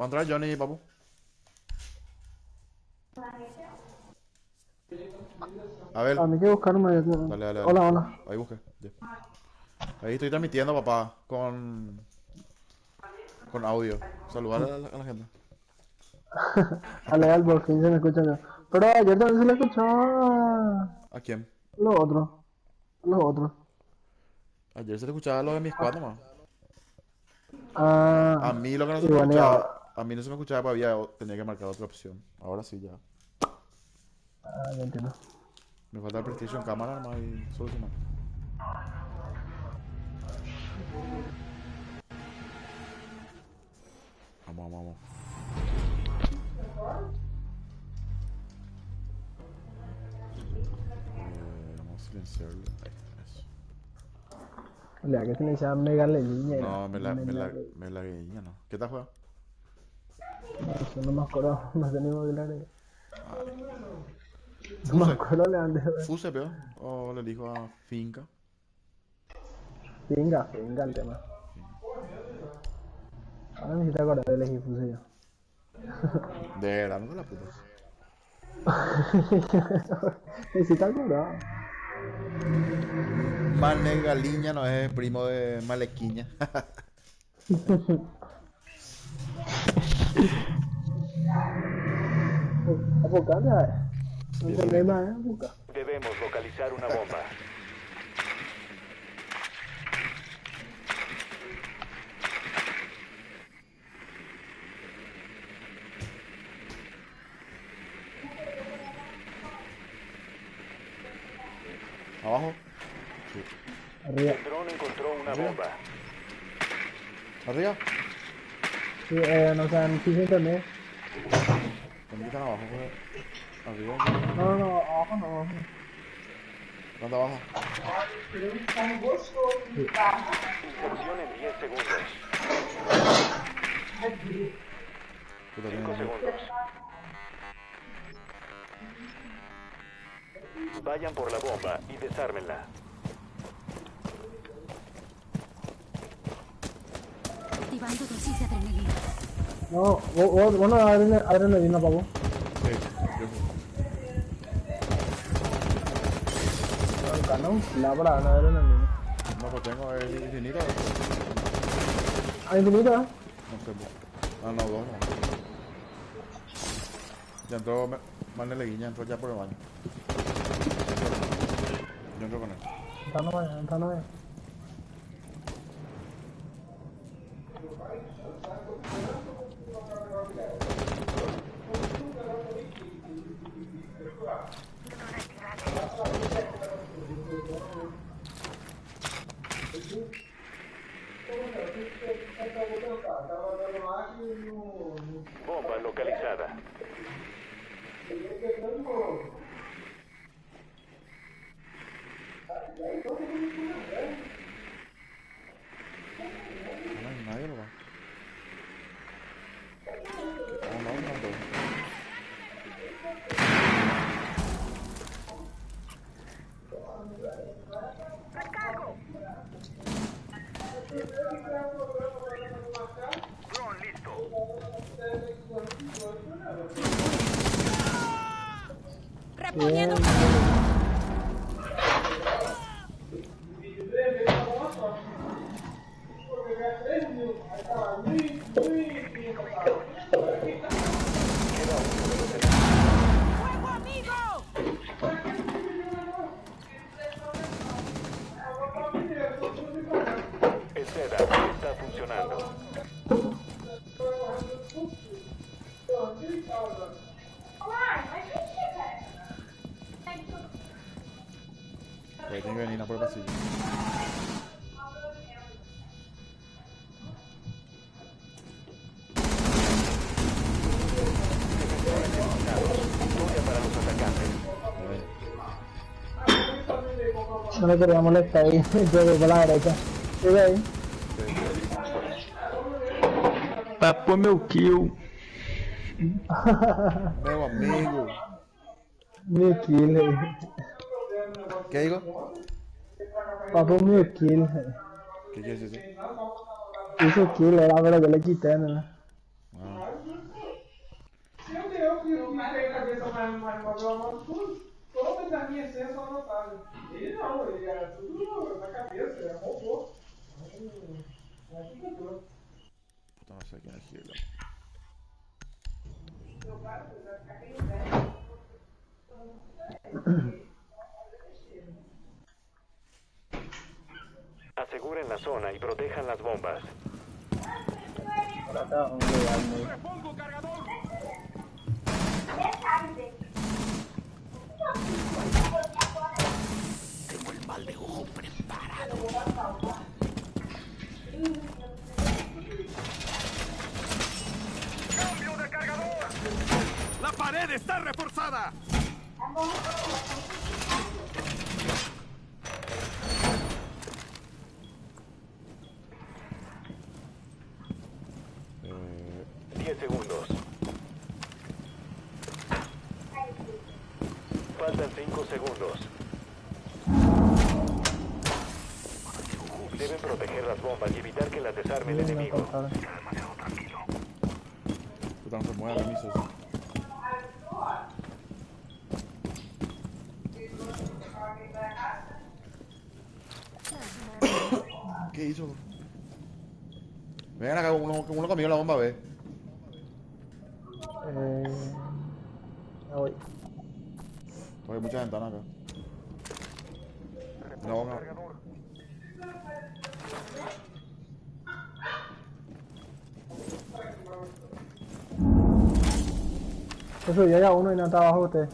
Va a entrar Johnny, papu. A ver. A mí hay que buscarme. Dale, dale, dale. Hola, hola. Ahí busqué. Ya. Ahí estoy transmitiendo, papá. Con audio. Saludar a la gente. Aleal, por fin se me escucha yo. Pero ayer también se le escuchaba ¿A quién? los otros. Los otros. Ayer se te escuchaba lo de mi squad nomás. A Ah, mí lo que no se y me bueno, y ahora. escuchaba. A mí no se me escuchaba, pero tenía que marcar otra opción. Ahora sí ya. Ah, ya entiendo. Me falta el PlayStation cámara nomás y solucionar. Vamos, vamos, vamos a silenciarlo. Ahí está, eso. Lea que se le decía mega leña. No, me la guiña, no. ¿Qué tal juega? No sé, no me acuerdo. No sé ni modular. No me Fuse. acuerdo le antes. Fuse, peor. O le dijo a Finca. Venga el tema. Ahora me hiciste acordar de elegir fusillo. De verdad, no la puta. Me hiciste acordar. Mane Galiña no es primo de Malequiña. Apocar ya. No Bien, entendés bien. más, apocar. Debemos localizar una bomba. Abajo. Sí. Arriba. El dron encontró una bomba. Arriba. Sí, no sé, no sé si entendés. ¿Dónde están abajo? Pues? Arriba. No, abajo no, abajo no. ¿Dónde abajo? Inserción en 10 segundos. Puta, 5 segundos. Vayan por la bomba y desármenla. Activando dosis de adrenalina. No, vos no adrenalina, papu. Sí, yo El canon, la para no adrenalina. no lo tengo, es infinito. Ah, infinito, No sé, pues. Ah, no, dos no. Ya entró Mane Leguiña, entró ya por el baño. Yo entro con él. Entrando bien. Bomba localizada. No hay nadie, lo va. Estamos mal, no, dos. Drone listo. Reponiendo. ¡Fuego amigo! El setup está funcionando. Por ahí tiene que venir por el pasillo. Victoria para los atacantes. Ahí. No le quería molestar ahí. Yo voy por la derecha. Sigue ahí. Papo meu kill. Meu amigo. Mi kill. ¿Qué digo? Papu, mi kill. ¿Qué quieres decir? Hizo kill, era pero yo le quité, ¿no? Ah. Mas todas as minhas senhas são anotadas. Ele não, ele era tudo na cabeça, ele é robô. Não é computador. Puta, no sé quién es Hitler. Aseguren la zona y protejan las bombas. Por acá, un lugar muy... ¡Cambio de cargador! ¡La pared está reforzada! Eh, 10 segundos. Faltan 5 segundos. Deben proteger las bombas y evitar que las desarme el enemigo. puta, no se mueve la miso. ¿Qué hizo? Vengan acá, uno comió la bomba, ve. Ya voy. Porque hay muchas ventanas acá. Una bomba. Eso ya uno y no está abajo usted.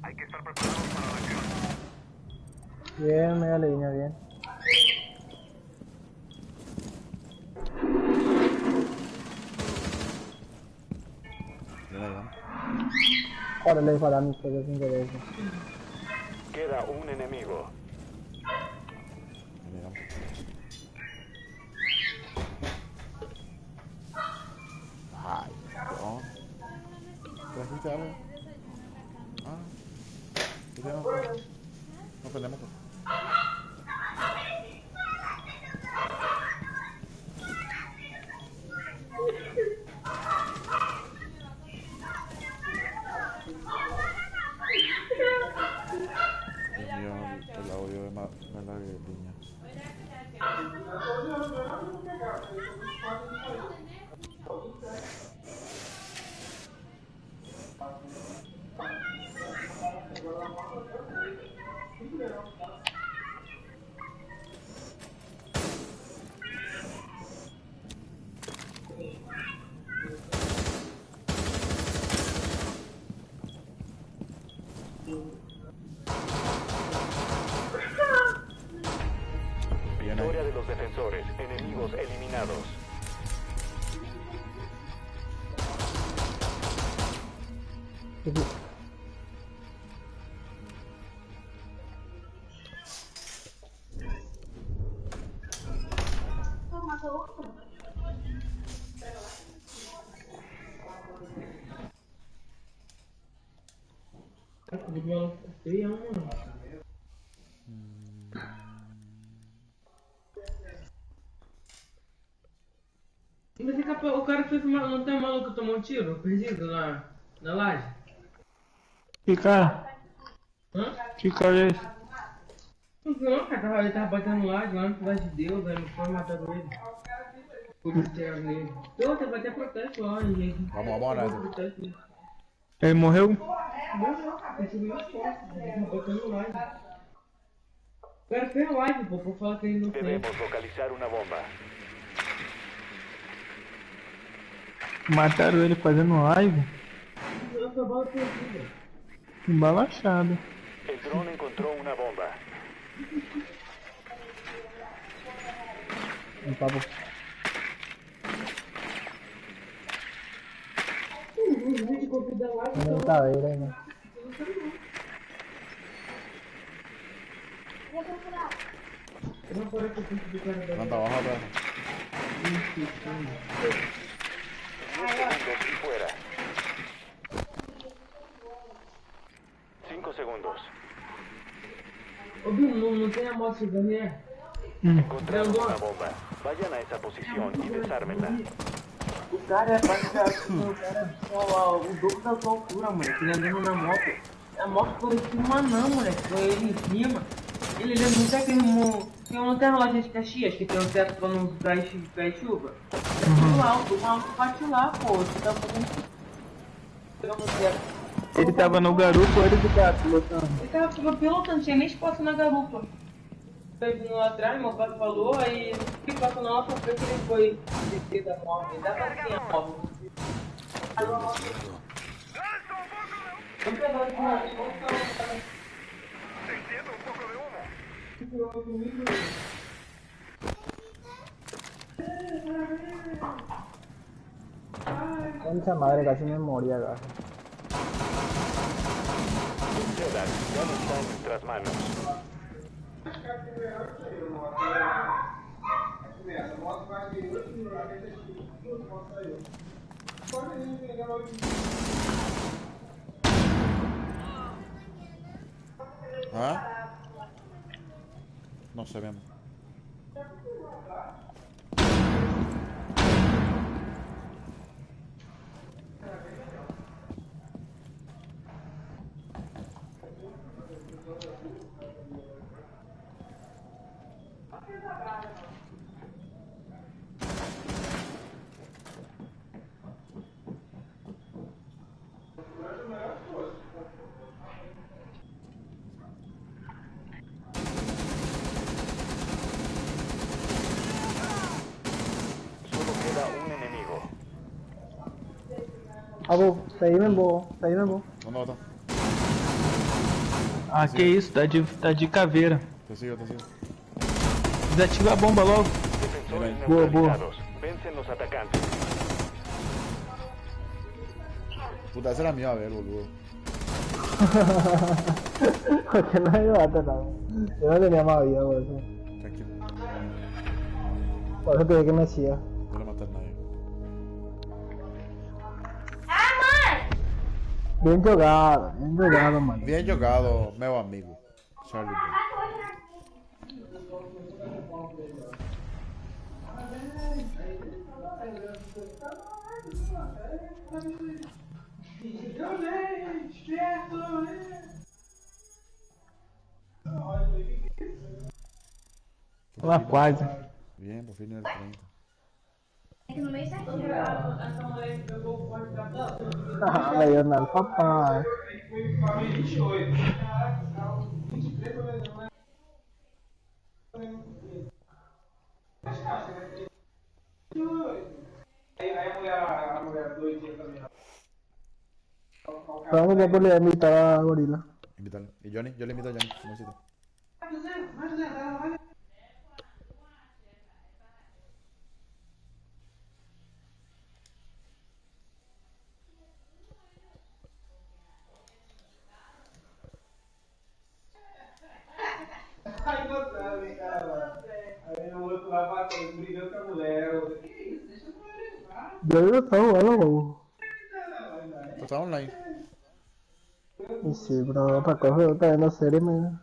Hay que estar preparados para la acción. Bien, media línea, bien. Mira, ya. Órale, para mí, que yo sin querer eso. Queda un enemigo. Mira. Ay, no. ¿Trajiste algo? Ah. ¿Tú tienes algo? No prendemos. Dios mío, el audio de la niña. Bien ahí. Victoria de los defensores. Enemigos eliminados. Mas é que o cara fez uma. Não tem um maluco que tomou um tiro perdido na laje? Que cara? Hã? Que cara é esse? Não, cara, ele tava batendo laje lá no Cidade de Deus, aí não foi matando ele. Por tirar nele. Então, teve até protesto lá, gente. Vamos nessa. Ele morreu? Não, conseguiu as costas, ele tava batendo laje. O cara fez live, pô, pra falar que ele não fez. Debemos localizar una bomba. Mataram ele fazendo live? Não, foi bala perdida. Embalachado. El dron encontró una bomba. Um papo. Não tá ele ainda. Anda abajo atrás. 10 segundos y fuera. 5 segundos. Ô, Bruno, não tem a moto chegando, né? Encontramos una bomba. Vayan a esa posición y desármenla. O cara é praticamente o cara o dobro da tua altura, moleque. Ele andando na moto. A moto parecia uma anã, moleque. Foi ele em cima. Ele não tem aquele não tem a loja de Caxias que tem um teto pra não cair chuva? O alto bate lá, pô. Você tá fazendo. Ele tava no garupa ou ele tava pilotando? Ele tava pilotando, tinha nem espaço na garupa. Foi vindo lá atrás, meu pai falou, aí ele passou na outra frente ele foi descer da moto. Ele dá pra ser a moto. Vamos pegar aqui na. Concha madre, casi me moría acá. Sedar ya no está en nuestras manos. ¿Ah? No sé bien. Solo queda un enemigo. Seguime vos. ¿Dónde está? Ah, que isso, tá de caveira. Te sigo. Desativa a bomba logo. Defensores Boa. neutralizados. Vencen los atacantes. Puta, esa era mía, a ver, boludo. Porque no ayudaste nada. Yo no tenía más vida por eso. Tranquilo. Por eso pedí que me siga. No le maté a nadie. Bien jugado, man. Bien jugado, meu amigo. Charlie. Lá quase. Bien, por fin nivel 30. Me dio mal, papá. Vamos a poner a invitar a Gorila. Invítalo. Y Johnny, yo le invito a Johnny. Un besito. Aí não sabe, cara. Aí o outro lá batendo, brigando com a mulher. Eu falei, que isso? Deixa eu levar. Yo no estaba jugando, Tú estás online. y sí, pero otra cosa, yo también no sé, me. No,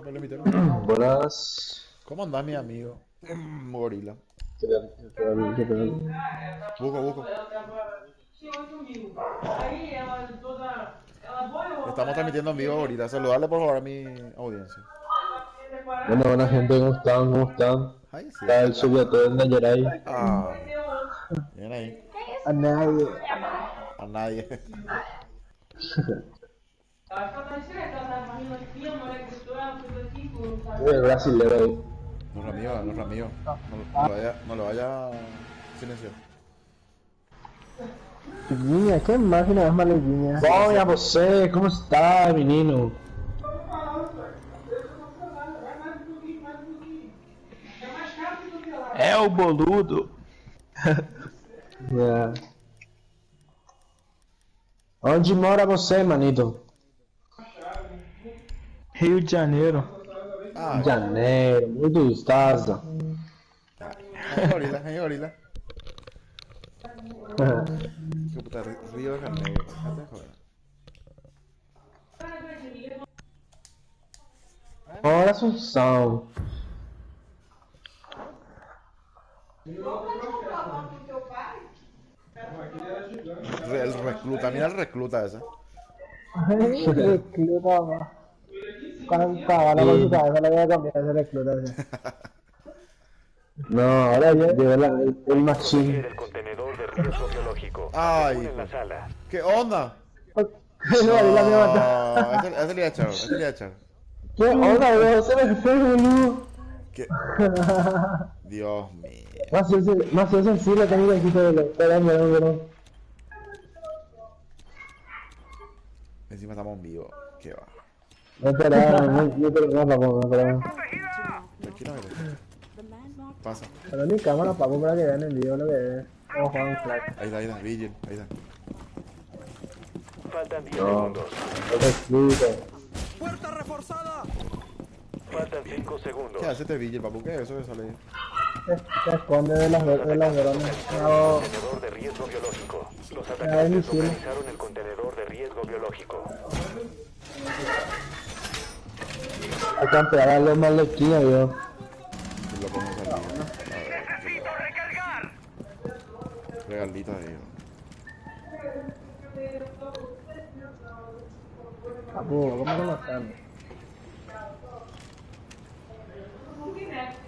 me lo invité. Buenas. ¿Cómo andás, mi amigo? Gorila. ¿Qué tal? Buco. Estamos transmitiendo en vivo, Gorila. Saludarle por favor a mi audiencia. Bueno, buena gente, ¿cómo están? Ay, sí. Está el subiato de Nayaray. Ah, bien ahí. A nadie. A nadie. El brasilero ahí. No es amigo. No lo vaya a silenciar. Guinha, que máquina es maleguinha. Bom, você, como está, menino? É o boludo. É. Onde mora você, manito? Rio de Janeiro. Ah, Janeiro, muito gostosa. Gorila. Que puta, Río de Janeiro. Déjate de joder. Ora, Assunção. El recluta, mira el recluta ese. Recluta, más. Cuando estaba la bolsa, eso le voy a cambiar ese recluta ese. No, ahora llegó el machín. El contenedor de riesgo biológico. Ay, En la sala. ¿qué onda? No, ahí la me mató. Ese le iba a echar, ese le iba a echar. ¿Qué onda, bro? Se me fue, boludo. ¿Qué? Dios mío. Más sensible tengo que quitarlo. Espera. Encima estamos en vivo. ¿Qué va? No esperaba, no esperaba. Tranquilo, pasa. Pero ni cámara, papo, para que vean en vivo lo que es. Vamos a jugar un flash. Ahí está, Vigil, ahí está. Faltan 10 segundos. ¡Puerta reforzada! Faltan 5 segundos. ¿Qué hace este Vigil, papu? ¿Qué es eso que sale ahí? Se esconde de las drones. No, Contenedor de riesgo biológico. Los Ay, atacantes misil. localizaron el contenedor de riesgo biológico. Hay que campear a los malequines, yo. Y lo pongo aquí. Regalito de ellos. papu, ¿cómo que matando?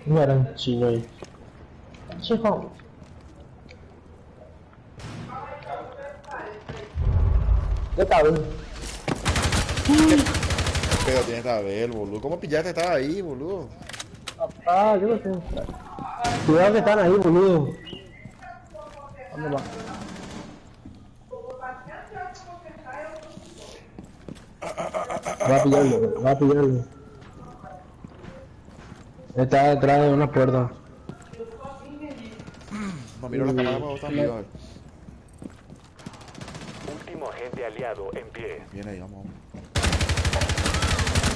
No eran chino ahí. Chico. ¿Qué tal? Pero tienes que ver, boludo. ¿Cómo pillaste? Estaba ahí, boludo. Papá, yo no sé. Cuidado que están ahí, boludo. ¿Dónde va? Va a pillarlo. Está detrás de una puerta. No miro las cámaras porque están vivos. Último agente aliado en pie. Bien ahí, vamos.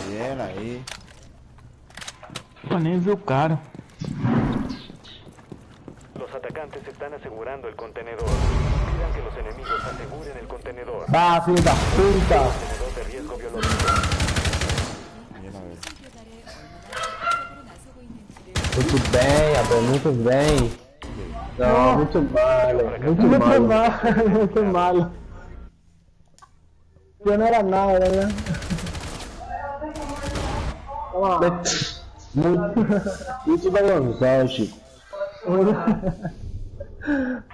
Bien ahí. Eu nem vi o cara. Los atacantes están asegurando el contenedor. Pidan que los enemigos aseguren el contenedor. Va, puta. Contenedor de riesgo biológico. Bien a ver. Muito bem, Abel, muito bem. Não, muito malo, muito malo. Muito malo. Yo no era nada, ¿verdad? Toma. Muito bagunçado, Chico.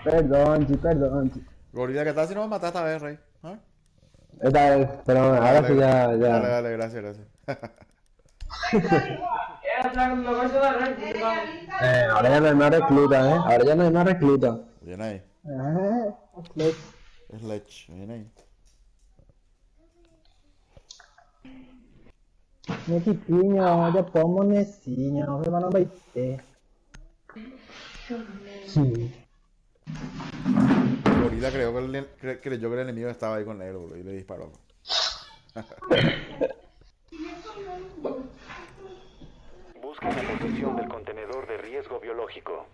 Perdón, Chi. Gorila, ¿qué tal si no me mataste esta vez, Rey? ¿Ah? Esta vez, pero ahora sí ya. Dale, gracias. Ahora ya no hay más recluta, Ahora ya no hay más recluta. Bien ahí. Es Lech, bien ahí. Mi chiquinho, ya pongo necinho, me van a bailar. Sí. Gorila creyó que el enemigo estaba ahí con él, boludo, y le disparó. Busquen la posición del contenedor de riesgo biológico.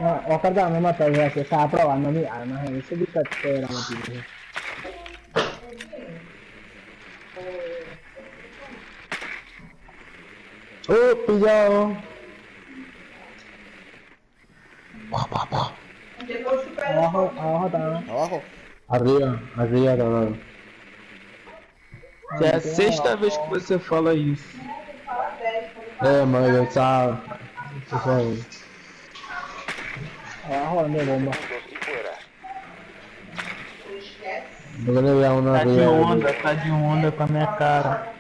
No, Oscar también me mató, ya que estaba probando mi arma, ese dictador, motivo. Pillado. Abajo está. Abajo. Arriba, Ronaldo. Já é a sexta vez que você fala isso. Mas eu estava. Abajo donde bomba. Y fuera. Eu levei uma arriba. Tá de onda com a minha cara.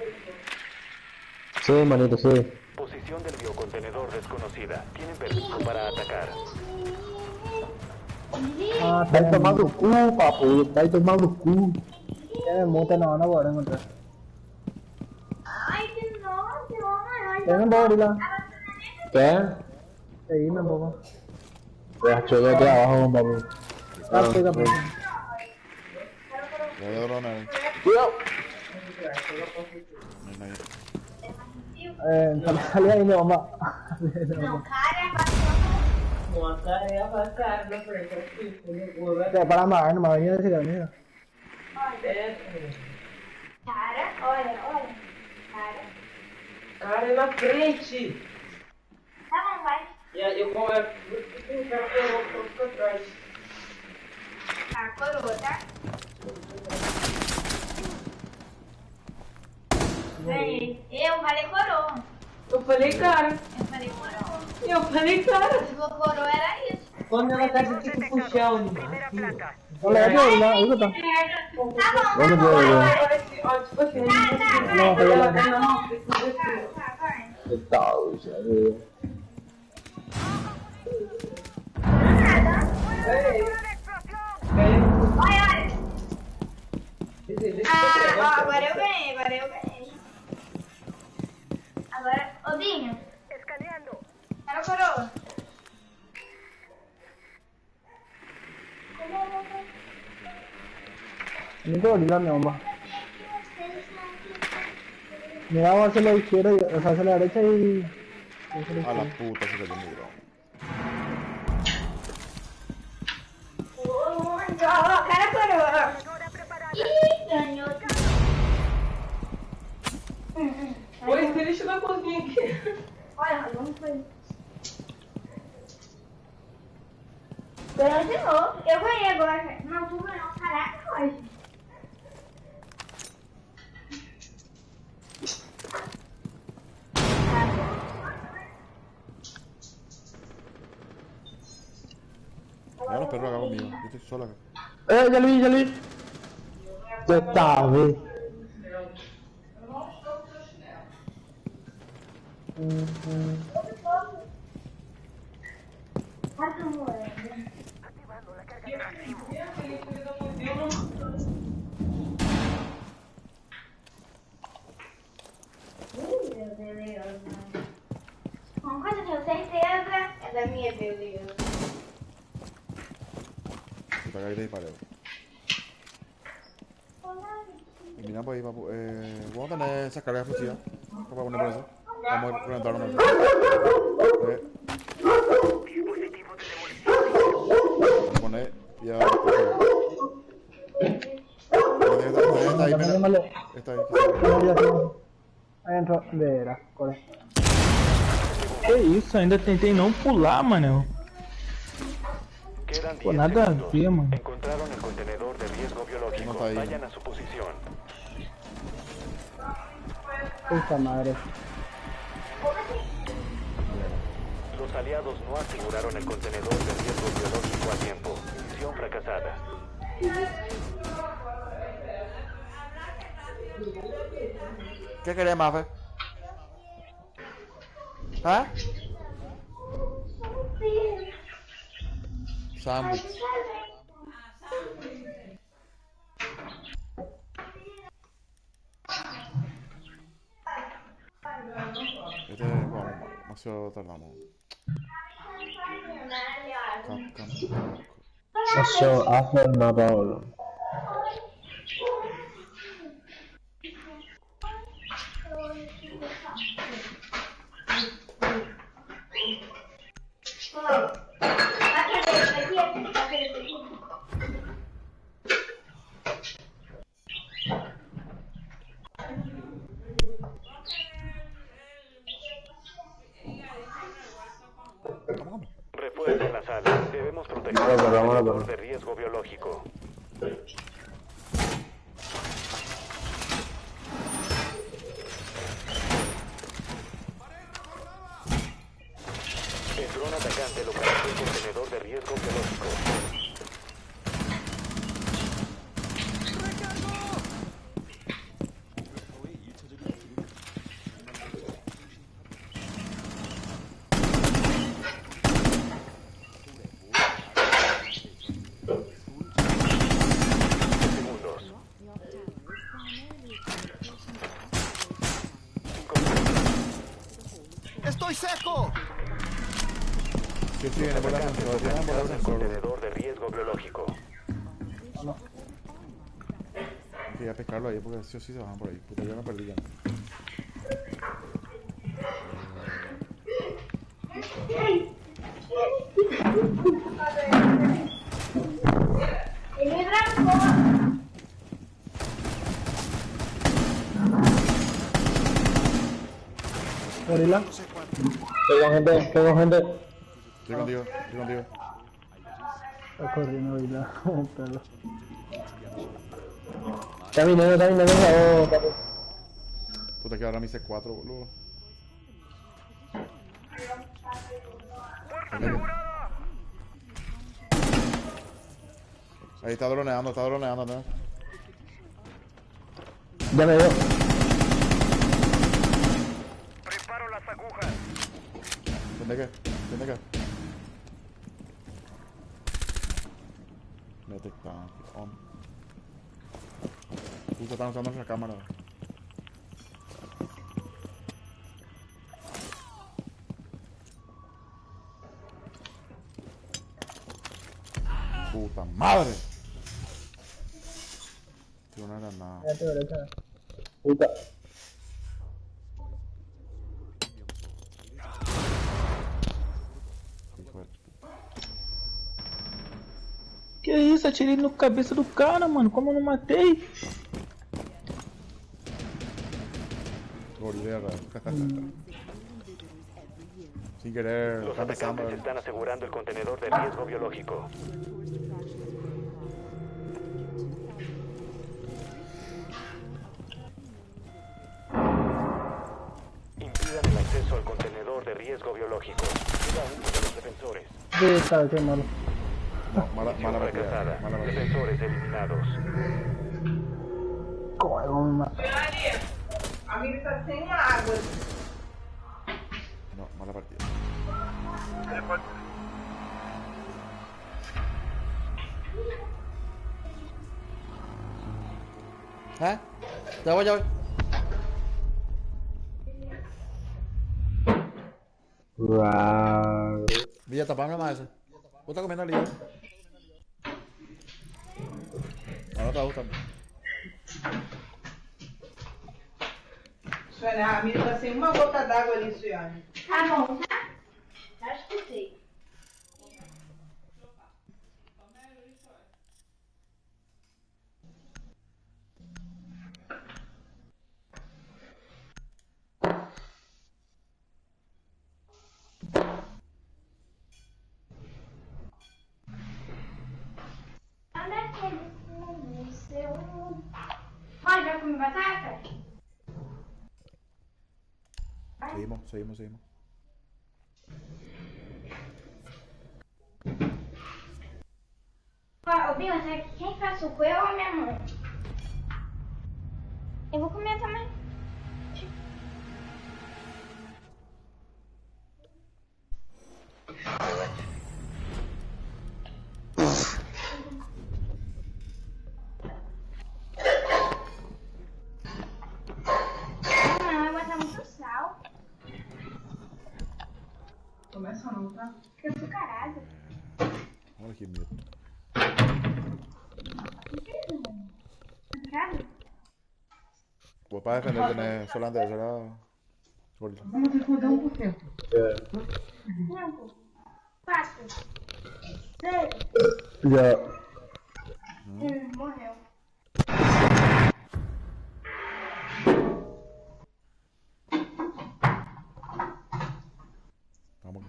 Sí, manito, sí. Posición del biocontenedor desconocida. Tienen permiso para atacar. Ah, Vai tomar no cu, papo. Vai tomar no cu. tiene mute, no voy a encontrar. Tiene un gorila. Quer? Seguime un poco. Ya, yo de abajo, papo. Rápido. Le doy drone ahí. Tío. No hay nadie. Salí ahí de bomba. Para más, no me venía a decir la mía. Cara, na frente! Tá bom, vai. E aí eu vou pra trás. Tá, Coroa, tá? Ganhei. Eu falei coroa. Eu falei, cara. Eu falei coroa. Eu falei, cara. Se for coroa era isso. Quando ela tá tipo puxar o Olha aí, lá, aí tá. Tá bom, tá Vamos bom. ver, Vai, né? vai. Ó, tipo assim, Tá, Não, vai. vai lá. Tá, vai. Que tal, já viu? Olha, olha. Ó, agora eu ganhei, Agora, ô Binho. Era coroa. Ni gorila mi mamá. Miramos hacia la izquierda, o sea, hacia la derecha y... A la puta, se cayó mi drone. Cara coroa. Ih, ganhou. Oi, deixa eu dar uma cozinha aqui. Olha, vamos fazer. Ganhou de novo. Eu ganhei agora. Não, tu ganhou. Caraca, hoje. Ya los perros acá conmigo. Yo estoy sola acá. Ya lo vi, ya lo vi. Ya está, ve. Meu Deus. Uma coisa que eu tenho certeza é da minha beleza. Se te acá y te disparé. Y mira por ahí, papu. Vamos a tener esas cargas explosivas. Para poner por eso. Vamos a reventarnos. Vamos a poner y ahora. Está ahí, mira. Está ahí. Aí entrou. Vera, corre. Que isso, ainda tentei não pular, mano. Quedan Pô, 10 nada a segundos. ver, mano. Encontraron el contenedor de riesgo biológico. No está ahí. Vayan a su posición. Puta madre. Los aliados no aseguraron el contenedor de riesgo biológico a tiempo. Misión fracasada. ¿Qué querés, Mafe? ¿Ah? Sándwich. Vamos, demasiado tardamos. Eso hace una Paolo. Refuercen la sala. Debemos proteger Vamos, el vamos, contenedor vamos. de riesgo biológico. El dron atacante localizó el contenedor de riesgo biológico. Segundos. 5 ¡Estoy seco! ¿Qué tiene por la atacantes sensor? Tienen por la localizaron el sensor. contenedor de riesgo biológico. Quería pescarlo ahí porque sí o sí se bajan por ahí. Puta, yo me perdí ya. Gorila. Tengo gente. Estoy contigo, estoy contigo. Está corriendo ahí la pelo. Está viniendo, oh, papi. Puta que ahora me hice 4, boludo. Ahí está droneando, ¿no? Ya me veo. Preparo las agujas. ¿Dónde qué? Me detectan. On. Justo están usando nuestra cámara. Puta madre. Tío, no era nada. Puta. Hijo de puta. Que isso? Atirei no cabeça do cara, mano. Como eu não matei? Golera. Sin querer, Los está empezando. atacantes están asegurando el contenedor de riesgo biológico. Impidan el acceso al contenedor de riesgo biológico. Queda uno de los defensores. Sí, sabe, qué malo. No, mala Misión partida. fracasada. Mala partida. Defensores eliminados. Como me matou. A mim tá sem água. No, mala partida. ¿Eh? Ya voy. Wow. Villa, tapame más ese. ¿Vos estás comiendo el lío? Ahora te va gustando. Suene, a mim tá sem uma gota d'água ali, Suane. Tá bom, tá? Já escutei. Onde é que ele conheceu? Pode, vai comer batata? Seguimos. Ó, Bima, sabe que quem faz suco é eu ou minha mãe? Eu vou comer também. Não, vai botar muito sal. Começa não, tá? Fica açucarado. Olha que medo. Açucarado? Vos para defender tenés solamente eso, era... Gorila. Vamos ter que mudar 1%. 5, 4, 6. Ya. Morreu. Vamos.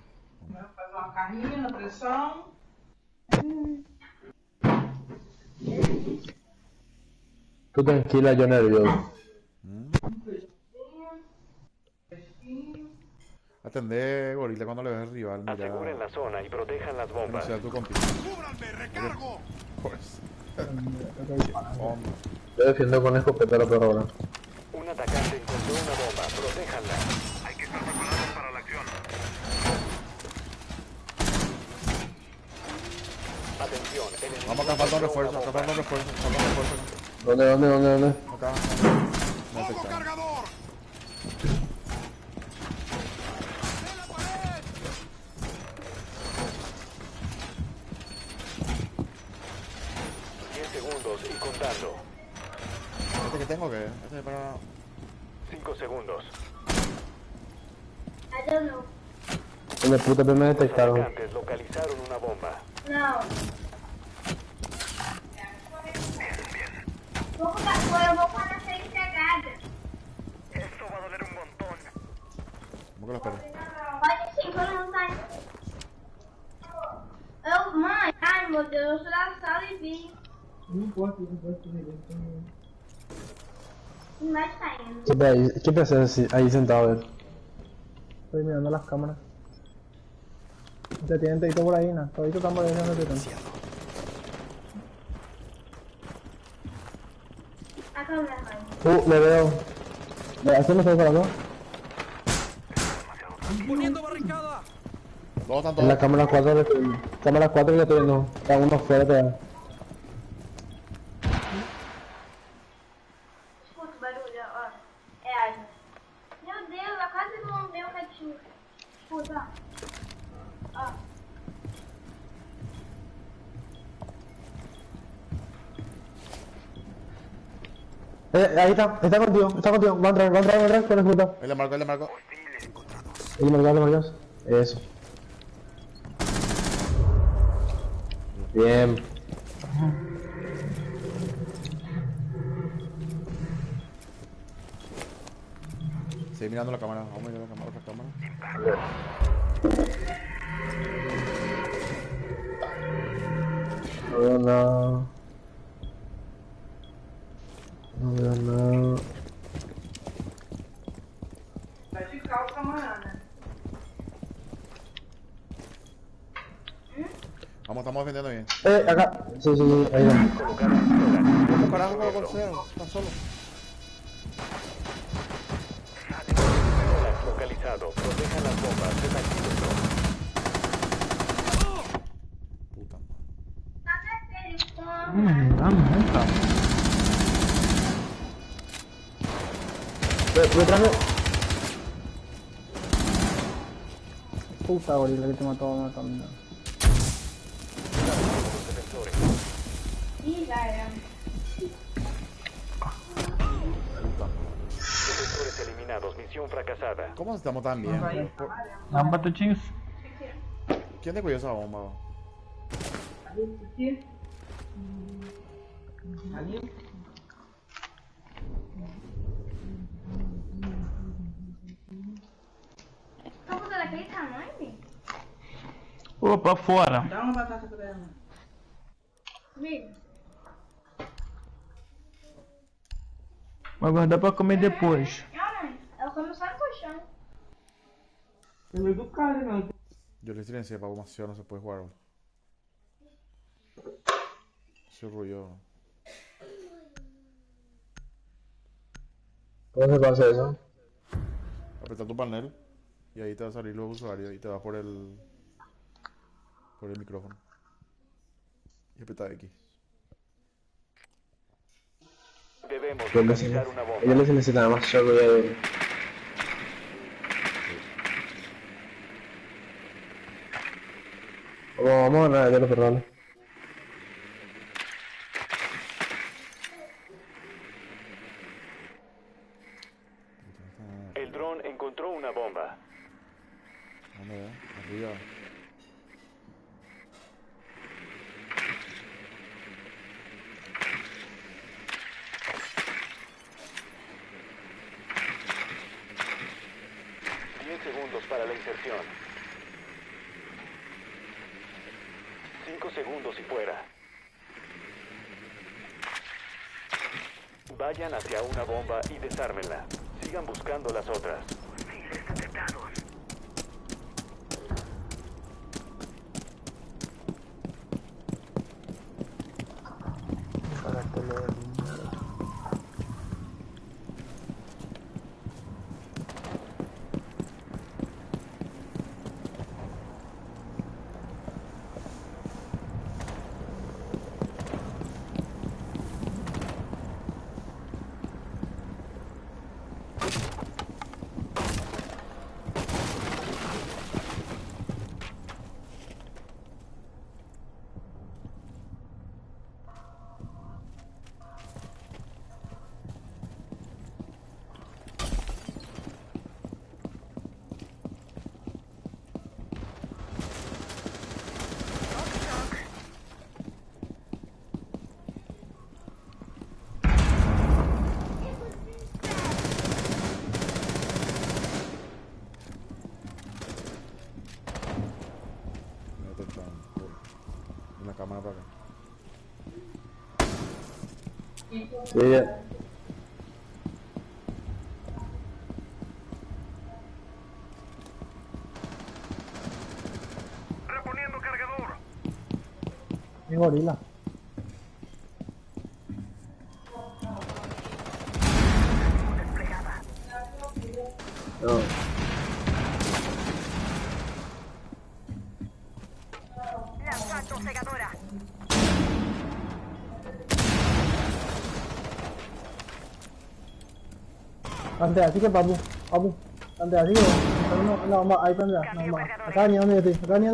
Faz uma carninha na pressão. Tú tranquila, yo nervioso. Atendé, gorila, cuando le ves al rival, mira. Aseguren la zona y protejan las Que no bombas. sea tu compito. Pues. Hombre. Yo defiendo con escopeta la perra ahora. Un atacante encontró una bomba. Protéjanla. Hay que estar preparados para la acción. Atención, el enemigo Vamos acá, falta un encontró refuerzo, una acá bomba. falta un refuerzo. ¿Dónde? Acá. Me detectaron. 10 segundos y contando. ¿Este que tengo que? Este para... 5 segundos. I don't know. En la puta me Los detectaron. atacantes localizaron una bomba. Não. Vou colocar fora, eu vou pôr na frente pegada. Esto va a doler un montón. ¿Cómo que lo espero? Pode sim, todo mundo tá indo. Eu, mãe, ai, botei o da sala e vi. Não importa, não importa. Mas tá indo. ¿Qué te haces ahí sentado? Estoy mirando las cámaras. Te tienen todito por ahí, ¿no? Todito están por ahí donde te están. Acá me dejan. Le veo. ¿Así me estoy por acá? Todos están En la todos. cámara 4 le estoy viendo. Cámara 4 le estoy viendo. Está uno fuera todavía. Escuta o barulho, ó. É asma. Meu Deus, ela quase não deu gatinho. Escuta, ó. Ó. Ahí está contigo, va a entrar, con el puta. Él le marcó, él le marcó. Le marcas. Eso. Bien. Sigue mirando la cámara. Vamos a mirar la cámara, otra cámara. No veo nada. No veo nada. Tá de calça amanhã, né? Vamos, estamos defendiendo bien. Acá. Sí, ahí va. Colocaron un ¿Cómo carajo con el golfeo? Está solo. Relax localizado. Protejan las bombas. Desactiven el dron. Puta madre. Nada é sério, Dá muita. Me trajo. Puta gorila que te mató también. Los defensores. Ih, já era. Defensores eliminados. Misión fracasada. ¿Cómo estamos tan bien? Dá um batutinhos. ¿Quién te cuidó esa bomba? Aqui. Ali. Estão usando aquele tamanho? Opa, fora. Dá uma batata pra ela. Comigo? Vai guardar pra comer depois. Ah, não. Ela come só no colchão. É meio do cara, não. Yo le silencié para bombación, no se puede jugar. Bro. Se ruido. ¿Cómo se pasa eso? Apretar tu panel y ahí te va a salir los usuarios y te va por el micrófono. Y apretar X. Debemos Ellos localizar una bomba. les necesitan más solo de... Vamos a ganar de los perrones. El dron encontró una bomba. ¿Dónde ve? Arriba. Segundos para la inserción. 5 segundos y fuera. Vayan hacia una bomba y desármenla. Sigan buscando las otras. Sí, ya. Mi gorila. No. Plantea, así que papu. Plantea, así que no, vamos, ahí plantea. No, vamos. Acá ni donde yo estoy. Me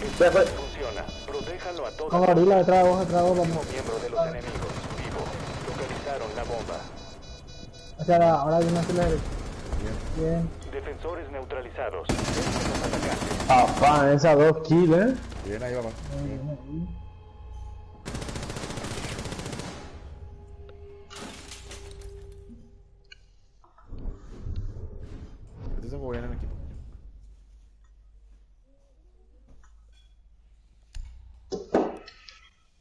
El plan funciona. Protéjanlo a todos. Con gorila detrás de vos, vamos. Miembro de los enemigos. Vivo. Localizaron la bomba. Hacia la, ahora viene hacia la derecha. Bien. Defensores neutralizados. Dejen los atacantes. Papá, esas 2 kills, Bien, ahí va. Este se juega bien en el equipo.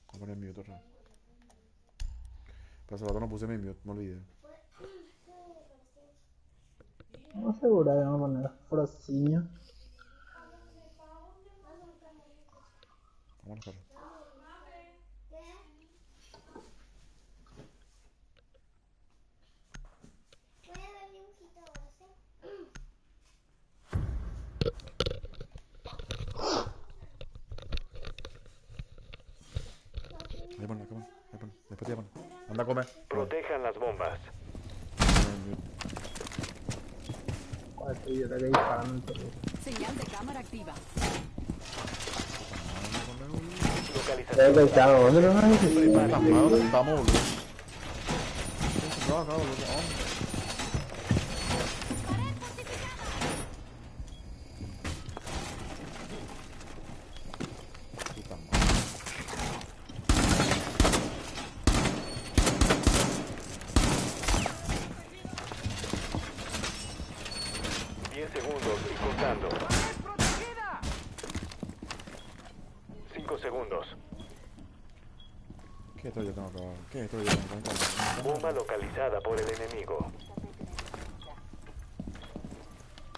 Voy a poner mute otra vez. Pero hace rato no puse mi mute, me olvidé. Vamos a asegurar, vamos a poner frocinho. Vamos a dejarlo. Ahí pon, después te pon. Anda a comer. Protejan las bombas. Joder, estoy yo que disparando en todo. Señal de cámara activa. Localización. ¿Dónde lo hay? Estamos, boludo. No, boludo. Puta madre. 10 segundos y contando. 5 segundos. ¿Qué esto yo tengo que acabar? ¿Qué esto yo tengo que acabar? Bomba localizada por el enemigo.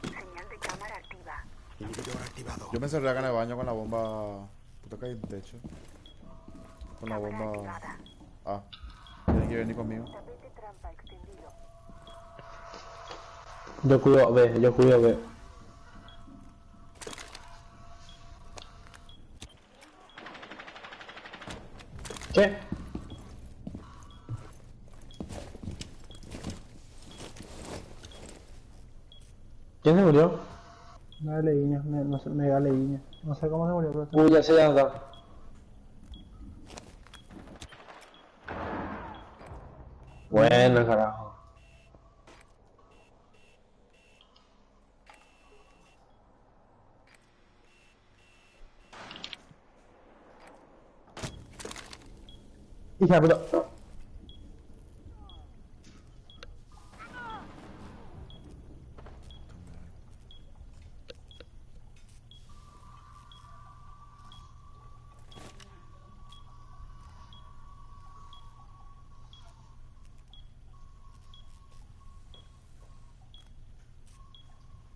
Señal de cámara activa. Yo me encerré acá en el baño con la bomba. Puta que hay en el techo. Con la bomba. Ah, tienen que venir conmigo. Tapete trampa extendido. Yo cuido B. ¿Qué? ¿Quién se murió? Me leíña, no sé, me da leíña. No sé cómo se murió, pero Uy, ya sé ya está. Bueno, carajo. hija de puta.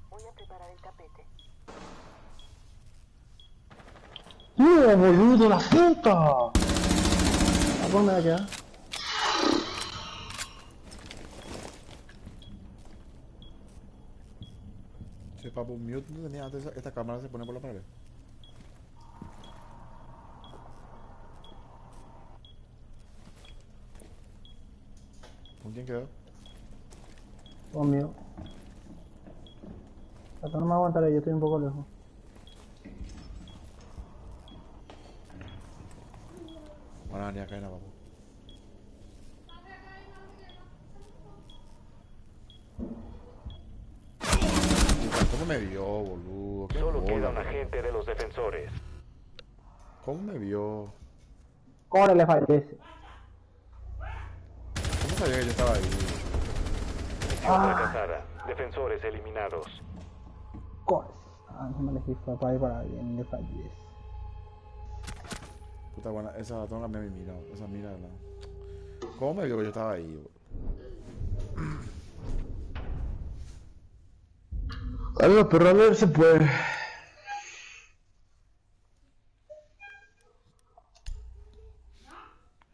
Voy a preparar el tapete. ¡No, boludo, la puta! ¿A dónde me queda? Sí, papu, mute no tenía antes. Esta cámara se pone por la pared. ¿Con quién quedó? Conmigo. Hasta no me aguantaré, yo estoy un poco lejos. Van a venir acá en la papu. ¿Cómo me vio, boludo? ¿Qué Solo bola, queda un boludo? agente de los defensores. ¿Cómo me vio? ¿Cómo le fallece? ¿Cómo sabía que yo estaba ahí? Misión fracasada. Defensores eliminados. Corre. Ah, no me elegí, fue para ir para bien, le fallece. Puta buena, esa tengo que cambiar mi mira, esa mira de la. ¿Cómo me vio que yo estaba ahí, bro? Algo, pero a ver se puede.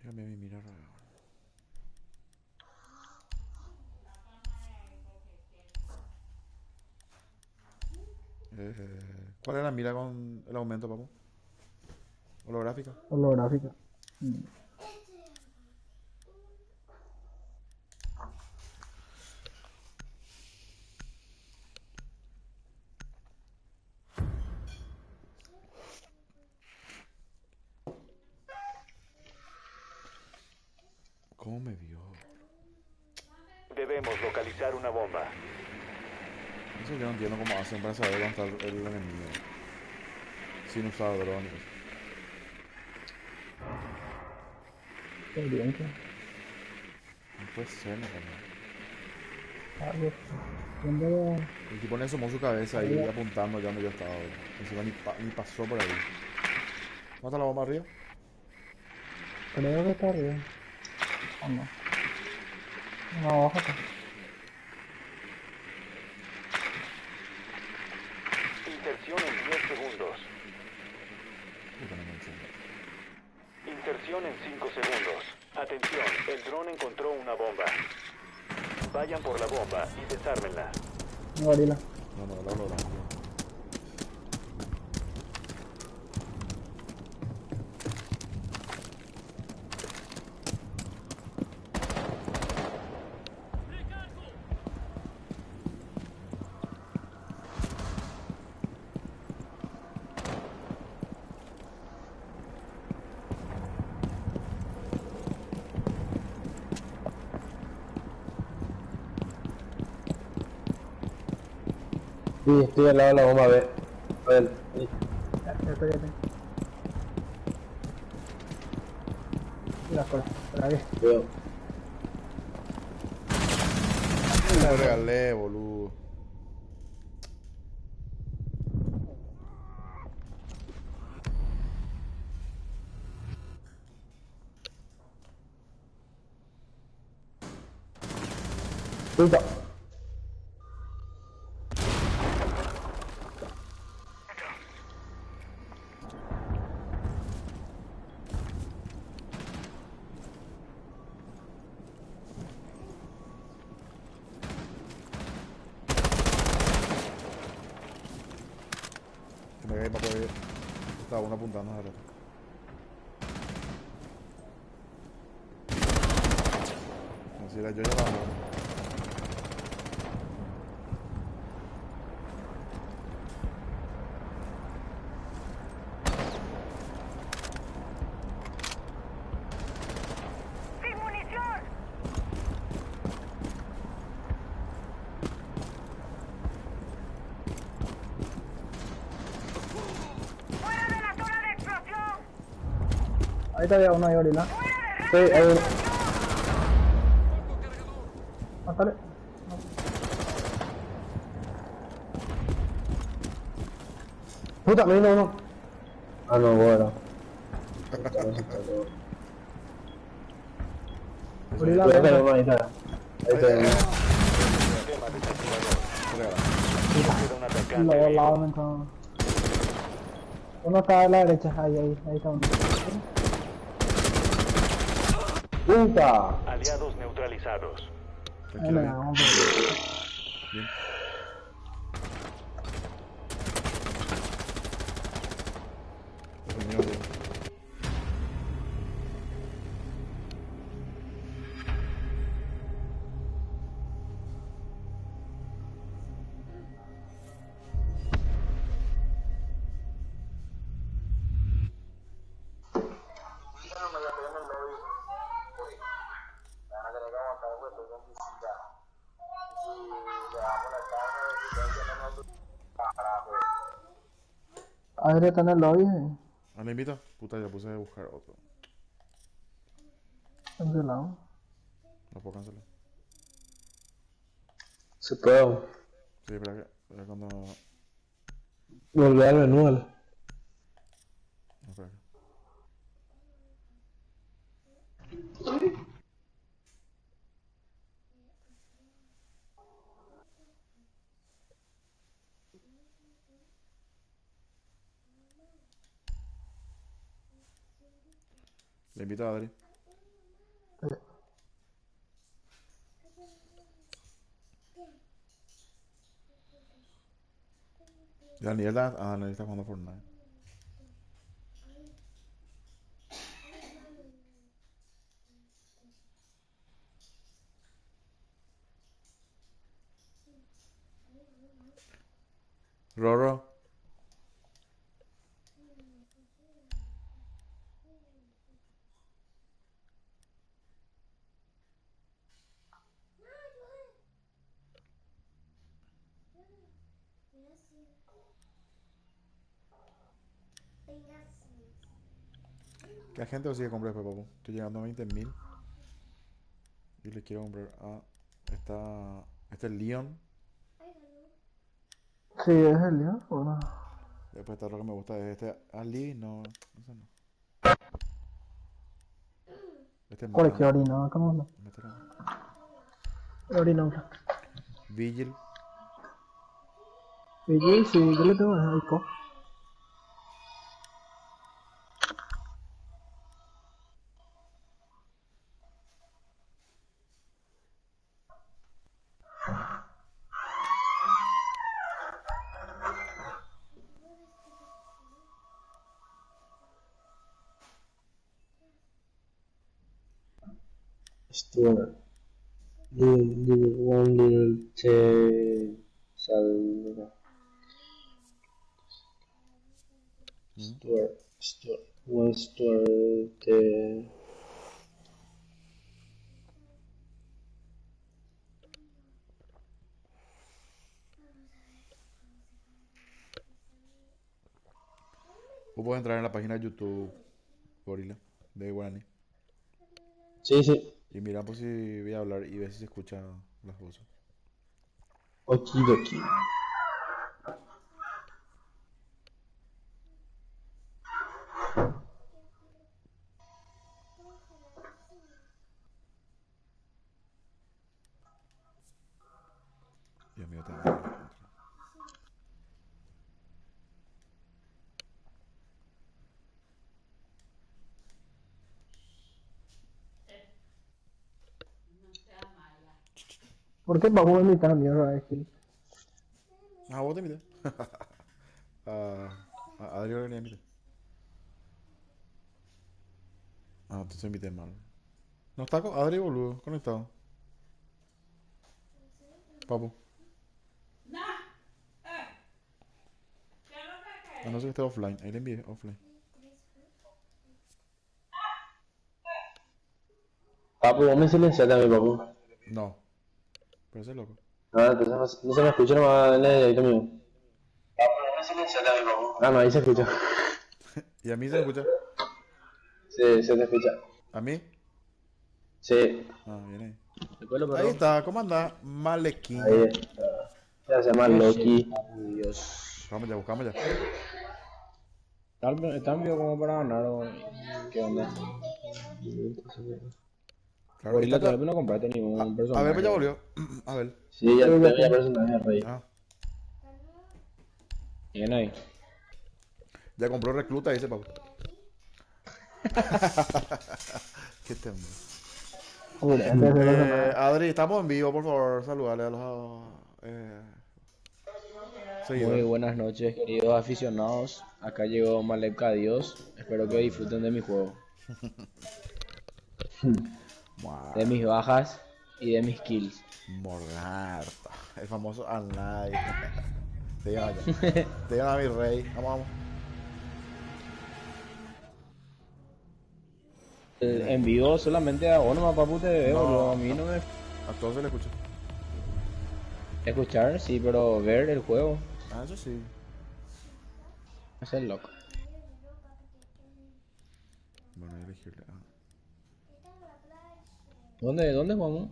Cambiar mi mira, ¿cuál es la mira con el aumento, papu? ¿Holográfica? Holográfica. ¿Cómo me vio? Debemos localizar una bomba. Eso yo no entiendo cómo hacen para saber dónde está el enemigo. Sin usar drones. Qué bien, que. No puede ser, no, carnal. Algo. ¿Dónde? El tipo le asomó su cabeza ahí apuntando ya donde yo estaba, bro. Encima ni pasó por ahí. ¿Dónde está la bomba arriba? Creo que está arriba. ¿O no? No, bájate. Inserción en 10 segundos. Puta, no me enciende. Inserción en 5 segundos. Atención, el dron encontró una bomba. Vayan por la bomba y desármenla. No, gorila. No, la holográfica. Sí, estoy al lado de la bomba, a ver. A ver, sí. Ya estoy, ya estoy. Mira, por aquí. Veo. Lo regalé, boludo. Puta. Que me caí para poder ir. Estaba uno apuntando a la rata. Así era yo llevando. ¡Sin munición! ¡Fuera de la zona de explosión! Ahí está ya uno ahí, gorila. Sí, hay uno. Mátale. Puta, me vino uno. Ah, no, bueno. Gorila, Cuidado que ven. no, ahí está. Ahí está. Sistema desactivador. Queda un Los atacante dos vivo. lados me entraron. Uno está a la derecha, ahí está uno. Puta. Aliados neutralizados. Tranquilo, Venga, bien. vamos por ahí. Bien. Mío, bien. Aire está en el lobby, ¿Ah, me invita? Puta, ya puse a buscar otro. cancelado. No puedo cancelar. Se puede. Sí, espera cuando. Volver al menú. No, espera. Le invito a Adri. Daniel está jugando Fortnite. Roro. ¿Qué gente lo sigue comprar después, papu? Estoy llegando a 20.000. Y le quiero comprar a este Leon. Sí, es el lío. Bueno. Después está lo que me gusta es este Ali. No, ese no. Este es ¿Cuál es que orina? ¿Cómo no? Orina. Vigil. Y sí, yo le tengo el co. Stuart. Little Che Salva. Stuart. Vos podés entrar en la página de YouTube, Gorila, de Guarani. Sí, sí. Y mira pues si voy a hablar y ver si se escuchan las voces. Okidoki. Dios mío, también. ¿Por qué vamos a invitar a mierda este? Ah, vos te invité. A Adri ahora le invité. Ah, entonces invité mal. No está con Adri, boludo, conectado. Papu. A no ser que esté offline. Ahí le envié offline. Papu, vos me silenciaste a mi papu. No. Pero ese es loco. Ah, entonces no se me escucha nomás en el directo mío. Papu, vos me silenciaste a mi papu. Ah, no, ahí se escucha. ¿Y a mí se escucha? Sí, se te escucha. ¿A mí? Sí. Ah, bien ahí. Después lo Ahí está, ¿cómo anda? Malequín. Ahí está. Ya se llama Loki. Dios. Buscamos ya. ¿Están vivos como para ganar o qué onda? Claro, Gorila está todavía no compraste ningún personaje. A ver, pues ya volvió. A ver. Sí, ya te había personaje, rey. Ah, Bien ahí. ya compró recluta, dice Pau. Qué tema. Adri, estamos en vivo, por favor, saludale a los Muy seguidores. buenas noches, queridos aficionados. Acá llegó Malevka Dios. Espero que disfruten de mi juego. De mis bajas y de mis kills. Morgarta, el famoso Anlai. Te llama ya. Te llama mi rey. Vamos. En vivo solamente a vos nomás, papu, te veo, No. boludo. A mí no me... A todos se le escucha. Escuchar, sí, pero ver el juego. Ah, eso sí. Es el loco. Bueno, voy a elegirle. ¿Dónde vamos?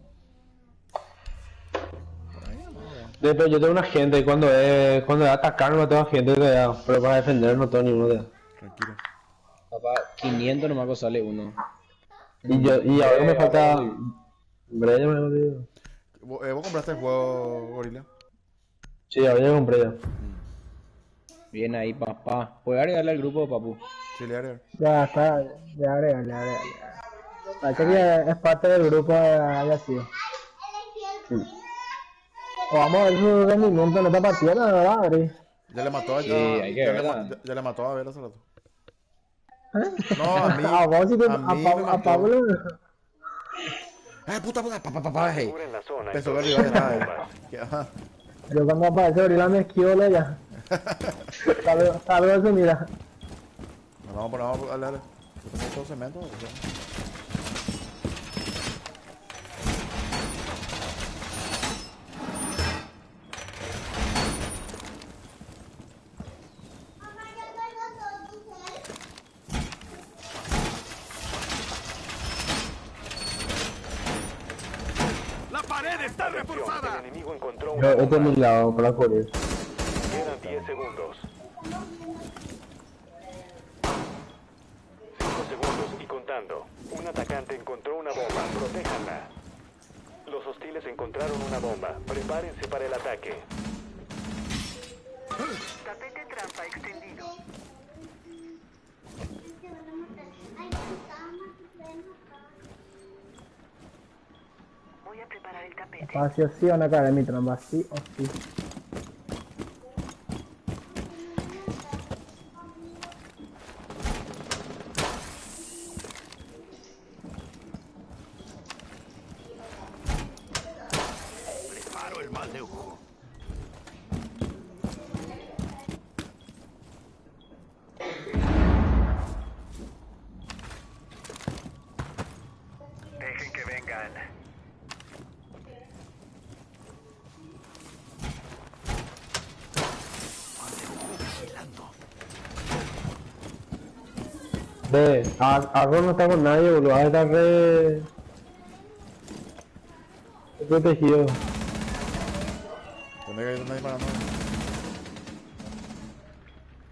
Después yo tengo una gente y cuando es atacar no tengo gente todavía, pero para defender no tengo ninguno de. Tranquilo. Papá, 500 nomás que sale uno. Y ahora me falta... Breya me lo digo. ¿Vos compraste el juego, Gorila? Sí, ahora ya compré ya. Bien ahí, papá. ¿Puedes agregarle al grupo, papu? Sí, le haré. Ya está, ya agrega. Parece que es parte del grupo de haya sido. O vamos a ver su rendimiento en esta partida, la verdad, Adri. Ya le mató a Sí, hay que ver, ya le mató a Abel hace rato. ¿Eh? No, a mí. A vos sí te, a mí me a mató. Pablo. Puta, hey. Aseguren la zona y Pensó que protejan iba a las ganar, bombas. Ajá. Yo cuando aparece Gorila me esquivo ya. Saludos, mira. Vamos a darle. Yo tengo todo cemento. O sea. El enemigo encontró Yo, una este es mi bomba. lado, para cubrir. Quedan 10 segundos. 5 segundos y contando. Un atacante encontró una bomba. Protéjanla. Los hostiles encontraron una bomba. Prepárense para el ataque. Tapete trampa extendido. Voy a preparar el tapete. Espacio sí o no cae en mi trampa, sí o sí. Dejen que vengan. Ve, Arroz no está con nadie, boludo. Ahora está re protegido. ¿Dónde está disparando?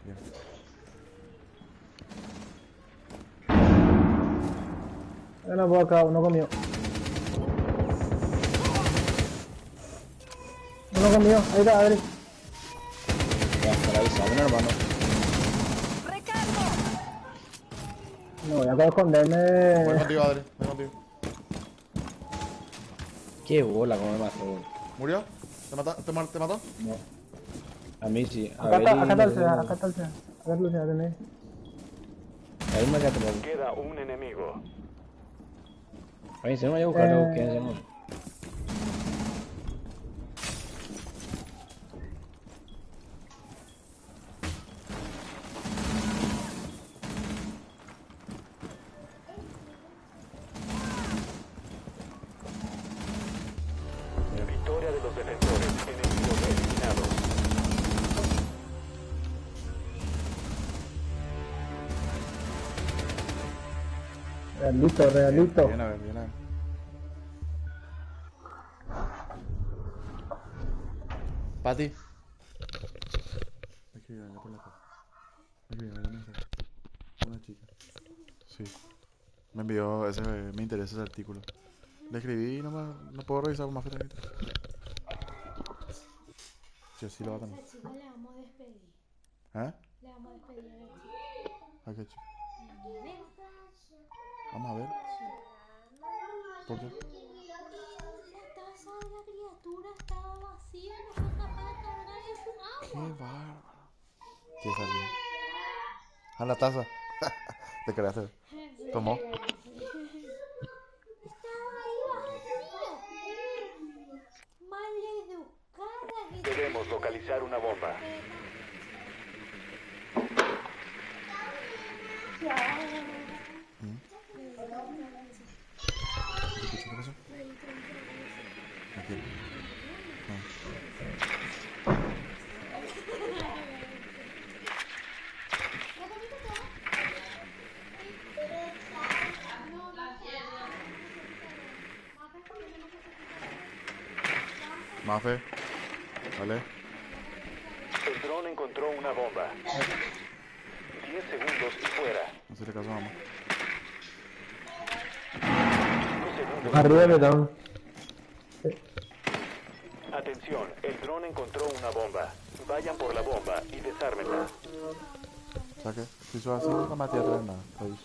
Bien. Uno por acá, uno conmigo. Uno conmigo, ahí está, Adri. Ya, para avisarme, hermano. No voy a esconderme. Voy contigo, Adri. Voy contigo. Qué bola, cómo me mató. ¿Murió? ¿Te mató? No. A mí sí. A Acá ver, está el CEA, acá está el CEA. A ver, Lucía, tenés. ahí me quedaste, papu. Queda un enemigo. Ahí se me vaya a buscarlo, quédense, ¿no? Victoria de los defensores. Enemigos eliminados. Realito. Bien a ver. Pati. Escríbeme por la foto. Escríbeme la mensaje. Una chica. Sí. Me envió ese, me interesa ese artículo. Le escribí y no puedo revisar con más frecuencia. Sí, sí lo va a tener. Esa chica le vamos a despedir. ¿Eh? Le vamos a despedir a la chica. ¿A qué chica? ¿Quién? Vamos a ver. ¿Por qué? La taza de la criatura estaba vacía, no fue capaz de cargar en su Qué agua. bárbaro. ¿Qué salió? A la taza. Te creaste. Tomó. Estaba ahí vacío. Maleducada. Debemos localizar una bomba. ¿Qué pasó? Aquí. Mafe. Vale. El dron encontró una bomba. 10 segundos y fuera. No se le caso, mamá. segundos. Arriba de down. Atención, el dron encontró una bomba. Vayan por la bomba y desármenla. Saque. Si sos así, no maté a traer nada. Ahí.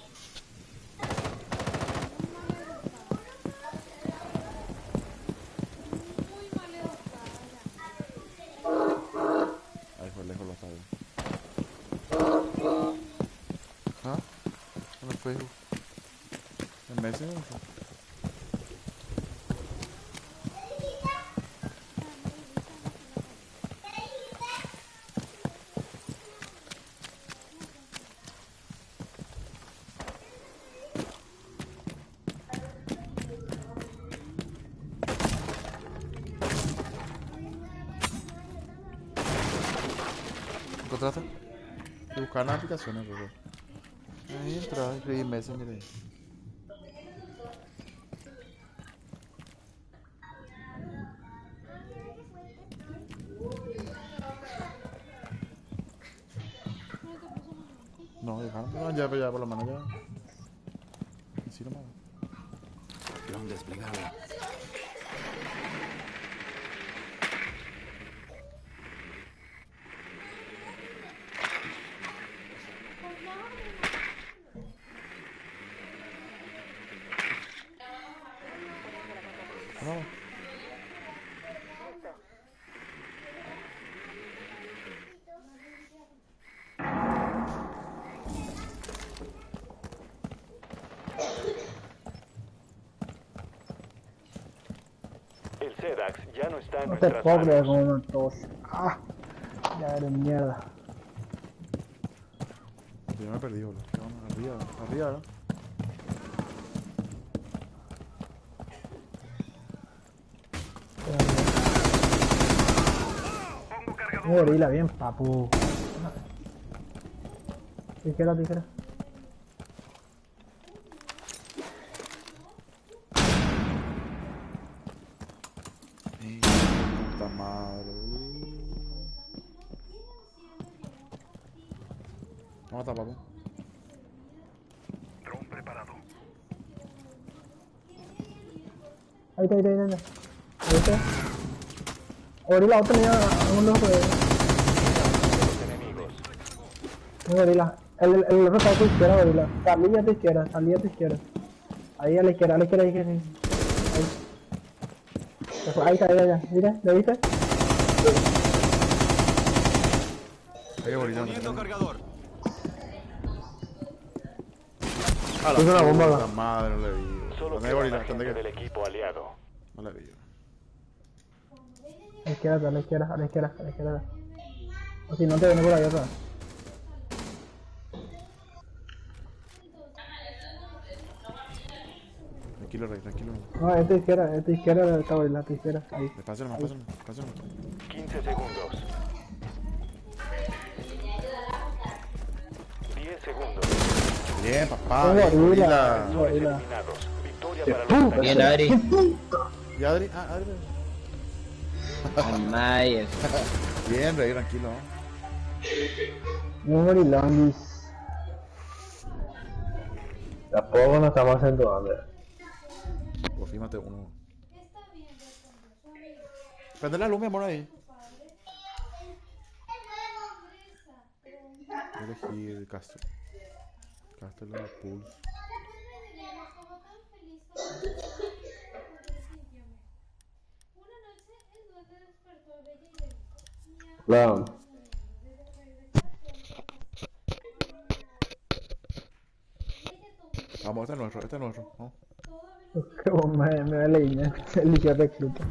Ahí fue lejos la sabe. ¿Ah? En el Facebook. En Messenger. ¿Encontraste? Y buscar las aplicaciones, bro. Ahí entra, escribí Messenger ahí. No, dejaron, no, ya por la mano ya. Y sí nomás. Dron desplegado. No. El Sedax ya no está en No te nuestras puedo creer manos. como una tos. Ah, ya eres mierda. Yo me perdí, boludo. Arriba, ¿no? Un gorila bien, papu. Tijera. Puta madre. ¿Cómo está, papu? Dron preparado. Ahí está. Ahí está. Gorila, otro tenía un ojo de... Los enemigos. Un gorila. El otro está a tu izquierda, gorila. Salí a tu izquierda. Ahí a la izquierda. Ahí. Ahí está, ya. Mira, ¿lo viste? Ahí, gorila. Cargador. A la Puso una bomba, puta madre, no le vi. Solo ¿Dónde hay queda gorila? la gente ¿Dónde del equipo aliado. No le vi. A la izquierda. O si no te viene por ahí otra. Tranquilo, Rey, tranquilo. No, esta izquierda está gorila, esta izquierda. Ahí. Pásalo. 15 segundos. 10 segundos. Bien, papá. Un Bien, gorila. Eliminados. Victoria para los Bien, Adri. ¿Y Adri? Ah, Adri. Nice. Bien, Rey, tranquilo. Un gorilonguis. Tampoco nos estamos acentuando. Pues fíjate uno. Prende la luz, mi amor, ahí. Elegí el Castro. Castro la Pulse. Claro. Vamos, este es nuestro. ¿No? Como me da leña. Eligió recluta.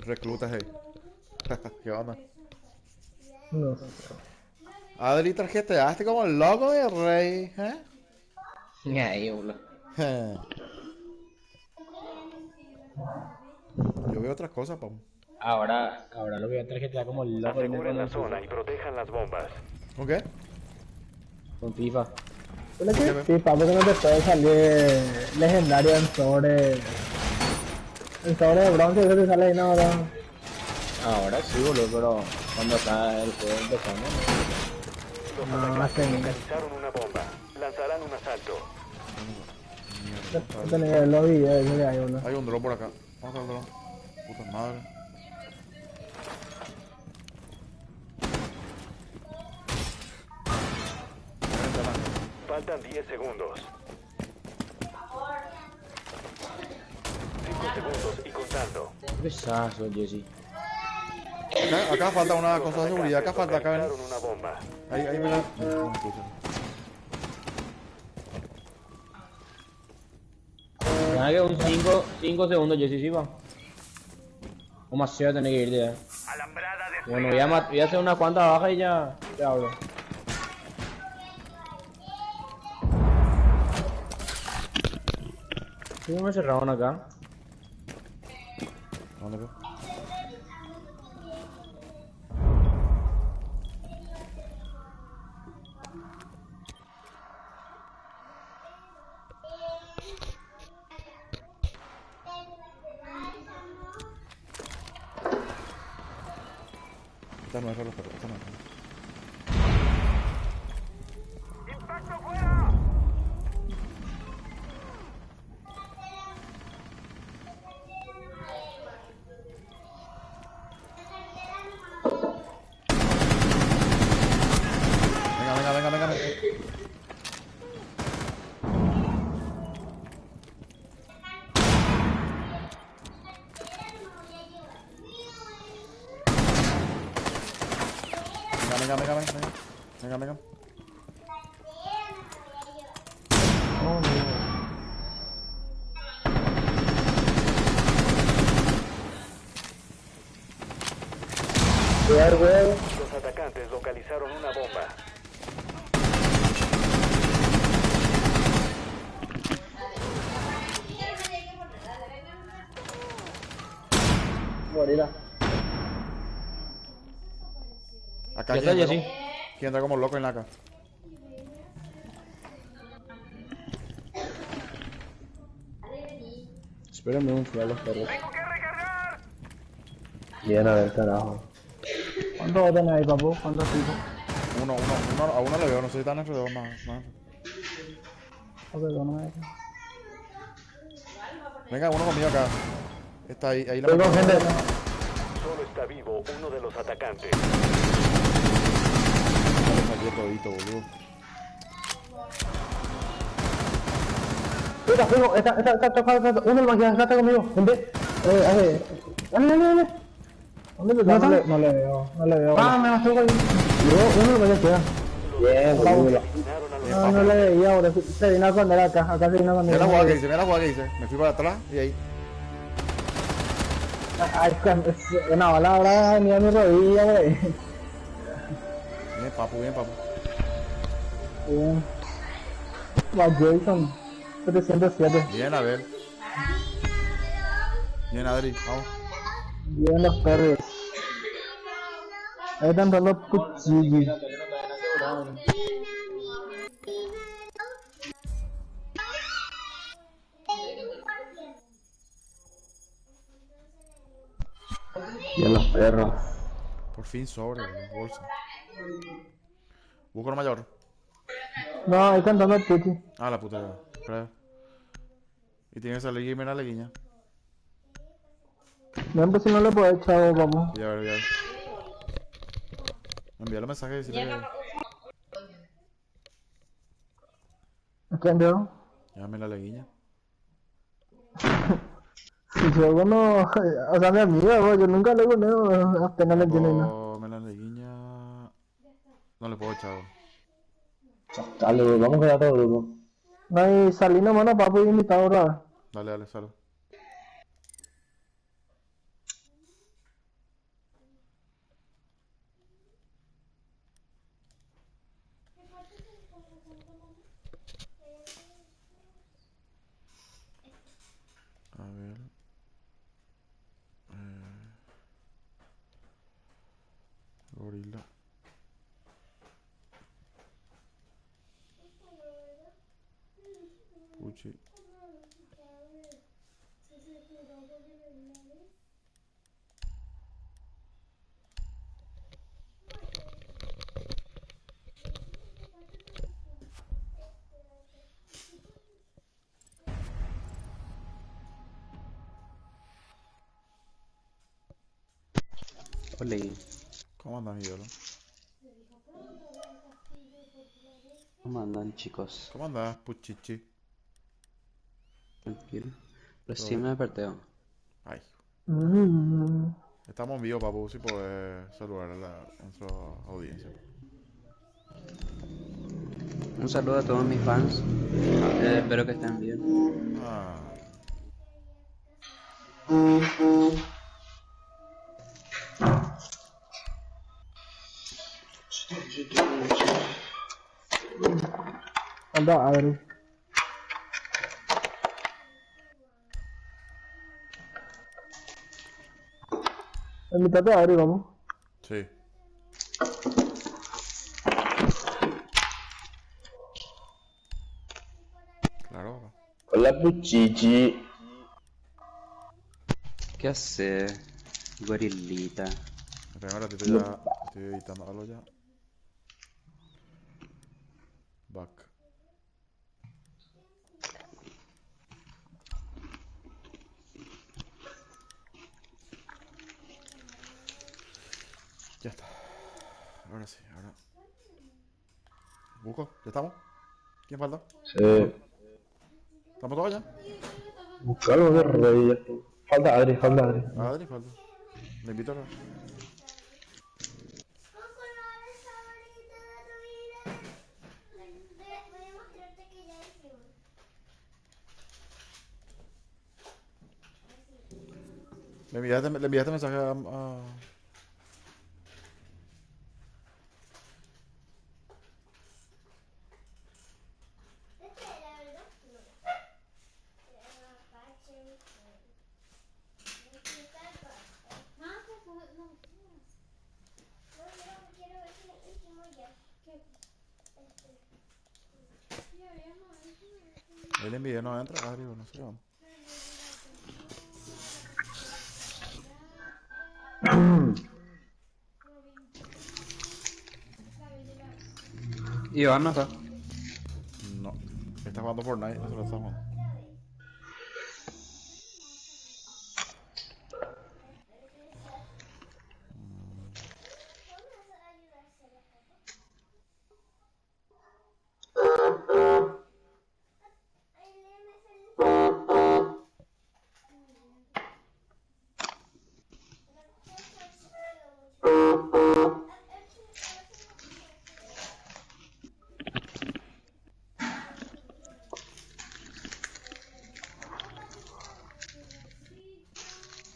Reclutas ahí. ¿Qué onda? No sé. Adri, tarjeteaste como el loco de Rey, Ahí, boludo. Yo veo otras cosas, pam. Ahora lo voy a tarjetear como el loco. Aseguren la zona y protejan las bombas. ¿Con qué? Con FIFA. ¿Pero qué? Sí, papu, que no te puede salir legendario en sobre... En sobre de bronce, eso te sale ahí, no. Ahora sí, boludo, pero cuando está el juego empezando. Los No, atacantes hace- localizaron una bomba. Lanzarán un asalto. Tenés el lobby y hay uno. Hay un drone por acá. Vamos a el drone. Puta madre. Faltan 10 segundos. 5 segundos y contando. Qué pesazo, Jesse. Acá falta una cosa de seguridad. Acá falta, acá ven. Localizaron una bomba. Ahí me la. No me escuchan. Ya que un 5 segundos, Jesse, sí va. O más se va a tener que ir ya. Bueno, voy a hacer unas cuantas bajas y ya te hablo. Sí, me cerraron acá. ¿Dónde veo? Esta no es Carlos, esta no es. ¡Impacto fuera! Venga. Venga. Oh, no. Cuidado, huevo. Los atacantes localizaron una bomba. Morirá. Acá Ya está, quién Jesse. entra como loco en la acá. Espérenme un fly a los perros. ¡Tengo que recargar! Bien, a ver, carajo. ¿Cuántos tenés ahí, papu? ¿Cuántos tipos? A uno le veo, no sé si están entre dos más. Ok, bueno, ahí. Venga, uno conmigo acá. Está ahí la Tengo metí. gente. Solo está vivo uno de los atacantes. Ya le salió todito, boludo. Mira, fuego, está, uno más ya está conmigo, vente. A ver, dale. ¿Dónde está? No le veo. Ah, me bajó ahí. Uno más ya queda. Bien, boludo. No le veía, ahora se vino a esconder acá se vino a esconder. Mira la jugada que hice. Me fui para atrás y ahí. Ay, una bala ahora ni a mi rodilla, güey. Bien, papu. Bien. Va Jason, 707. Bien, a ver. Bien, Adri, vamos. Bien los perros. Ahí están dando cuchillos. Bien, los perros. Por fin sobre, bolsa. Busco el mayor. No, ahí están dando cuchillos. Ah, la puta. Espera. Y tiene que salir y la leguiña. No, pues si no le puedo echar, vamos. Ya ver. Envíale mensaje y decirle ¿Quién veo? llámame la leguiña. Si yo no, o sea, mi amiga, yo nunca le conozco, apenas le entiendo nada. Me la leguiña. No le puedo echar. Dale, vamos a quedar todo el grupo. No, y salí nomás, no, papu, y invitado otra vez. Dale, salud. A ver. Gorila. Puchi. Hola. ¿Cómo andas, mi ídolo? ¿Cómo andan, chicos? ¿Cómo andas, Puchichi? Tranquilo. Todo Recién bien. me desperté. Ay. Mm. Estamos en vivo, papu, si podés saludar a nuestra audiencia. Un saludo a todos mis fans. Espero que estén bien. Ah. Anda, Adri. Invítate a Adri, vamos. Sí. Claro, papá. Hola, Puchichi. ¿Qué hace, gorilita? Espera un ratito, ya estoy editando algo ya. Back. Ya está. Ahora sí, ahora. ¿Busco? ¿Ya estamos? ¿Quién falta? Sí. ¿Estamos todos ya? Buscarlo de rodillas. Falta Adri, falta Adri. Adri, falta. Le invito acá. Le enviaste mensaje a... Él envió, no entra, Adri, no sé qué vamos. Iván no está. No. Está jugando Fortnite, eso lo está jugando.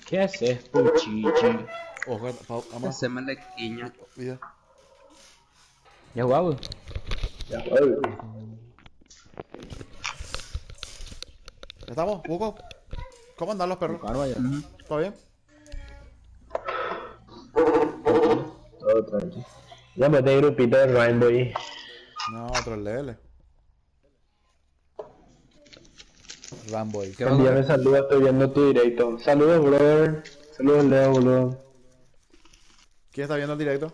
¿Qué haces, Puchichi? Ojo, vamos. Haceme la quiña. Vida. ¿Ya jugamos? Ya, güey. ¿Ya estamos? ¿Buco? ¿Cómo andan los perros? Buscar, vaya. ¿Todo bien? Todo tranquilo. Ya metí grupito de Rainbow ahí. No, otro LL. Ramboy. ¿Qué va a Envíame jugar? saludos, estoy viendo tu directo. Saludos, brother. Saludos, Leo, boludo. ¿Quién está viendo el directo?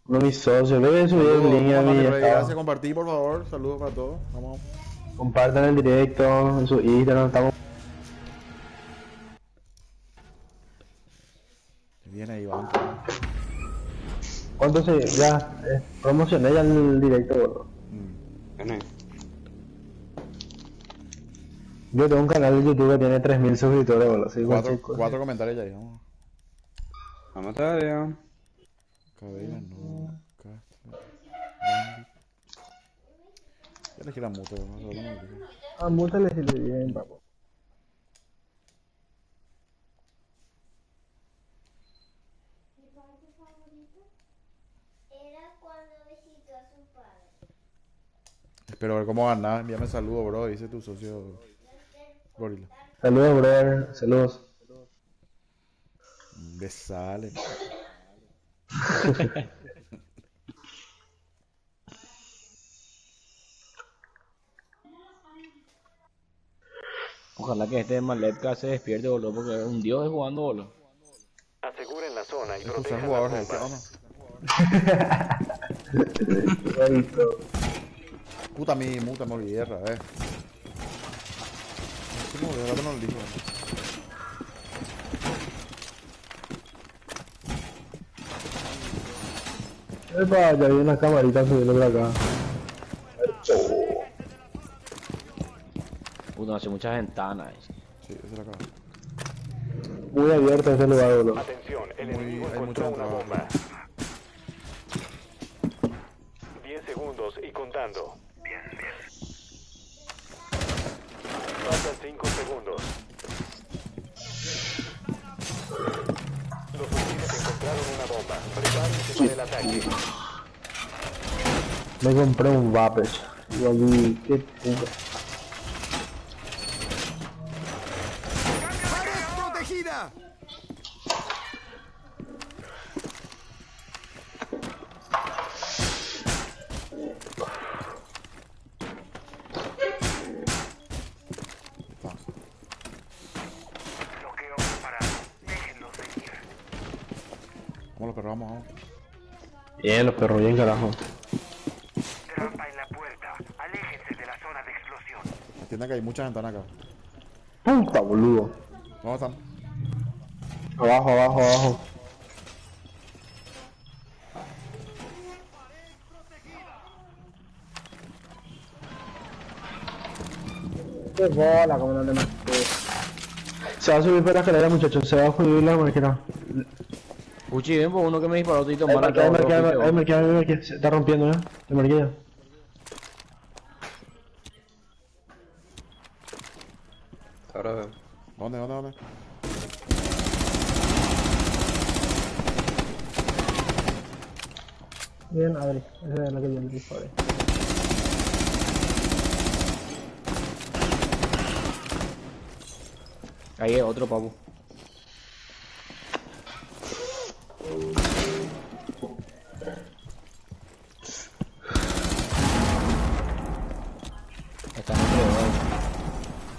Uno de mis socios. Ve subir el Saludos, link a vamos a mi Mati Rey, gracias, estado. compartir por favor. Saludos para todos. Vamos. Compartan el directo en su Instagram. Estamos. Viene Iván. ¿Cuánto se.? Ya, promocioné ya el directo, boludo. Gané. Yo tengo un canal de YouTube que tiene 3000 suscriptores, boludo. Así Cuatro comentarios ya ahí, vamos. Vamos todavía. Cabella, no. Castro. Bandit. Ya elegí la muta, ¿no? Ah, mucho le sirve bien, papo. Mi parte favorita era cuando visitó a su padre. Espero ver cómo ganas. Envíame saludos, bro. Dice tu socio Gorila. Saludos, brother. Saludos. Besale. Ojalá que este Maletka se despierte, boludo, porque es un dios de jugando, boludo. Aseguren la zona y Escuchar protejan las jugadores, ¿qué bombas. onda? Puta mi muta, me olvidé, ¿sabes? ¿Cómo me olvidé? Ahora no lo digo. Epa, ya vi una camarita subiendo por acá. Puta, hace muchas ventanas. Sí, esa es la cara. Muy abierto ese lugar, boludo. Atención, el Muy- enemigo hay encontró mucha una entrada. bomba. 10 segundos y contando. Faltan 5 segundos. Los hostiles encontraron una bomba. Prepárense para el ataque. Me compré un Vapor. Y volví, qué puta. ¡Pared protegida! Bloqueo preparado. Déjenlos venir. Vamos los perros, vamos. Bien, los perros, bien carajo. Trampa en la puerta. Aléjense de la zona de explosión. Entiendan que hay muchas ventanas acá. Puta, boludo. ¿Dónde están? Abajo, abajo, abajo. Qué bola, como no le maté. Se va a subir por la escalera, muchachos. Se va a subir la marquera. Uchi, ven por uno que me disparó, Tito. Ahí Mala marqué, ahí marqué, ahí marqué. Se está rompiendo, Te marqué ya. Ahora veo. ¿Dónde? Bien, Adri. Esa es la que yo le disparé. Ahí es otro papu. Está en otro lado.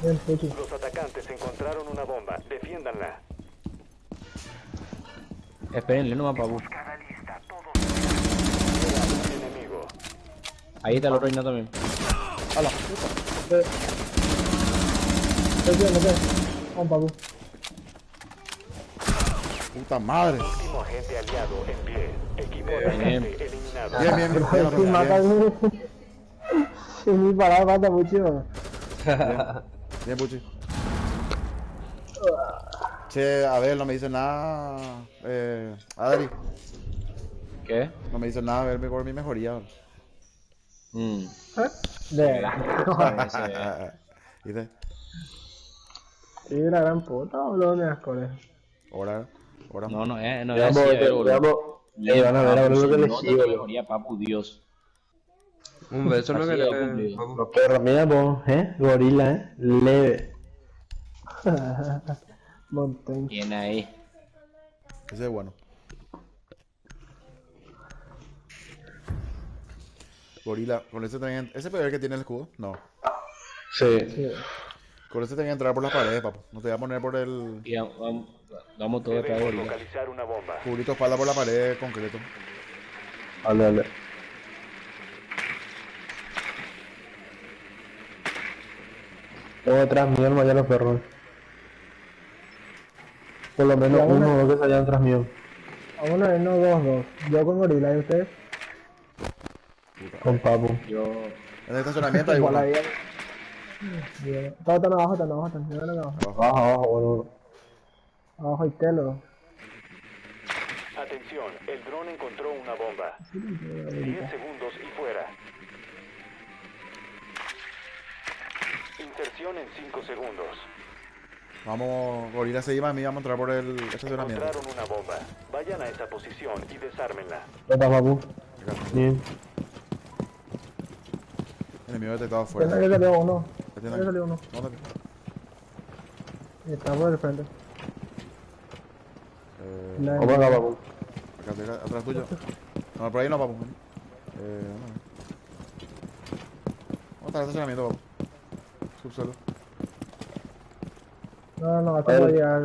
Bien, Puchi. Los atacantes encontraron una bomba. Defiéndanla. Espérenle nomás, papu. Cada lista, todos. Queda un enemigo. Ahí está el otro reina también. A la puta. No sé. Vamos, papu. Puta madre. Último agente aliado en pie. Equipo Bien. atacante eliminado. Bien. Si mi parada falta mucho. Bien, Puchi. Che, a ver, no me dice nada. Adri, ¿Qué? no me dice nada a ver por mi mejoría. Mm. De verdad. ¿Viste? Sí, la gran puta, boludo, me das con eso. Ahora. No es así, Veamos, a ver, boludo. veamos. Van a ver, Papu, boludo, que se les nota sigo, tu boludo. mejoría, papu, Dios. Un beso no Así que ha cumplido. Papu. Los perros, mira vos, gorila, leve. Montaña. Bien ahí. Ese es bueno. Gorila, con ese tenía. ¿Ese PV que tiene el escudo? No. Sí. Con ese tenía que entrar por las paredes, papu. No te voy a poner por el. Y vamos todos acá, Debemos gorila. localizar una bomba. Cubrir tu espalda por la pared concreto. Dale. Tengo detrás mío el mayor los perros. Por lo menos uno o dos que salían detrás mío. Vamos a vernos dos. Yo con gorila y ustedes. Con papu. Yo. En el estacionamiento hay uno. Todos están abajo, Abajo, bueno. Abajo hay telo. Atención, el dron encontró una bomba. 10 segundos y fuera. Inserción en 5 segundos. Vamos, gorila se iba a mí, vamos a entrar por el estacionamiento. Encontraron una bomba. Vayan a esa posición y desármenla. ¿Dónde está papu? Acá. Bien. Enemigo detectado afuera. ¿Quién salió uno? ¿Dónde? ¿Quién salió uno? ¿Dónde? Está por el frente. Acá, ¿Cómo acá, papu? atrás tuyo. No, por ahí no, papu. ¿Dónde está el estacionamiento, papu? Subsuelo. No, hasta por llegar.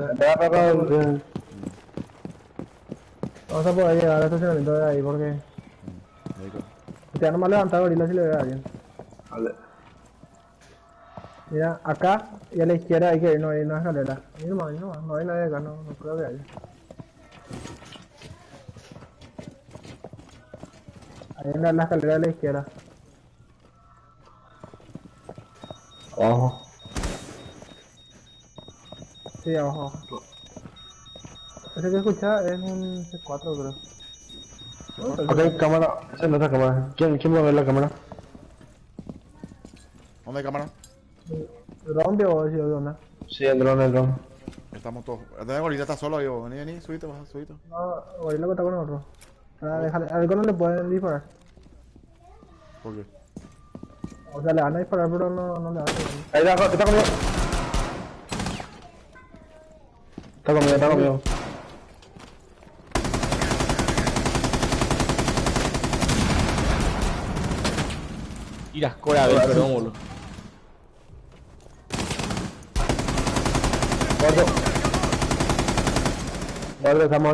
Vamos a poder llegar al estacionamiento de ahí porque... Ahí, claro. Ya nomás levantar gorila si le ve a alguien. Vale. Mira, acá y a la izquierda hay que ir, no hay una escalera. Ahí nomás, no hay nadie acá, no creo que haya. Ahí en la escalera de la izquierda. Ojo. Sí, abajo. Ese que escuchaba es un C4, creo. Ok, cámara. Esa es nuestra cámara. ¿Quién va a ver la cámara? ¿Dónde hay cámara? ¿Dónde o si dónde? Sí, el drone. Estamos todos. Este gorila está solo, yo. Vení, subite, baja, subite. No, gorila que está con otro. Déjale, a ver, no le pueden disparar. ¿Por qué? O sea, le van a disparar, pero no le hacen. Ahí está conmigo. Está conmigo. Y las coras, a ver, perdón, boludo. Muerto.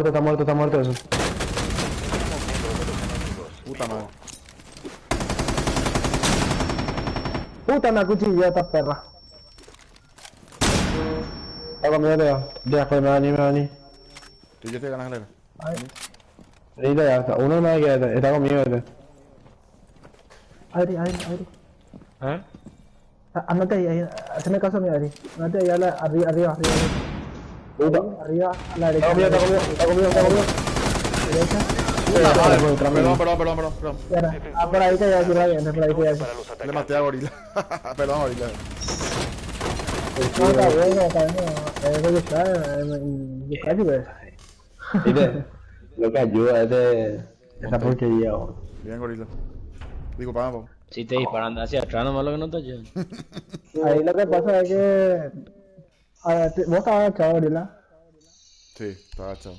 Está muerto eso. Puta madre. Puta, me acuchilló esta perra. Está conmigo, Teo. Ya, pues me va a venir. Yo estoy en la escalera. Vení, ya está. Uno no hay que está conmigo, Adri. ¿Eh? Andate ahí, hazme caso a mí, Adri. Andate ahí arriba. Puta. Arriba, a la derecha. Está conmigo. Derecha. Perdón. Por ahí que ya tira bien, por ahí que ya. Para los Le atacantes. maté a gorila. Perdón, gorila. No, está bien. Es lo que está, casi pues. ¿Viste? Lo que ayuda es esa porquería, bro. Bien, gorila. Digo, vamos. Si te disparan hacia atrás, nomás lo que no te ayudan. Ahí lo que pasa es que... A ver, vos estabas agachado, gorila. Sí, está agachado.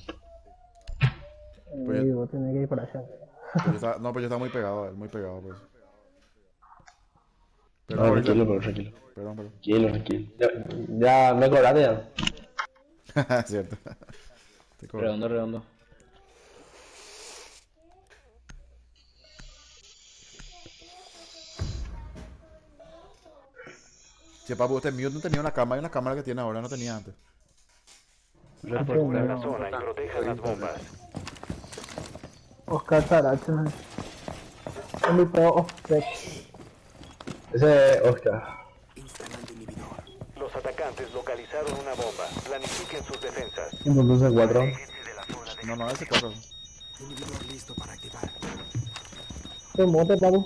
Y vos tenés que ir para allá. No, pues yo estaba muy pegado a él, muy pegado por eso. No, tranquilo. Perdón. Tranquilo. Ya me cobraste ya. Cierto. Te cobro. Redondo. Che, papu, este mío no tenía una cámara, hay una cámara que tiene ahora, no tenía antes. Aseguren la zona y protejan las bombas. Oscar Saracho. Mi peor Ese es Oscar. Los atacantes localizaron una bomba. Planifiquen sus defensas. Entonces 4. No, ese 4. ¿Qué mote, papu?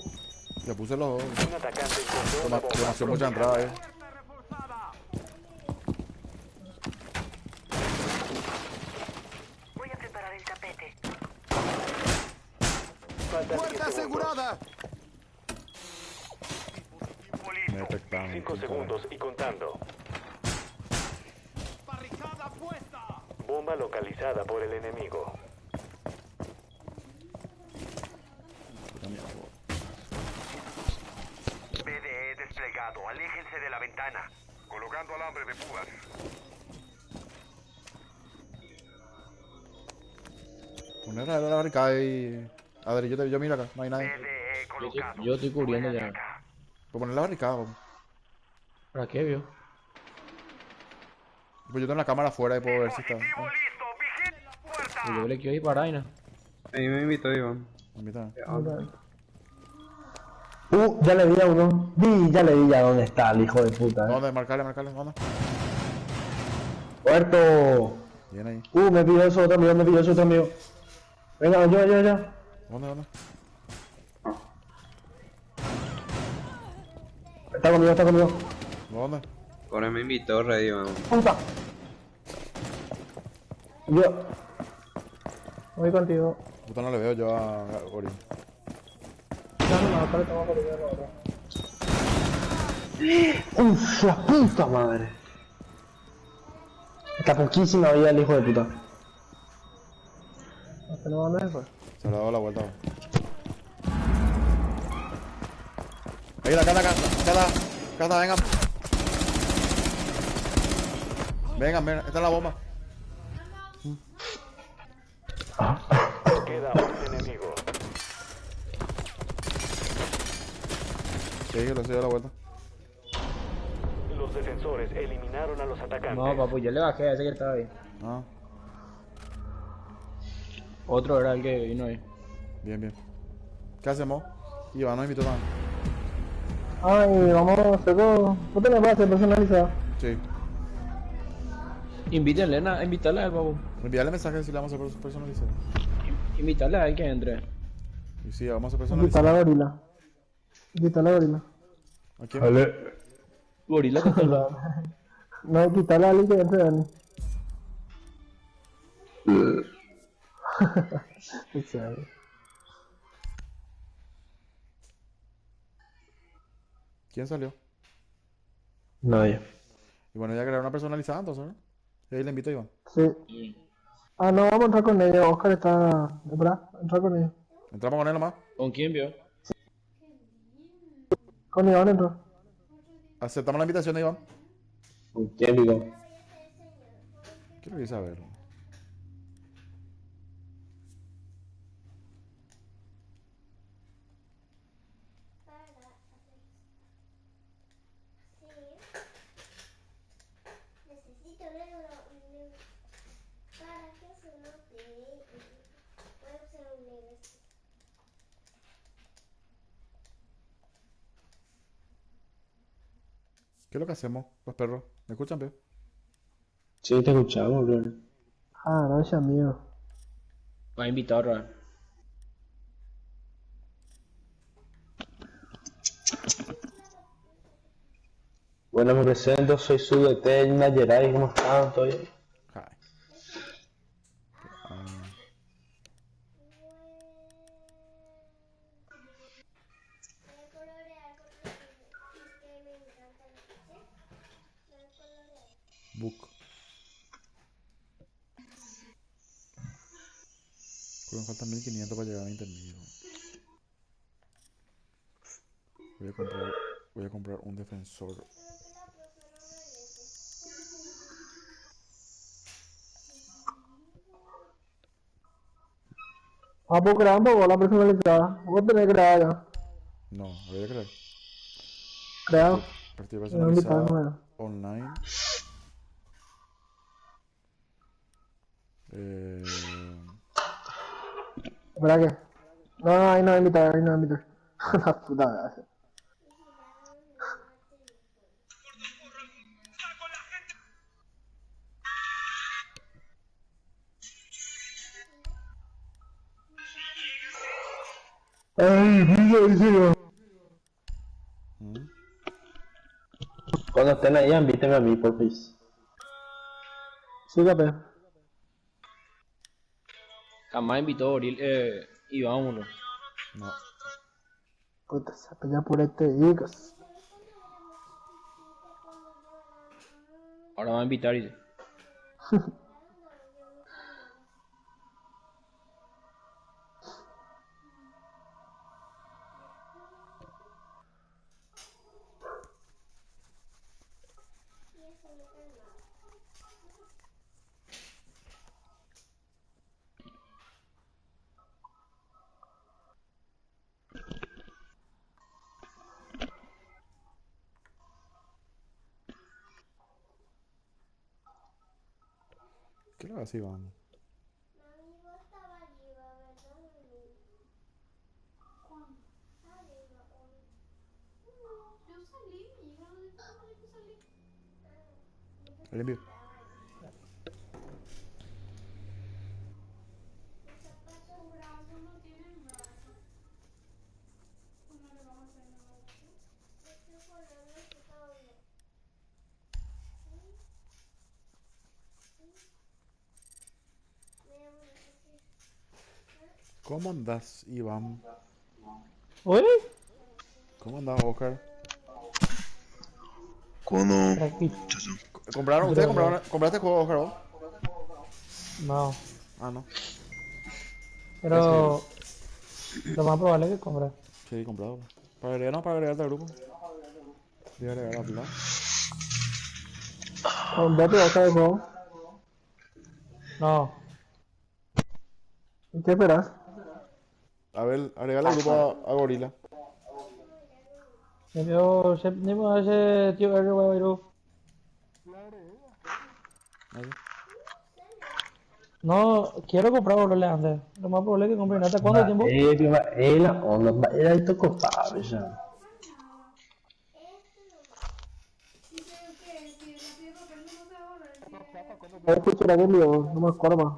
Le puse los dos. Un atacante encontró una bomba. Demasiado mucha entrada ahí. Voy a preparar el tapete. ¡Puerta asegurada! Me detectaron. 5 segundos y contando. Bomba localizada por el enemigo. BDE desplegado. Aléjense de la ventana. Colocando alambre de púas. Poner la barricada y... A ver, yo miro acá, no hay nadie. BDE colocado. Yo estoy cubriendo ya. Pues poner la barricada, vamos. ¿Para qué, vio? Pues yo tengo la cámara afuera y puedo ver si está. Dispositivo listo. Vigilen la puerta. Yo le quiero disparar y no. Ahí me invitó Iván. Invítame. Ya le di a uno. Ya le di a dónde está el hijo de puta. ¿Dónde? Marcarle, ¿dónde? Puerto. Bien ahí. Me pidió eso otro amigo, Venga, yo. ¿Dónde? Está conmigo. ¿Dónde? Ahora me invitó Rey Iván. Puta. Yo. Voy contigo. Puta, no le veo yo a Ori. No, acá le estamos corriendo ahora. Uf, la puta madre. Está poquísima vida el hijo de puta. ¿Hasta no dónde se fue? Se le ha dado la vuelta. Ahí la cata, vengan. Vengan, esta es la bomba. Queda un enemigo. Sí, que lo se dio la vuelta. Los defensores eliminaron a los atacantes. No, papu, yo le bajé a ese que estaba ahí. Ah, Otro era el que vino ahí. bien. ¿Qué hacemos? Iván nos invitó también. Ay, vamos a hacer todo. ¿Vos tenés base personalizada? Sí. Invítenle, invitarle al babo. Envíale mensaje si le vamos a hacer personalizado. Invitarle a él que entre. Y sí, vamos a hacer Invita a la personalizado. gorila. Invita a la gorila. ¿A quién? Vale. Gorila que está al lado. No, quítale a alguien que entre, Dani. En serio. ¿Quién salió? Nadie. Y bueno, ya crear una personalizada entonces, ¿no? Y ahí le invito a Iván. Sí. Ah, no, vamos a entrar con ellos. Oscar está. ¿Verdad? Entrar con ellos. Entramos con él nomás. ¿Con quién vio? Con Iván entró. Aceptamos la invitación de Iván. ¿Con quién digo? Quiero ir a saber. Necesito un para que se note. Puedo usar un negro. ¿Qué es lo que hacemos, los perros? ¿Me escuchan, Peo? Sí, te escuchamos, bro. Ah, no es amigo. Va a invitar a Bueno, me presento, soy su DT en Nayeray, ¿cómo están? ¿Todo bien? Hi. Ah, Voy a colorear porque me encanta el ¿sí? Voy a colorear. book. Creo que me faltan 1500 para llegar a 20.000. Voy a comprar un defensor. Ah, pues crear un poco la personalizada. Vos tenés que crear ya. No, voy a crear. Creado. Partida Me voy a invitar personalizada nueva. online. ¿Verdad que? No, no, ahí no voy a invitar, ahí no voy a invitar. La puta gracia. Ay, mira, Cuando estén ahí, invíteme a mí, por favor. sí, capé. Jamás invitó a Goril, y vámonos. No. Puta, se pelea por este hijos. Ahora va a invitar y... ¿Qué lo hace Iván? Mami, vos estabas arriba, ¿verdad, mami? ¿Cuándo? Arriba, hoy. No, yo salí, me llegaron de trabajar y salí. El envío. Los zapatos brazos no tienen brazos. Pues no le vamos a hacer nada. Estoy colgando este cable. ¿Cómo andás, Iván? ¿Oye? ¿Cómo andás, Oscar? Tranquilo. ¿Ustedes compraste el juego, Oscar, vos? No, Ah, no. pero lo más probable es que compre. Sí, comprado. Para agregarte al grupo. Voy a agregar a Bla. Comprate otra de juego. No. ¿Y qué esperas? A ver, agregarle al grupo a Gorila. Yo se mismo ese tío que voy a ir. Ahí. No, quiero comprar boludo antes. Lo más probable es que compre. ¿Hasta cuánto tiempo? La onda, era esto copado ya. Escucha la video, no me acuerdo más.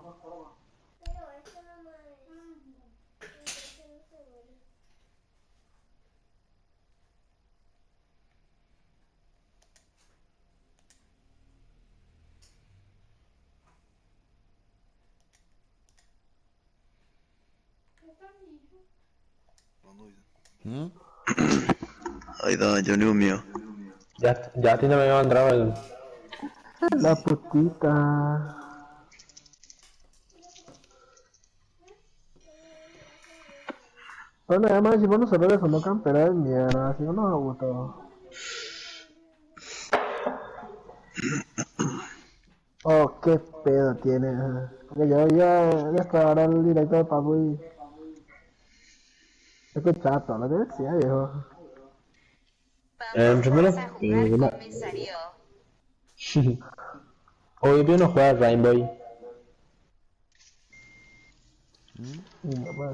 ¿Mm? Ahí está, Johnny mío. Ya tiene medio entrado el... La putita. Bueno, además si bueno solo de fondo campera de mierda, así no nos gustó. Oh, qué pedo tiene. Porque yo iba a descargar el directo de Papu y... escuchaba todo lo que decía, viejo. Primero... Hoy no juega Rainbow. Y no, pues...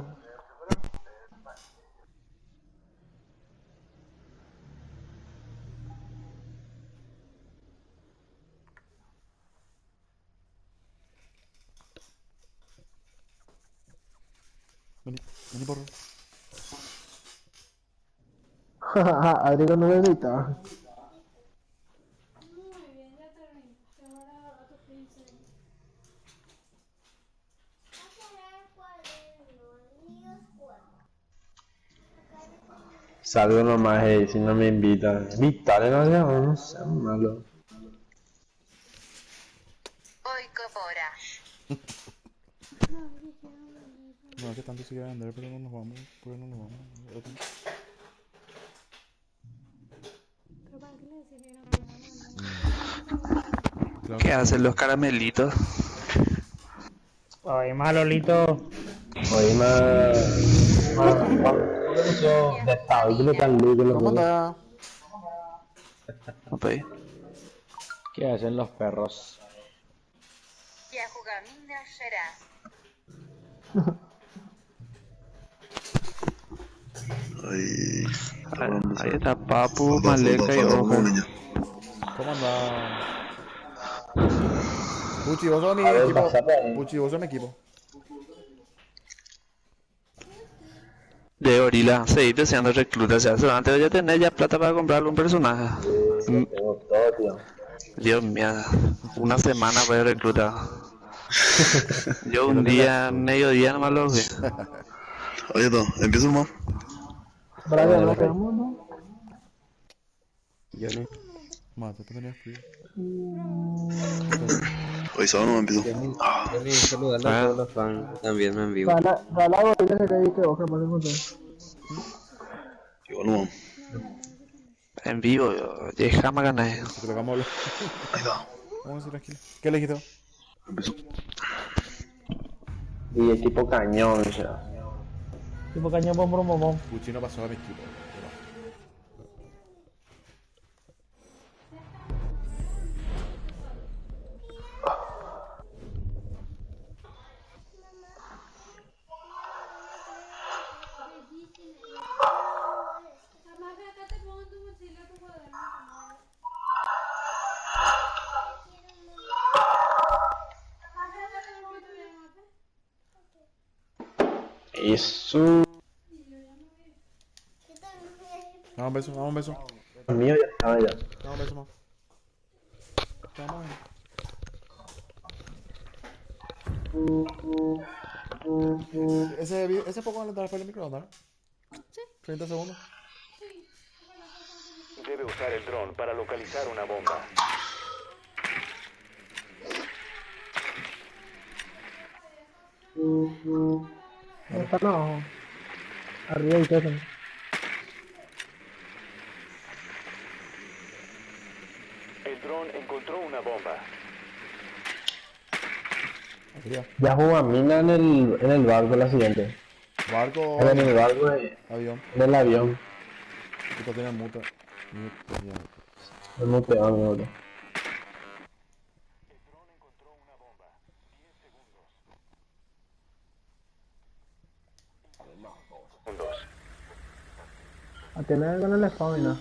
Vení porro. Jajaja, Adrigo no me grita. Salgo nomás, si no me invitan. Invitarle no sea malo. No, es que tanto se quiere vender, pero no nos vamos. Porque no nos vamos. Claro. ¿Qué hacen los caramelitos? Ay, malolito. Oye, ¿Cómo anda? Okay. ¿Qué hacen los perros? Ahí está Papu, Maleca y Ojo. ¿Cómo anda? Puchi, vos sos mi equipo. Puchi, vos sos mi equipo. De Orila, seguir deseando reclutas, o sea, antes de tener ya plata para comprarle un personaje. Tengo todo, tío. Dios mío, una semana voy a reclutar. Yo un día, mediodía nomás lo vi. Oye, todo, empiezo más. Braga, no quedamos, ¿no? Johnny. Mate, te tenías frío. Hoy solo no empiezo. Johnny, saludando a todos los fans también me envío. Gala gorila se cae que vos capaz de encontrar. Yo no. En vivo, déjame ganar. Si te lo vamos a hablar. Ahí va. Vamos a ir tranquilo. ¿Qué le dijiste? Empezó. Y es tipo cañón, ya. Tipo cañón, bom. Puchi no pasó a mi equipo. Eso. Dame un beso, dame un beso. El mío ya estaba ya. Dame un beso más. Estamos bien. Ese poco van a entrar para el microondas, ¿no? Sí. 30 segundos. Debe usar el dron para localizar una bomba. No está abajo. Arriba y todo. El dron encontró una bomba. Ya jugó a mina en el barco la siguiente. Barco. En el barco avión. En el avión. Esto tiene muta. El muteado, mi boludo. El dron encontró una bomba. 10 segundos. A tener con el stamina.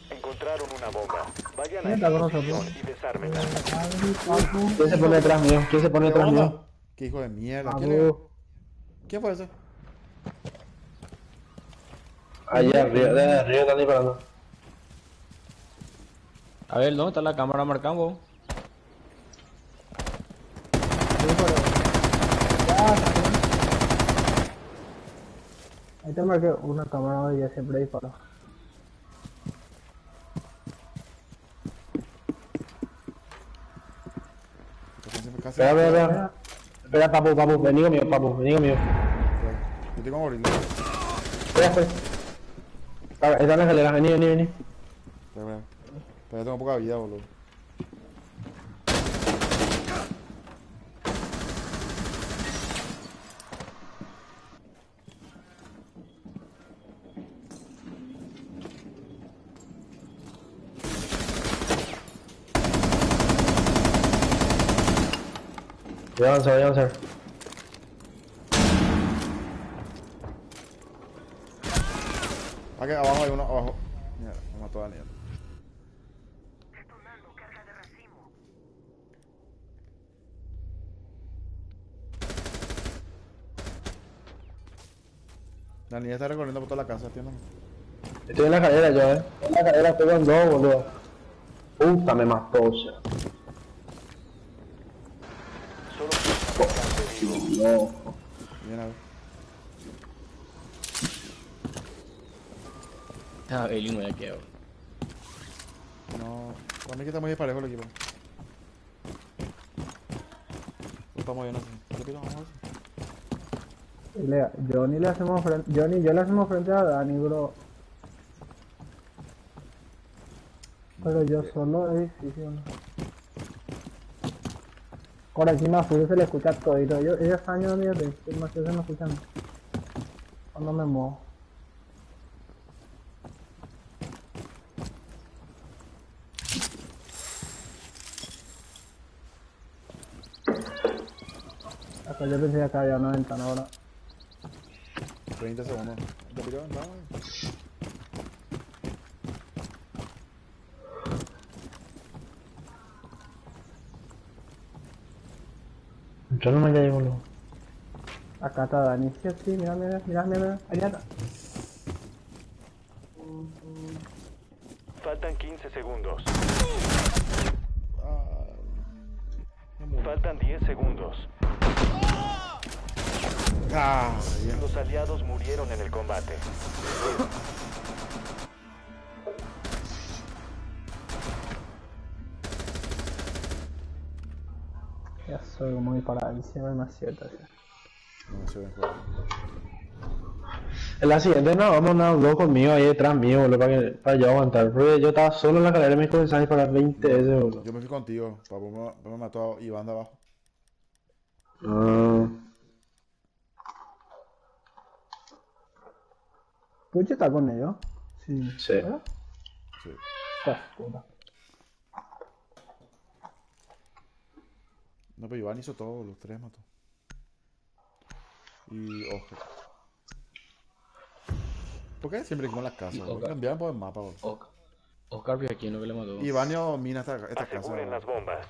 Encontraron una bomba. Vayan a ¿Quién esta está con posición nosotros? y desármenla. ¿Quién se pone detrás mío? ¿Quién se pone detrás mío? ¿Qué hijo de mierda? Abu. ¿Quién fue ese? Allá arriba, de arriba están disparando. A ver, ¿dónde está la cámara marcando? Ahí te marqué una cámara donde ya siempre disparo. Espera. Espera, papu, vení conmigo, Yo tengo que morir. Espera. Está en la escalera, vení. Espera, tengo poca vida, boludo. Voy a avanzar. Aquí abajo hay uno, abajo. Mierda, me mató a Daniel. Daniel está recorriendo por toda la casa, entiendo. Estoy en la escalera yo, En la escalera estoy con dos, boludo. Puta, me mató, o sea. No. Bien, a ver. Ah, el me ha quedado. No, para mí que está muy disparejo el equipo. No estamos bien así. Repito, vamos a ver. Yo le hacemos frente a Dani, bro. Pero yo solo es difícil. Por encima a Furio se le escucha todo. Ellos están años de mierda, demasiado se me escuchan. Cuando me muevo. Acá yo pensé que acá había una ventana ahora. 30 segundos. ¿Te pidió ventana? Yo no me caí, boludo. Acá está Dani. Sí, mira. Ahí está. Faltan 15 segundos. Faltan 10 segundos. Bien. Los aliados murieron en el combate. Ya soy muy paradísimo, es más cierto. No se ve juego. En la siguiente no, vamos a andar dos conmigo ahí detrás mío, boludo, para yo aguantar. Porque yo estaba solo en la escalera y me comenzaron a disparar 20 veces, boludo. Yo me fui contigo, papá me mató a Iván de abajo. ¿Puche está con ellos? Sí. Sí. ¿Verdad? Sí. Puta. No, pero Iván hizo todo, los tres mató. Y Oscar. ¿Por qué siempre como en las casas? Cambiaban por el mapa, boludo. Oscar vio aquí, no que le mató. Iván yo mina esta casa. Aseguren las bombas.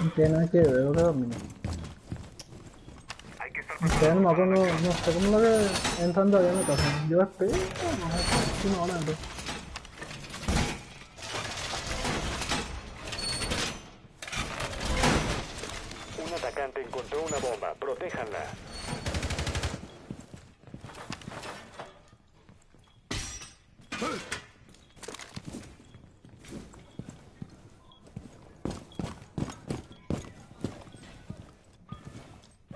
No tiene nada que ver, que domina. Ustedes no sé cómo lo que entran todavía en mi casa. Yo espero, no sé si no ahora entro. Un atacante encontró una bomba. Protéjanla.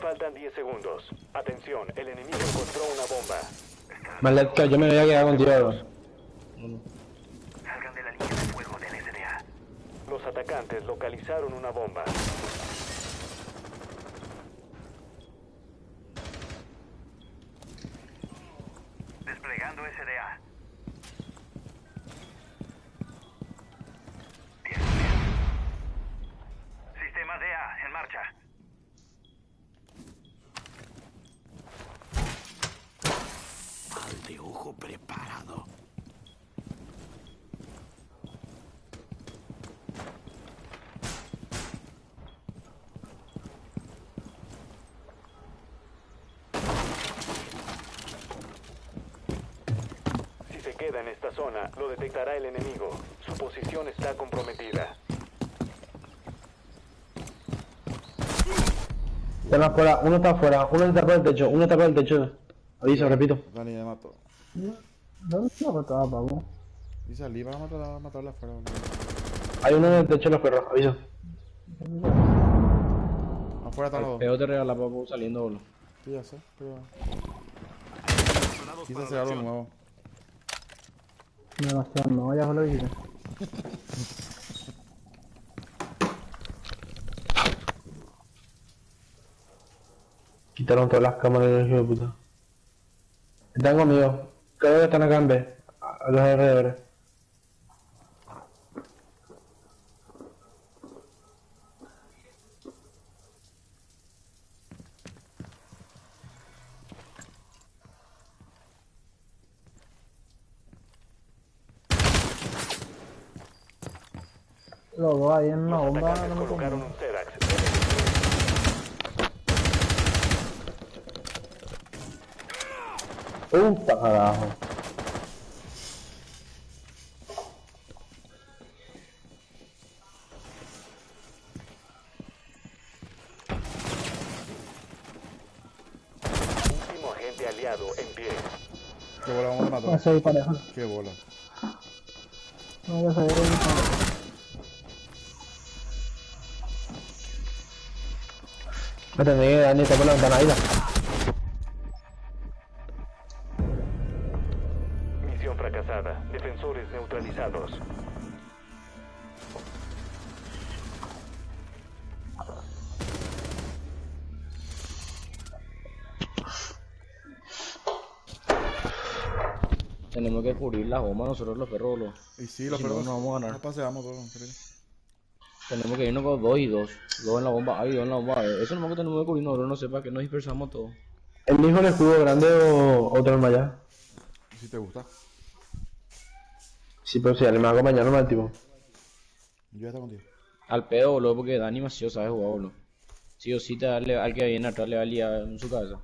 Faltan 10 segundos. Atención, el enemigo encontró una bomba. Maldito, yo me voy a quedar contigo, bro. Salgan de la línea de fuego del SDA. Los atacantes localizaron una bomba. Desplegando SDA. Sistema DA en marcha. de ojo preparado. Si se queda en esta zona, lo detectará el enemigo. Su posición está comprometida. Están afuera, uno está afuera, uno está por el techo, uno está por el techo. Aviso, repito. Dani ya mató. ¿Dónde está matado, Pablo? Y salí para matarla afuera, boludo. Hay uno en el techo de los perros, aviso. Afuera están los dos. Peo te regala papu saliendo, boludo. Sí, ya sé, pero... Quise hacer algo nuevo. Sebastián, no, ya lo dijiste. Quitaron todas las cámaras del hijo de puta. Están conmigo. Creo que están acá en B. A los alrededores. Los dos ahí en una bomba. Atacantes colocaron un Zerax. Puta carajo. Último agente aliado en pie. Qué bola, vamos a matar. Eso ahí pareja. Qué bola. No, ya sabía que me tenía que Dani, está por la ventana ahí. Misión fracasada. Defensores neutralizados. Tenemos que cubrir las bombas nosotros los perros, boludo. Y sí, los Si no, perros no vamos a ganar. nos paseamos todos, creo. Tenemos que irnos con 2 y 2. 2 en la bomba A y 2 en la bomba B. Eso nomás que tenemos que cubrir nosotros, no sepa que nos dispersamos todos. ¿El hijo el escudo grande o otro arma allá? Si te gusta. Sí, pero si alguien me va a acompañar nomás, tipo. Yo ya está contigo. Al pedo, boludo, porque Dani Macio sabe jugar, boludo. Sí o sí te darle al que viene atrás le va a liar en su cabeza.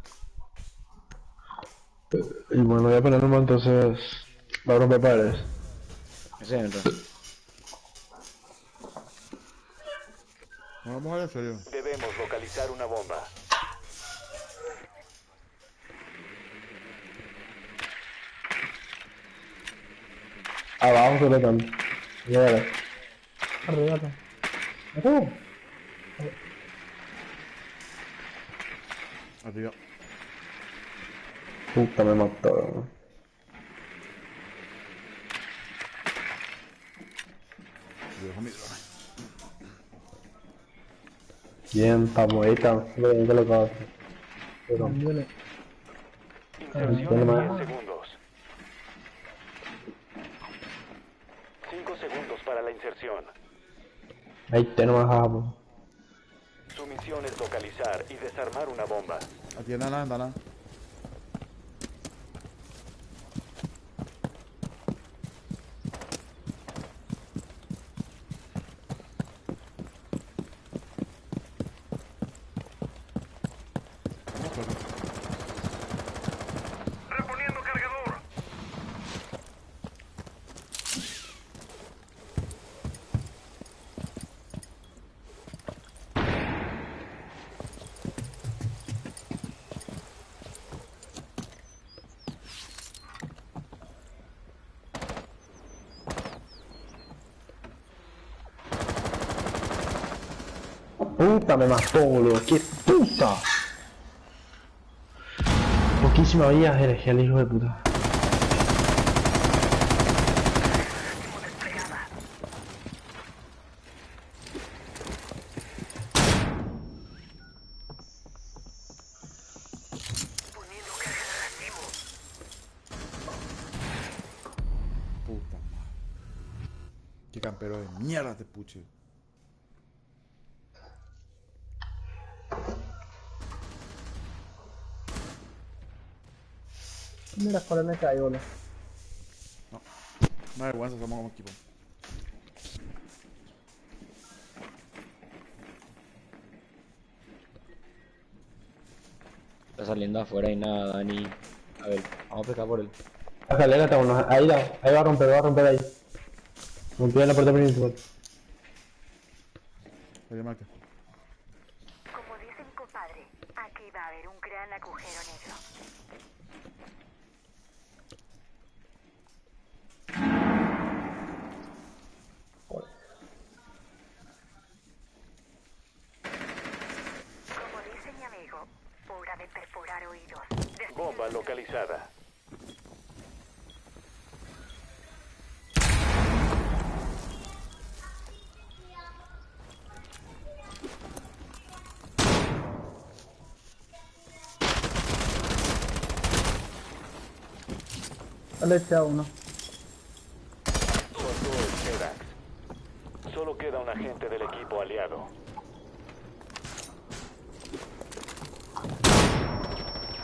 Y bueno, voy a poner nomás entonces. Va a romper paredes. Ese entra. No vamos a ver en serio. Debemos localizar una bomba. Abajo sobre tanto. Mira. Arriba. Arriba. Puta, me mató. Yo dejo mi drone. Bien, estamos ahí, estamos. Bien colocado. Pero... Inserción en 10 segundos. 5 segundos para la inserción. Ahí tenemos abajo. Su misión es localizar y desarmar una bomba. Atiendan la ventana. Reponiendo cargador. Puta, me mató, boludo. ¡Qué puta! Poquísima vida, eres el hijo de puta. Puta madre. Qué campero de mierda te puche. Mira, por me cae, boludo. No. No hay vergüenza, somos como equipo. Está saliendo afuera y nada, Dani. A ver, vamos a pescar por él. La escalera está uno. Ahí va a romper ahí. Rompió en la puerta principal. Oye, Marca. Como dice mi compadre, aquí va a haber un gran agujero negro. Como dice mi amigo, hora de perforar oídos. Bomba localizada. Dale, echado uno. Soltó el Sedax. Solo queda un agente del equipo aliado.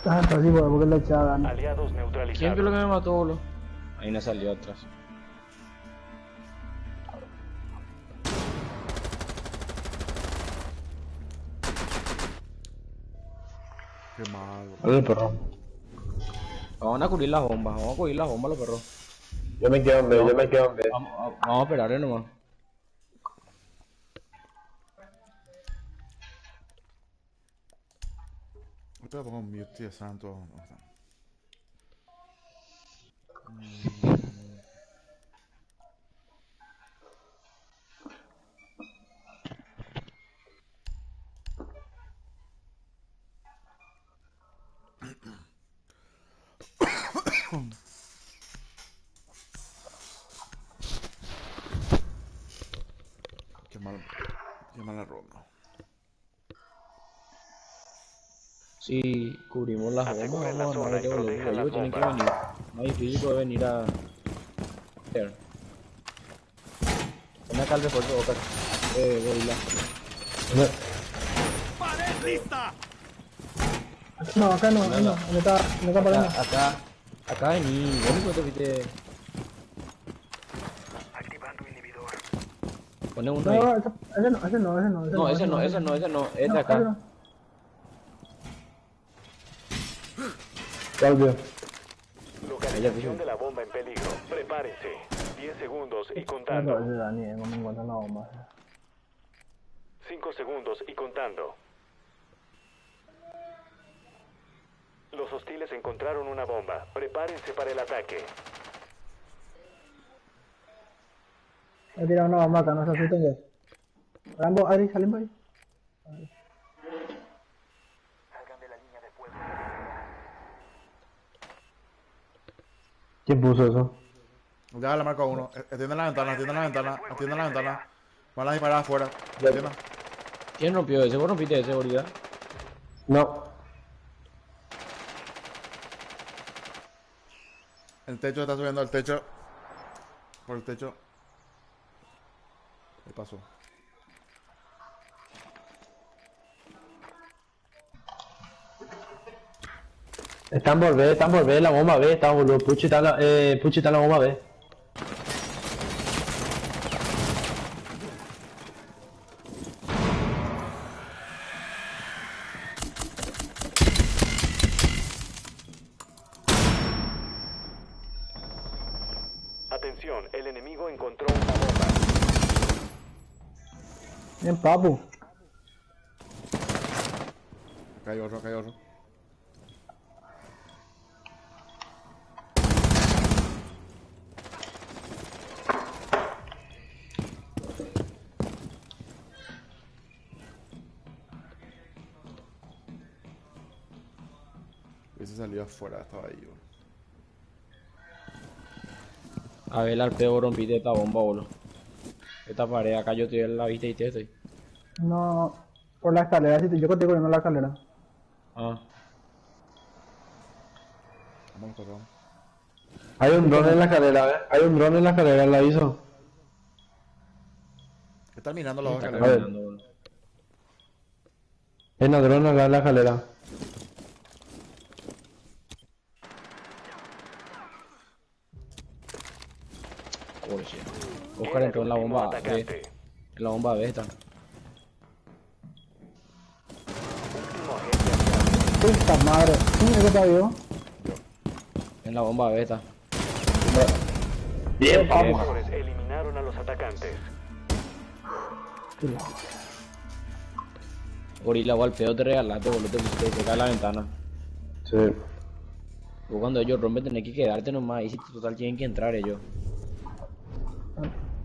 Ah, pero sí, porque le echaba Dani. Aliados ¿Quién fue neutralizados. lo que me mató, boludo? Ahí no salió atrás. Qué mal. Dale, perro. Vamos a cubrir las bombas, vamos a cubrir las bombas, los perros. Yo me quedo en B, yo me quedo en B. Vamos a esperar nomás. Ahorita voy a poner un mute, tío, santo. ¿Dónde está? Qué mala ronda. Si cubrimos las bombas, Aseguren la vamos a zona ganar, y boludo. protejan Ellos las tienen que bombas. venir. No es difícil poder venir a... Pon acá el refuerzo, Oscar. Gorila. No, acá no, no, me está parando. Acá vení, vos mismo te fuiste. Activando inhibidor. Pone uno ahí. No, ese no. Ese no, este acá. Claudio. Localización de la bomba en peligro. Prepárense. 10 segundos y contando. Ese Dani, no me encuentro una bomba. 5 segundos y contando. Los hostiles encontraron una bomba. Prepárense para el ataque. He tirado una bomba acá, no se asusten ya. Rambo, ahí, salimos ahí. Salgan de la línea de fuego. ¿Quién puso eso? Ya le marco a uno. Atiende la ventana, atiende la ventana, atiende la ventana. Van a disparar afuera. Atienda. ¿Quién rompió ese? ¿Vos rompiste ese, seguridad? No. El techo está subiendo, el techo. Por el techo. ¿Qué pasó? Están por B, la bomba B, está boludo. Puchi está en la bomba B. Atención, el enemigo encontró una bomba. Bien, papu. Acá hay otro, acá hay otro. Ese salió afuera, estaba ahí, bro. A ver, al peo rompiste esta bomba, boludo. Esta pared, acá yo estoy en la vista y te estoy. No, por la escalera, yo contigo corriendo la escalera. Ah. Vamos, corramos. Hay un drone en la escalera, hay un drone en la escalera, la hizo. Están mirando las dos A ver. escaleras. Hay una drone acá en la escalera. Por si. Oscar entró en la bomba B. En la bomba B está. Puta madre. ¿Quién es que está vivo? En la bomba B está. Bien, vamos. Eliminaron a los atacantes. Gorila, igual pedo te regalaste, boludo, te cae la ventana. Sí. Vos cuando ellos rompen tenés que quedarte nomás, y si total tienen que entrar ellos.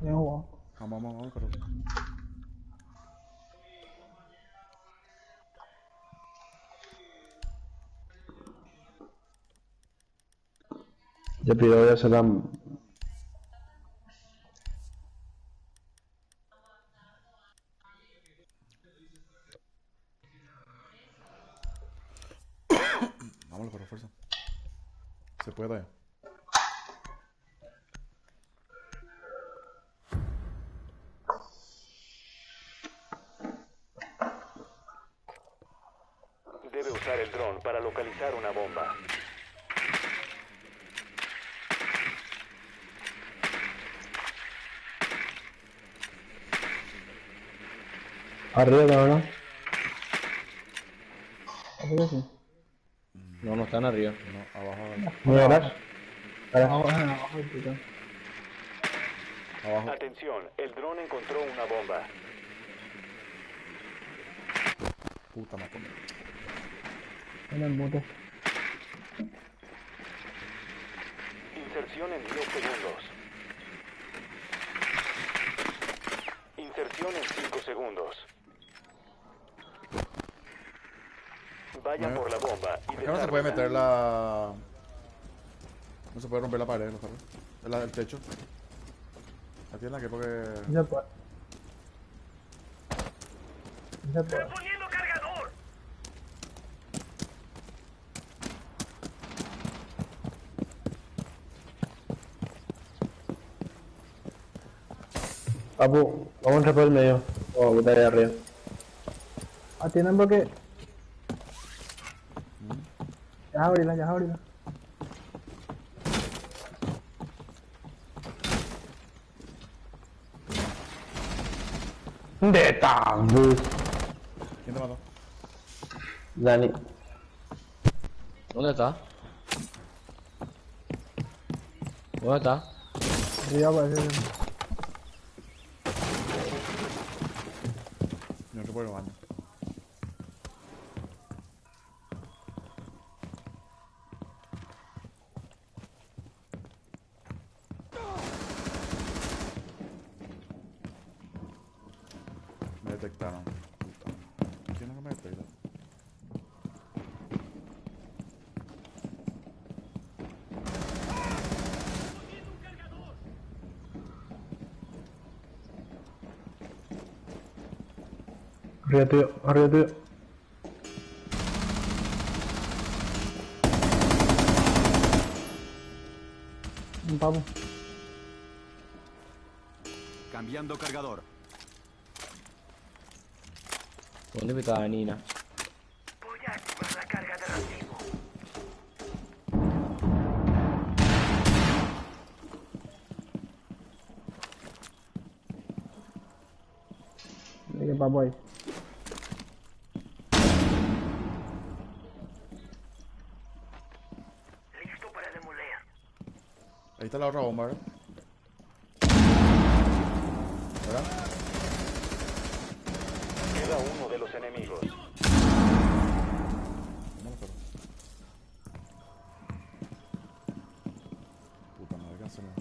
Bien jugado. Vamos, pero... Yo pido voy a hacer la... Vámonos con fuerza. Se puede. Debe usar el dron para localizar una bomba. Arriba, ¿no? Arriba sí. No están arriba. No, abajo. Mira, Abajo. Abajo. Atención, el dron encontró una bomba. Puta madre. En el mute. Inserción en 10 segundos. Inserción en 5 segundos. Vayan por la bomba y Acá no se puede meter la... No se puede romper la pared, ¿no sabes? El techo. Aquí en la que porque... Ya puede. Ya puede. ¡Poniendo cargador! Papu, vamos a entrar por el medio. Vamos a botar ahí arriba. Atiendan porque... Ya abrirla. De tabú. ¿Quién te mató? Dani. ¿Dónde está? ¿Dónde está? Arriba parece. No se puede baño. Me detectaron. Puta. ¿Quién es que me detecta? Arriba tío. Un papu. Cambiando cargador. ¿Dónde está Nina? Voy a activar la carga de racimo. Mira que papu ahí. Listo para demoler. Ahí está la otra bomba, ¿verdad? ¿Verdad? Queda uno de los enemigos. Vamos, pero. Puta madre, ¿qué hacemos?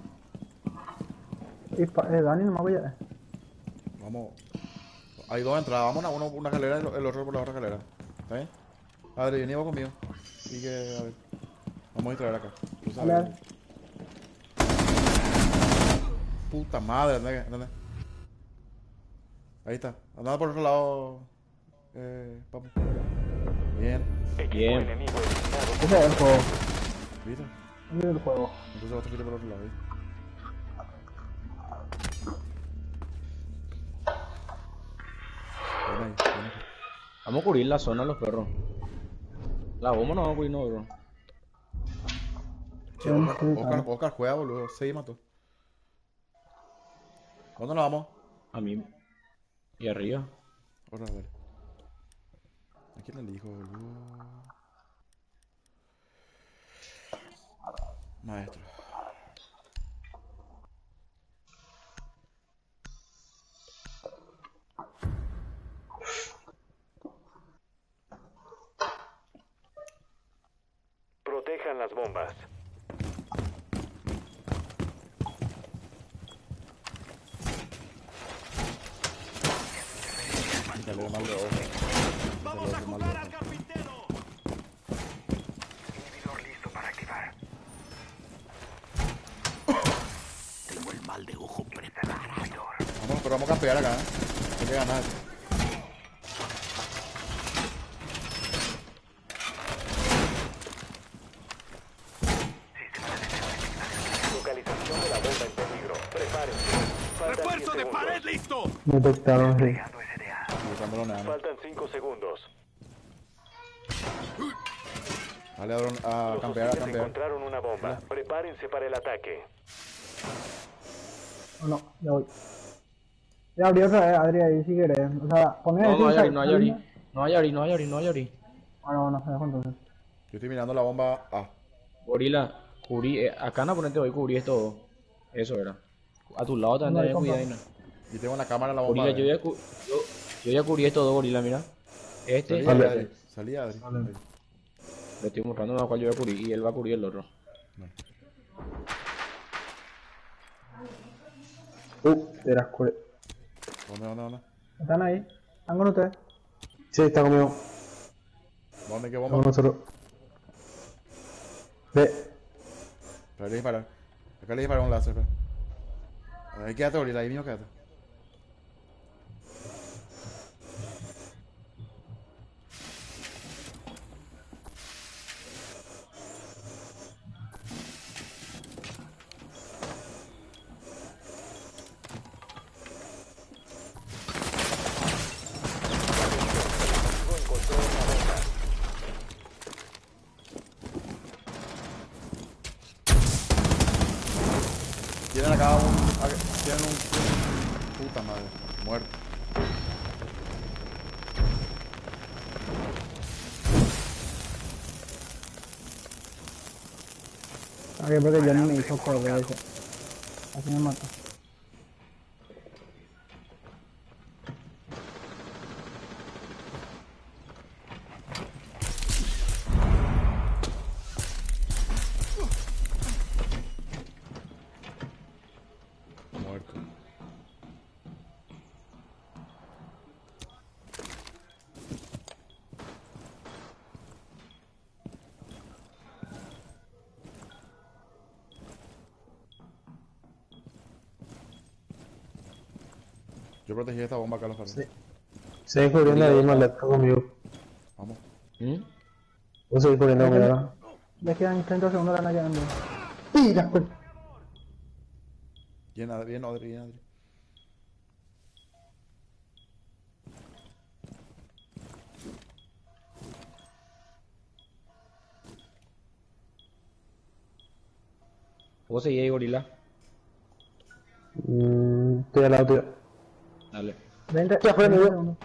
Y Dani nomás voy a... Vamos. Hay dos entradas. Vamos a una escalera y el otro por la otra escalera. ¿Está bien? Adri, vení vos conmigo. Y que, a ver. Vamos a distraer acá. Tú sabes. Dale. Puta madre, ¿dónde? Ahí está. Andando por otro lado. Papu. Bien. Equipo enemigo eliminado. Ese es el juego. ¿Viste? Ese es el juego. Entonces vas a ir por otro lado. ¿viste? Ven ahí. Vamos a cubrir la zona los perros. La bomba no vamos a cubrir, no, bro. Che, Oscar juega, boludo. Se mató. ¿Cuándo nos vamos? A mí. Y arriba. Ahora, vale. ¿A quién le dijo, boludo? Maestro. Protejan las bombas. Salió mal de ojo. ¡Vamos a jugar al carpintero! Inhibidor listo para activar. Tengo el mal de ojo preparado. Vamos, pero vamos a campear acá, Hay que ganar. Localización de la bomba en peligro. Prepárense. Faltan 10 ¡Refuerzo de segundos. pared listo! Me detectaron, sí. Buscándolo nada. Faltan 5 segundos. Dale a Los campear, a hostiles campear. encontraron una bomba. Prepárense para el ataque. Oh, no, ya voy. Ya abrí otra vez, Adri, ahí si querés. O sea, poné No, no hay esa- Ori, no hay Ori. No hay Ori, no hay Ori, no hay Ori. Ah, no, no, me dejo entonces. Yo estoy mirando la bomba A. Gorila, cubrí, acá no ponete hoy, cubrí es todo. Eso era. A tu lado también tenés cuidado. ¿No? Y tengo en la cámara la bomba Gorila, B. yo ya cubrí esto dos, Gorila, mira. Este, Salí, este. Adri. Salí, Adri. Le estoy mostrando a cuál yo voy a cubrir y él va a cubrir el otro. Eras cure. ¿Dónde? ¿Están ahí? ¿Están con ustedes? Sí, está conmigo. ¿Dónde? ¿Qué Está bomba? con nosotros. Ve. Acá le disparar. Acá le disparar un láser, espera. Ahí quédate, Gorila, ahí mismo quédate. Encontró una bomba. Tienen acá tienen un... Puta madre. Muerto. Aquí porque yo ni me hizo correr eso. Así me mató. Muerto. Yo protegí esta bomba acá, los carros. Sí. Seguí cubriendo ahí, Maleta, está conmigo. Vamos. Vos seguís cubriendo conmigo ahora. Ya quedan 30 segundos, van a quedar. ¡Tira! Pues. Bien, Adri, bien, Adri. ¿Vos seguís ahí, Gorila? Estoy al lado tuyo. Dale. 20 Ya fue, amigo. segundos.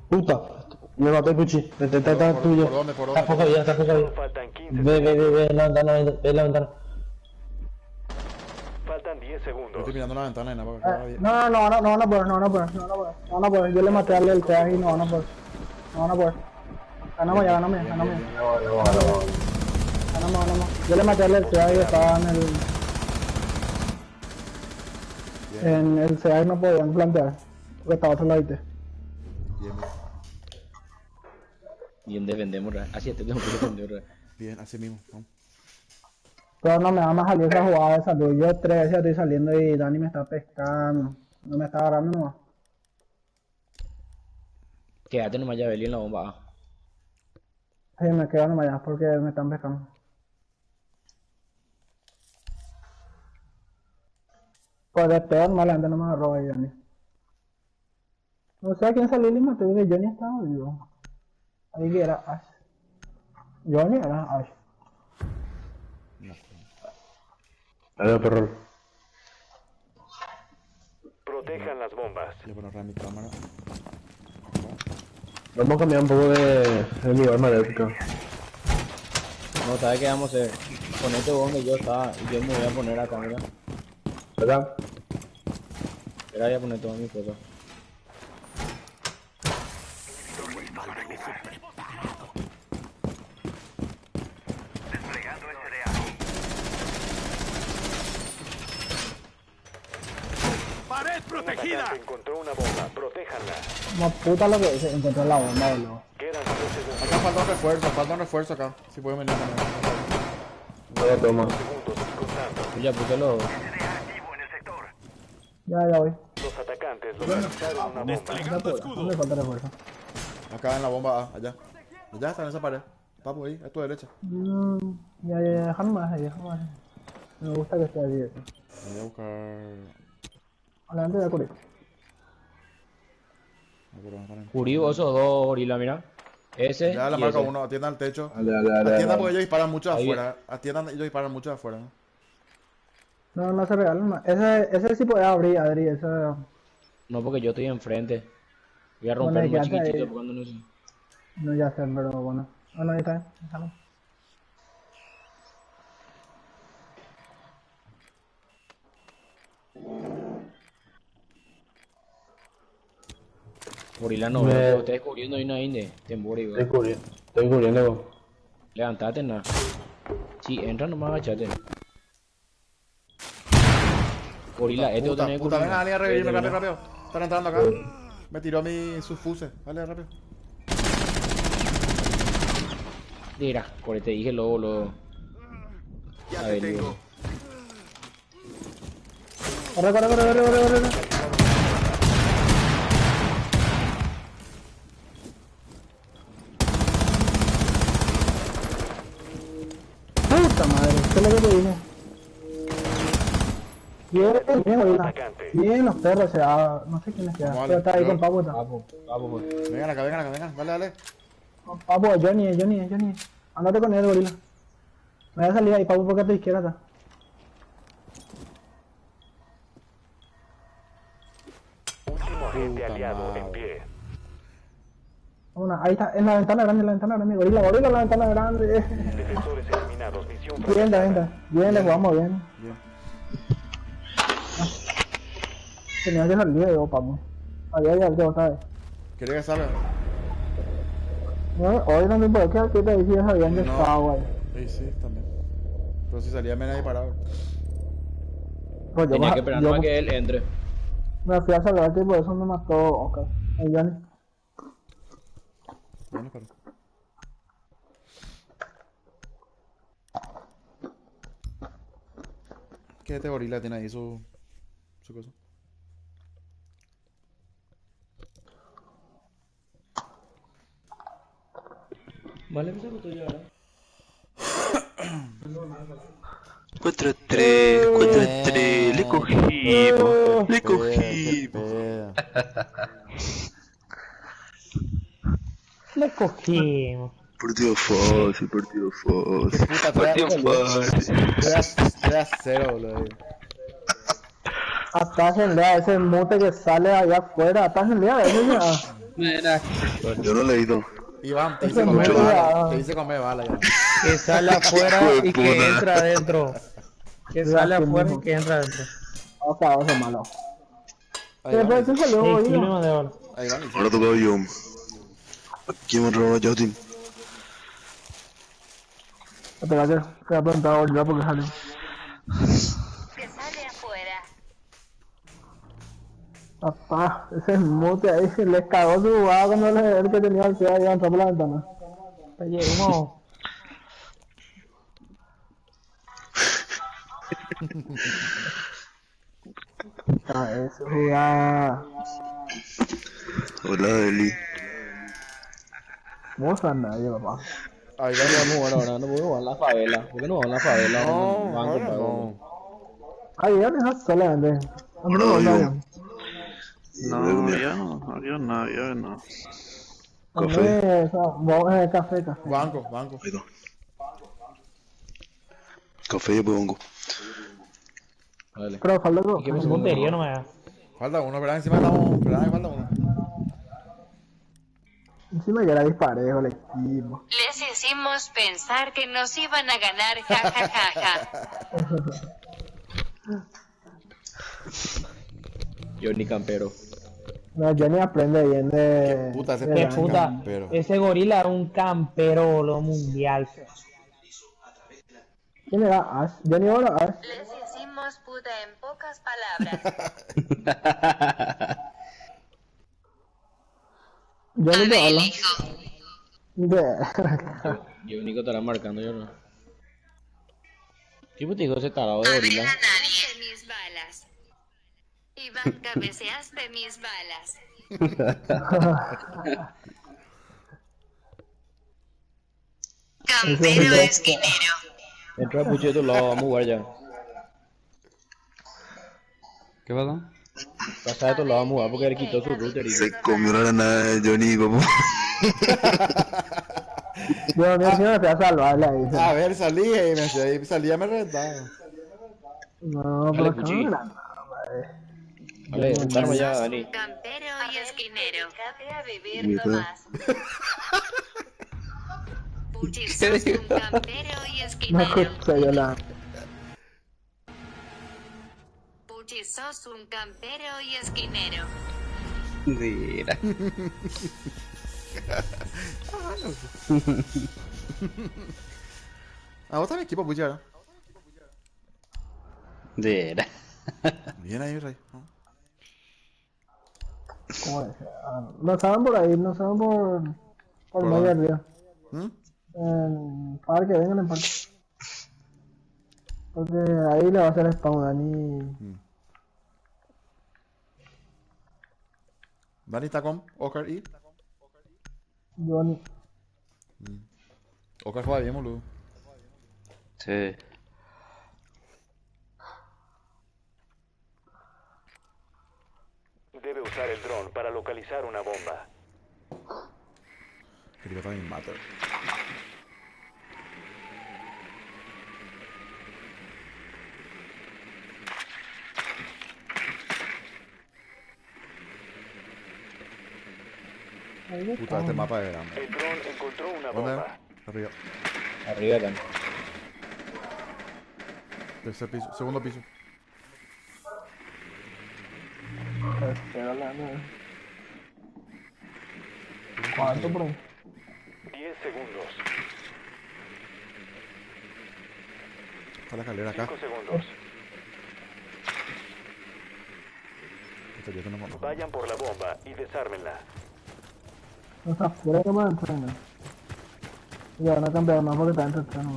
Puta. Me maté, Puchi. Está tuyo. ¿Por dónde? Está poca vida, está poca vida. Faltan 15 Ve la ventana, ve la ventana. Faltan 10 Yo segundos. estoy mirando la ventana y nada, para que vaya bien. No van a poder, no van a poder. Yo le maté al TEA y no van a poder. No van a poder. Ganamos ya. Ganamos. Yo le maté al TEA y estaba en el... En el CA y no podían plantear. Porque estaba otro ladito. Bien, Bien, defendemos, así te tengo que defender. bien, así mismo. Vamos. Pero no me va más salir esa jugada de salud. Yo 3 veces estoy saliendo y Dani me está pescando. No me está agarrando nomás. Quédate nomás ya, Beli, en la bomba A. Sí, me quedo nomás ya porque me están pescando. Pues de peor mal antes no me agarró ahí Johnny. No sé a quién salió y maté porque Johnny estaba vivo. Ahí que era Ash. Johnny era Ash. Adiós, perro. Protejan las bombas. Voy a poner mi cámara. Vamos a cambiar un poco de mi arma eléctrica. No, ¿sabes qué vamos a hacer? Ponete donde yo estaba y yo me voy a poner acá, mira. ¿Verdad? Espera, voy a poner todas mis cosas. Desplegando SDA. ¡Pared protegida! Atacante encontró una bomba. Protéjanla. Como puta lo que se encontró en la bomba, boludo. Quedan 10 segundos. Acá falta un refuerzo acá. Si pueden venir también. No la toma. Segundos y contando. Ya puse los... SDA activo en el sector. Ya voy. Los atacantes localizaron una bomba. Desplegando escudo. No me falta refuerzo. Acá en la bomba A, allá. Allá está en esa pared. Papu ahí, a tu derecha. Ya, déjame más ahí, déjame más ahí. Me gusta que esté así. Voy a buscar. Adelante de cubrir. Cubrí vos esos dos gorilas, mira. Ese Ya la y marca ese. uno, atiendan al techo. Dale. Atiendan porque ellos disparan mucho de Ahí. afuera. Atiendan, ellos disparan mucho de afuera. No se regalan más. Ese sí puede abrir, Adri, ese... No, porque yo estoy enfrente. Voy a romper Bueno, un ya chiquitito está, porque no sé. No, ya sé, pero bueno. Bueno, ahí está, déjalo. Gorila no, Me- veo, ustedes cubriendo ahí no hay de Tembori, Estoy cubriendo. Levantate, nada. Si entra nomás agachate. Gorila, este lo tenés que Puta, cubrir. venga, dale a revivirme Vete, rápido. Están entrando acá. Me tiró sus fuses. Dale rápido. mira, corre, te dije luego. Ya A te ver, tengo. Corre. Puta madre, ¿qué es lo que te dije? Bien, gorila. Bien, los perros, o sea, no sé quién es que Vamos, pero está ahí yo- con Papu, está. Papo, pues. Vengan acá. Dale. Con Papu, Johnny. Andate con él, gorila. Me voy a salir ahí, Papu, porque a tu izquierda está. Último agente Puta aliado madre. en pie. Ahí está, en la ventana grande, gorila, en la ventana grande. Defensores eliminados. Misión Bien, fracasada. bien, le jugamos bien. Tenía que salir de Papu. Allá, ¿sabes? ¿Querés que salga? No, hoy no me puedo quedar que te decías habían No. estado, güey. Sí, también. Pero si salía me había disparado. Pues Tenía que esperar para que él entre. me fui a salvarte y por eso me mató Oscar. El Johnny. Bueno, pero. ¿Qué este gorila tiene ahí su cosa? Vale, me saco tuyo ahora. 4-3, le cogimos. Le cogimos. Partido fácil. Puta, Partido fácil. 3-0, boludo. Atájenle a ese mute que sale allá afuera. Atájenle a ese ya. Mira, Yo no he leído. Iván, te Ese hice comer mucho bala. ya. Te hice comer bala ya. Que sale afuera Hijo de y que puta. entra adentro. Que sale afuera y que entra adentro. Ojalá, ese malo. Ahí va, Después se salió, Sí, gorila. kilómetros de oro. ahí va. Ahora toca yo. ¿Quién me robó a Justin? Espérate, te voy a preguntar ahorita porque sale. Que sale afuera. Papá, ese mute ahí se les cagó su jugada cuando el que tenía el ciudad ya entró por la ventana. Oye, humo. Esa jugada. Hola, Eli. Vos a nadie, papá. Ahí va. Vamos bueno, ahora no podemos jugar en la favela. ¿Por qué no vamos a la favela? No, Banco, ahora pago. no. Ay, ya dejas solamente. Hola, No, yo. no. No, ya no. Café. Café. Banco. Ahí está. Café y después pongo. Dale. Pero falta ¿Y qué puntería no me da? Falta uno, ¿verdad? Encima estamos. ¿Verdad? Que falta uno. Encima que era disparejo el equipo. Les hicimos pensar que nos iban a ganar, jajajaja. Johnny Campero. No, Johnny aprende bien de... Qué puta ese de pinche rango. Puta, campero. ese gorila es un campero boludo, mundial. ¿Quién era Ash? ¿Johnny Oro? Ash. Les hicimos puta en pocas palabras. Johnny te habla. Yo Nico estará marcando, yo no. ¿Qué puto dijo ese tarado de gorila? De mis balas. Iván, cabeceaste mis balas. Campero esquinero. Entra el pucho de tu lado, vamos a jugar ya. ¿Qué pasó? Pasa de tu lado, vamos a jugar porque él quitó su router y... Se comió la granada de Johnny, como. Dios mío, si no me fui a salvarle ahí. A ver, salí y salía me reventaba. No, Dale, pero Puchi. no, Dale, juntarme ya, Dani. Campero y esquinero. Dedícate a vivir Mira. nomás. Puchi, sos un campero y no esquinero. escuché yo la... Puchi, sos un campero y esquinero. Mira. Ah, vos también equipo, Puchara. Mira. Bien ahí, Rey. ¿Cómo es? Ah, no saben por ahí, no saben por ¿Por medio dónde? arriba. ¿Mm? En parque, vengan en parque. Porque ahí le va a hacer spawn Dani. Dani está con Oscar y... Johnny. Oscar juega bien, boludo. Sí. Debe usar el dron para localizar una bomba. Quería también matar. Puta, este mapa es grande. El dron encontró una ¿Dónde? bomba. Arriba. Arriba también. Tercer piso, segundo piso. ¿Cuánto por ahí? 10 segundos. Está la escalera acá. 5 segundos. Este ya tenemos otro. Vayan por la bomba y desármenla. No está fuera que más entrena. Ya, no cambiar más porque está dentro del tren.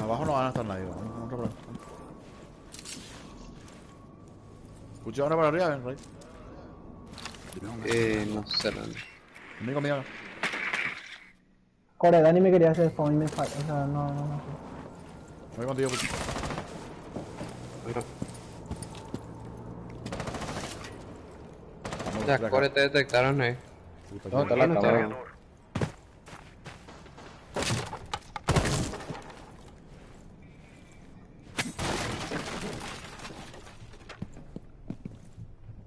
Abajo no van a estar nadie. Vamos a probar. Pucha, ahora para arriba, ven, Rey. No sé dónde. Conmigo, conmigo. Core, Dani me quería hacer spawn y me falla. O sea, no. Voy contigo, Pucha. Ya, Core te detectaron ahí. No, está la cámara.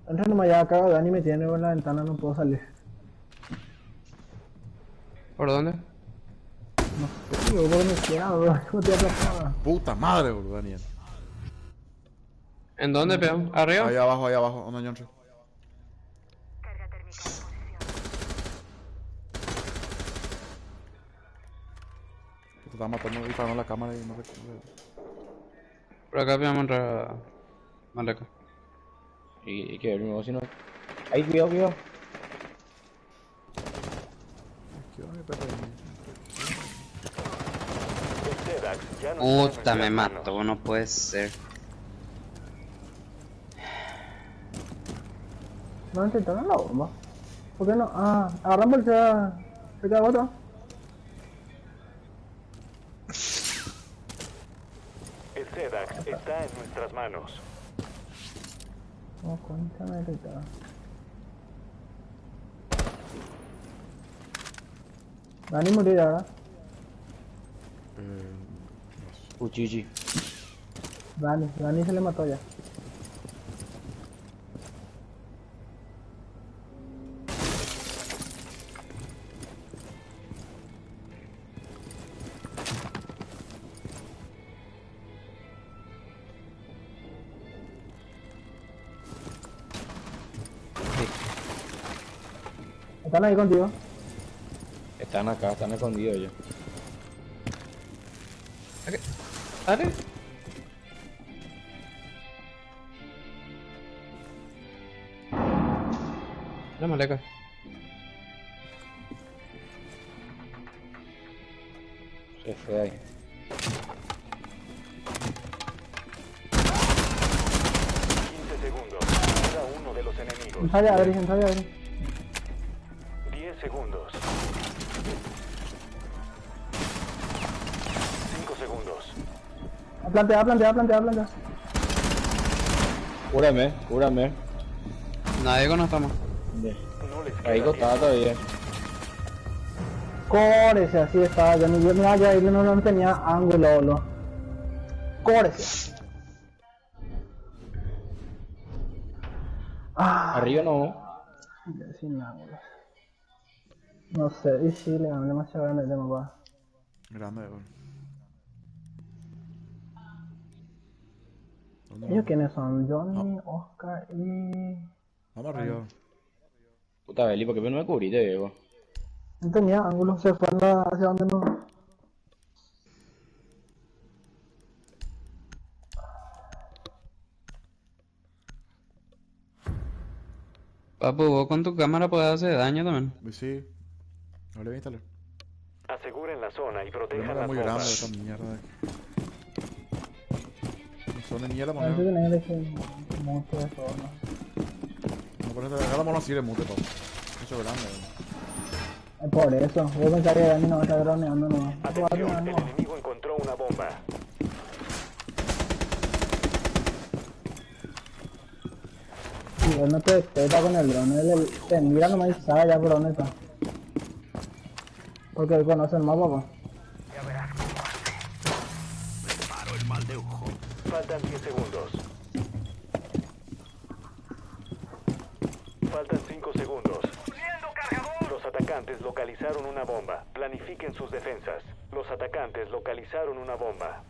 Entra nomás ya acá, Dani me tiene en la ventana, no puedo salir. ¿Por dónde? Tío, ¿por me quedo, bro? ¿Cómo te atrapaba? Puta madre, boludo, Daniel. ¿En dónde, peón? ¿Arriba? Ahí abajo, donde yo entro. Te estaba matando, disparando la cámara y no recuerdo. Por acá, peón, entra... Maleco. Y que ver nuevo, si no... Ahí, cuidado. El Sedax ya no está en Puta, me nuestras mató, manos. no puede ser. No intentaron la bomba. ¿Por qué no? Ah, agarran por se queda otro. El Sedax está en nuestras manos. No, cuéntame de todo. Dani morir ahora. Uchichi. Dani se le mató ya. ¿Están ahí contigo? Están acá, están escondidos ya. Dale. La maleca. Se fue ahí. Uno de los enemigos. Ensayo, Adri, ensayo, Adri. 10 segundos. 5 segundos. Plantea. Cúrame. Nadie con estamos. Ahí costaba todavía. Córese, así estaba. Yo no tenía ángulo, boludo. Córese. Arriba no. Sin ángulo. No sé, y sí, le gané demasiado grande el tema, pa. Grande, boludo. ¿Ellos quiénes son? Johnny, Oscar y... Vamos arriba. Puta Beli, ¿por qué no me cubriste, viejo? No tenía ángulo, se fue hacia donde no... Papu, vos con tu cámara podés hacer daño también. Sí. No le voy a instalar. Aseguren la zona y Pero protejan no las muy grande bombas. esta mierda. Son de mierda, Antes moneda. tenía que decir mucho de todo, ¿no? No, por eso agarramos así de mute, papu. Eso es grande, boludo. Es por eso, yo pensaba que Dani no va a estar droneando, no. Atención, el enemigo encontró una bomba. Si él no te despeta con el drone, él te mira nomás y sabe ya por dónde está. Porque él conoce el mapa, pues. Faltan 10 segundos. Faltan 5 segundos. Los atacantes localizaron una bomba. Planifiquen sus defensas. Los atacantes localizaron una bomba.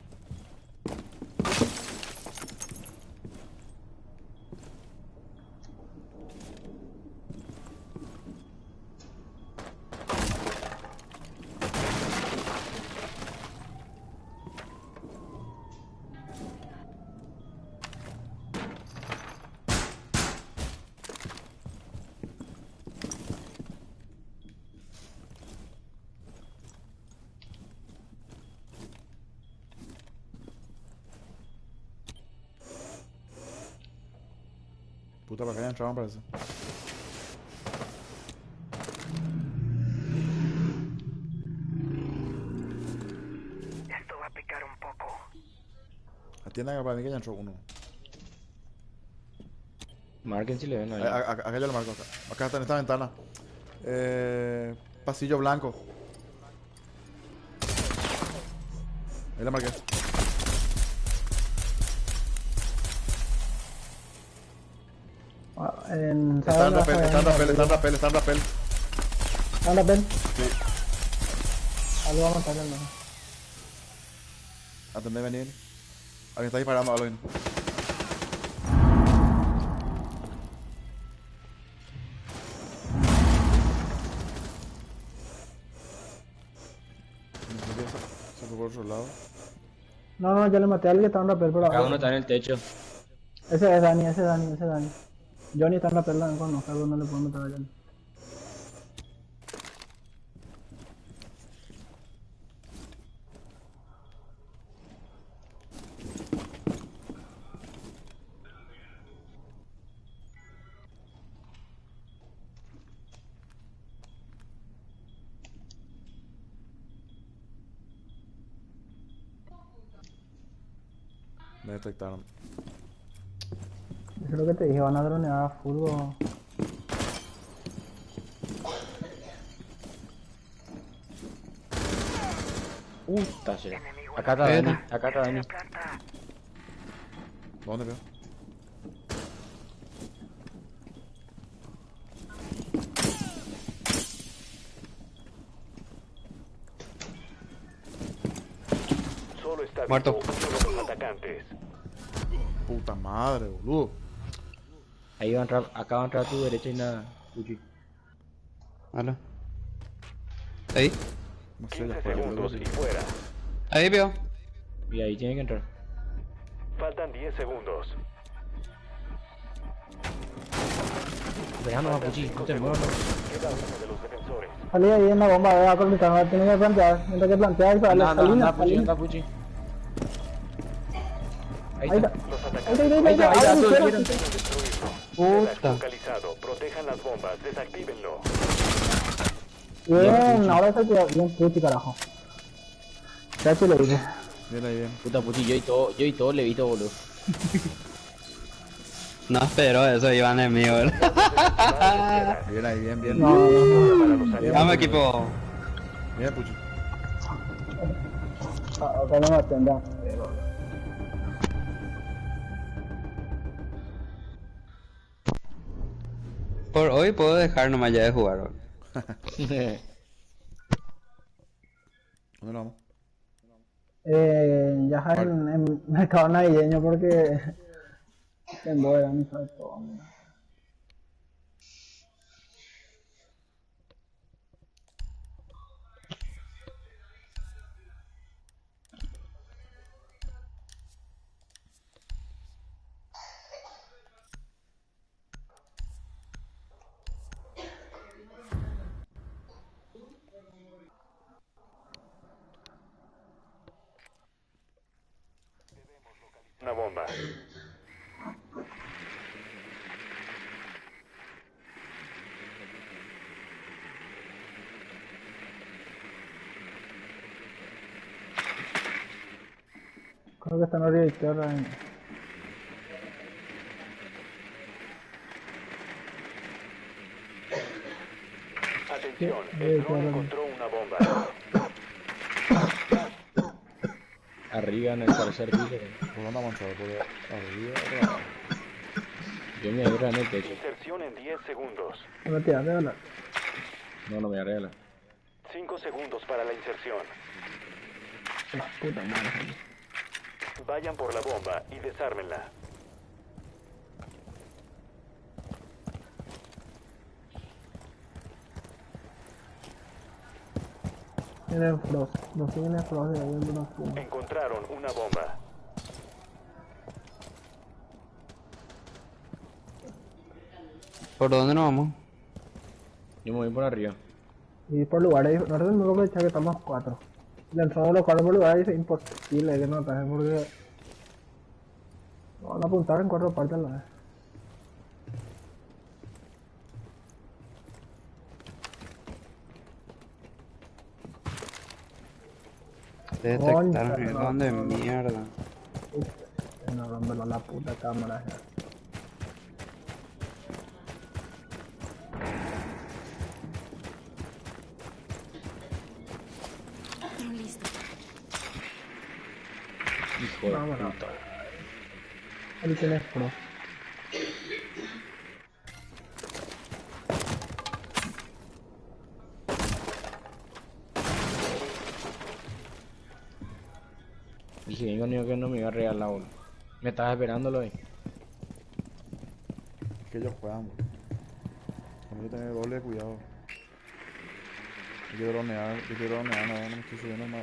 Puta, para acá ya entraban, parece. Esto va a picar un poco. Atiendan para mí que ya entró uno. Marquen si le ven ahí. Acá ya lo marco. Acá está en esta ventana. Pasillo blanco. Ahí la marqué. Está en rappel. ¿Anda, Ben? Sí. Algo vamos a matar, ¿no? Atendé, venir. Alguien está disparando a alguien. Se fue por otro lado. No, ya le maté a alguien que estaba en rappel por Cada abajo. uno está en el techo. Ese es Dani. Johnny está en rappel, no conozco, no le puedo matar a Johnny. Me detectaron. Eso es lo que te dije, van a dronear a furbo. Está será. Acá está Dani. ¿Dónde veo? Solo está Muerto. vivo uno de los atacantes. Puta madre, boludo. Ahí va a entrar, acá va a entrar a tu derecha y nada. Uchi. Hola. Ahí. No sé, ya 15 fue. segundos y fuera. Ahí veo. Y ahí tiene que entrar. Faltan 10 segundos. Veamos a Puchi, no te muevas. Queda uno de los defensores. Salí ahí en la bomba, voy a conectar, tiene que plantear, mientras que plantear y para la salina. Anda, Puchi. Ahí está. Los Ahí está, Puta. Localizado. Protejan las bombas. Desactívenlo. Bien, ahora se quedó bien Puchi, carajo. Ya te lo dije. Bien ahí, bien. Puta Puchi, yo y todo le he visto, boludo. No espero eso, Iván es mío, ¿verdad? Bien ahí, bien, bien. Vamos, equipo. Bien, Puchi. Acá no me atendrán. Por hoy puedo dejar nomás ya de jugar. ¿Bro? ¿Dónde nos vamos? Ya en mercado navideño porque se embodan y todo todo. Una bomba. Creo que está en la orilla izquierda. Atención, el dron encontró una bomba. Arriba en el tercer piso. ¿Por dónde avanzado? ¿Por arriba? ¿Atrás? Yo me agarré en el techo. Inserción en 10 segundos. No te hagas, ¿verdad? No me agarré. 5 segundos para la inserción. La puta madre. Vayan por la bomba y desármenla. Tiene Frost. No tiene Frost de ahí donde nos fuimos. Encontraron una bomba. ¿Por dónde nos vamos? Yo me voy por arriba. Y por lugares, nosotros tenemos que aprovechar que estamos 4. Lanzamos los 4 por lugares y es imposible que no atajen porque nos van a apuntar en 4 partes a la vez. Detectaron el dron de mierda. No, romperlo la puta cámara ya. Listo. Hijo de Vámonos. puta. Ahí tienes Pro. Dije bien conmigo que no me iba a regalar uno. Me estaba esperándolo ahí. Que ellos juegan, bro. Tengo que tener doble de cuidado. Hay que dronear, no me estoy subiendo más.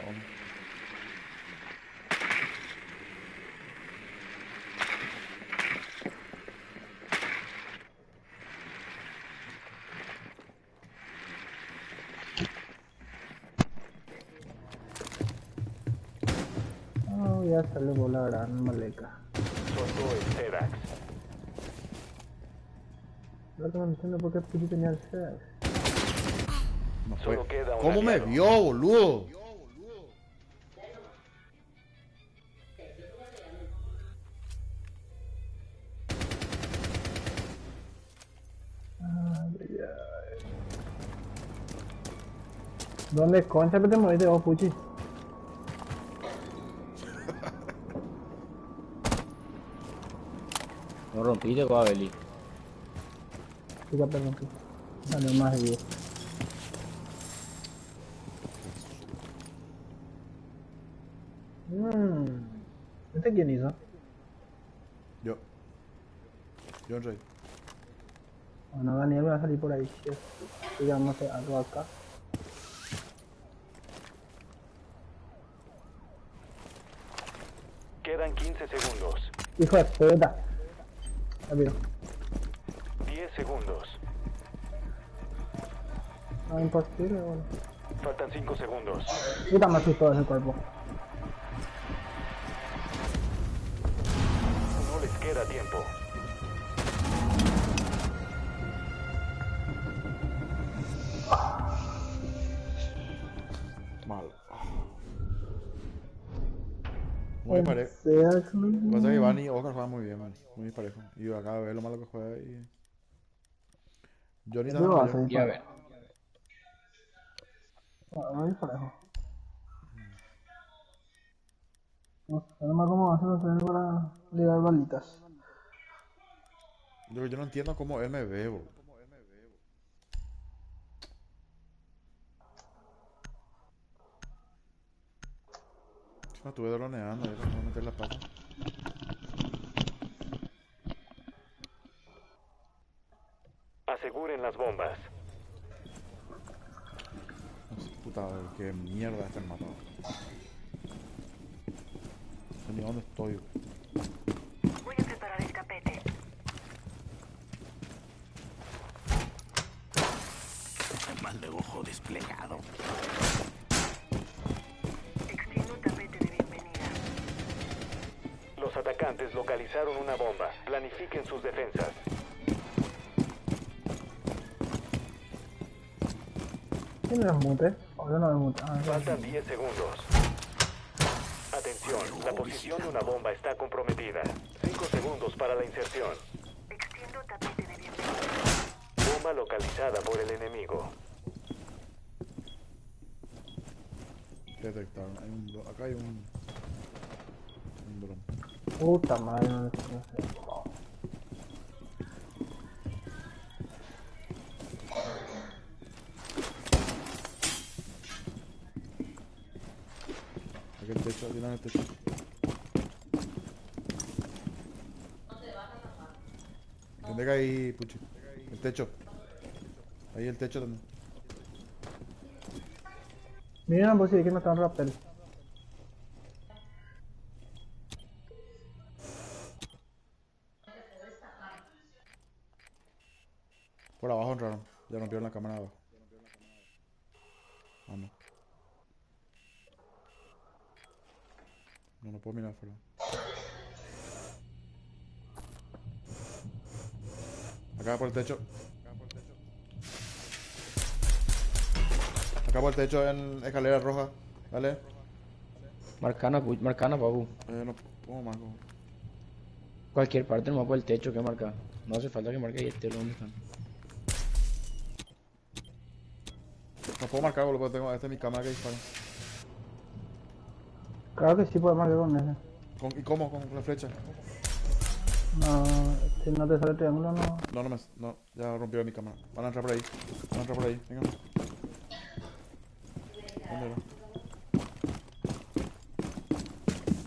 Oh, ya sale por la gran maleca. Soltó el Sedax. Lo que no entiendo por qué Puchi tenía el Sedax. No fue. Solo queda un ¿Cómo me aliado. vio, boludo? ¿Dónde concha te moviste vos, Puchi? No rompiste con Abeli. Chica, perdón. Dale más de 10. ¿Este quién hizo? Yo entré. Bueno, Daniel va a salir por ahí. Digamos algo acá. Quedan 15 segundos. Hijo de puta. Rápido. 10 segundos. No, imposible, bueno. Faltan 5 segundos. Puta, me asustó ese cuerpo. No les queda tiempo. Mal. Muy disparejo. Pasa que Iván y Oscar juegan muy bien, man. Muy disparejo. Y acá de ver lo malo que juega y... Johnny también. Y a ver. Muy disparejo. No sé nomás cómo hacer para ligar balitas. Yo no entiendo cómo él me ve, bro. Me estuve droneando, yo no voy a meter la pata. Aseguren las bombas. No sé, puta, qué mierda este mapa. No sé ni dónde estoy. Voy a preparar el capete. Mal de ojo desplegado. Extiendo un tapete de bienvenida. Los atacantes localizaron una bomba. Planifiquen sus defensas. ¿Quién los mute? O yo no me mute. Faltan 10 segundos. Atención, la posición de una bomba está comprometida. 5 segundos para la inserción. Extiendo tapete de bienvenida. Bomba localizada por el enemigo. Detectaron. Acá hay un dron. Puta madre, no sé. Aquí el techo, aquí en el techo. ¿Dónde cae ahí, Puchi? El techo. Ahí el techo también. Mira, pues sí, que me están rappel. Por abajo entraron. Ya rompieron la cámara de abajo. Ah, no. No puedo mirar afuera. Acá por el techo. Acá por el techo en escalera roja. Dale. Marcana, papu. No puedo más. Cualquier parte del mapa del techo que marca. No hace falta que marque ahí este donde están. No puedo marcar, boludo, porque tengo. Esta es mi cámara que dispara. Claro que sí puedes marcar con ese. ¿Y cómo? Con la flecha. No, si no te sale el triángulo, no. No, ya rompió mi cámara. Van a entrar por ahí. Venga. ¿Dónde era?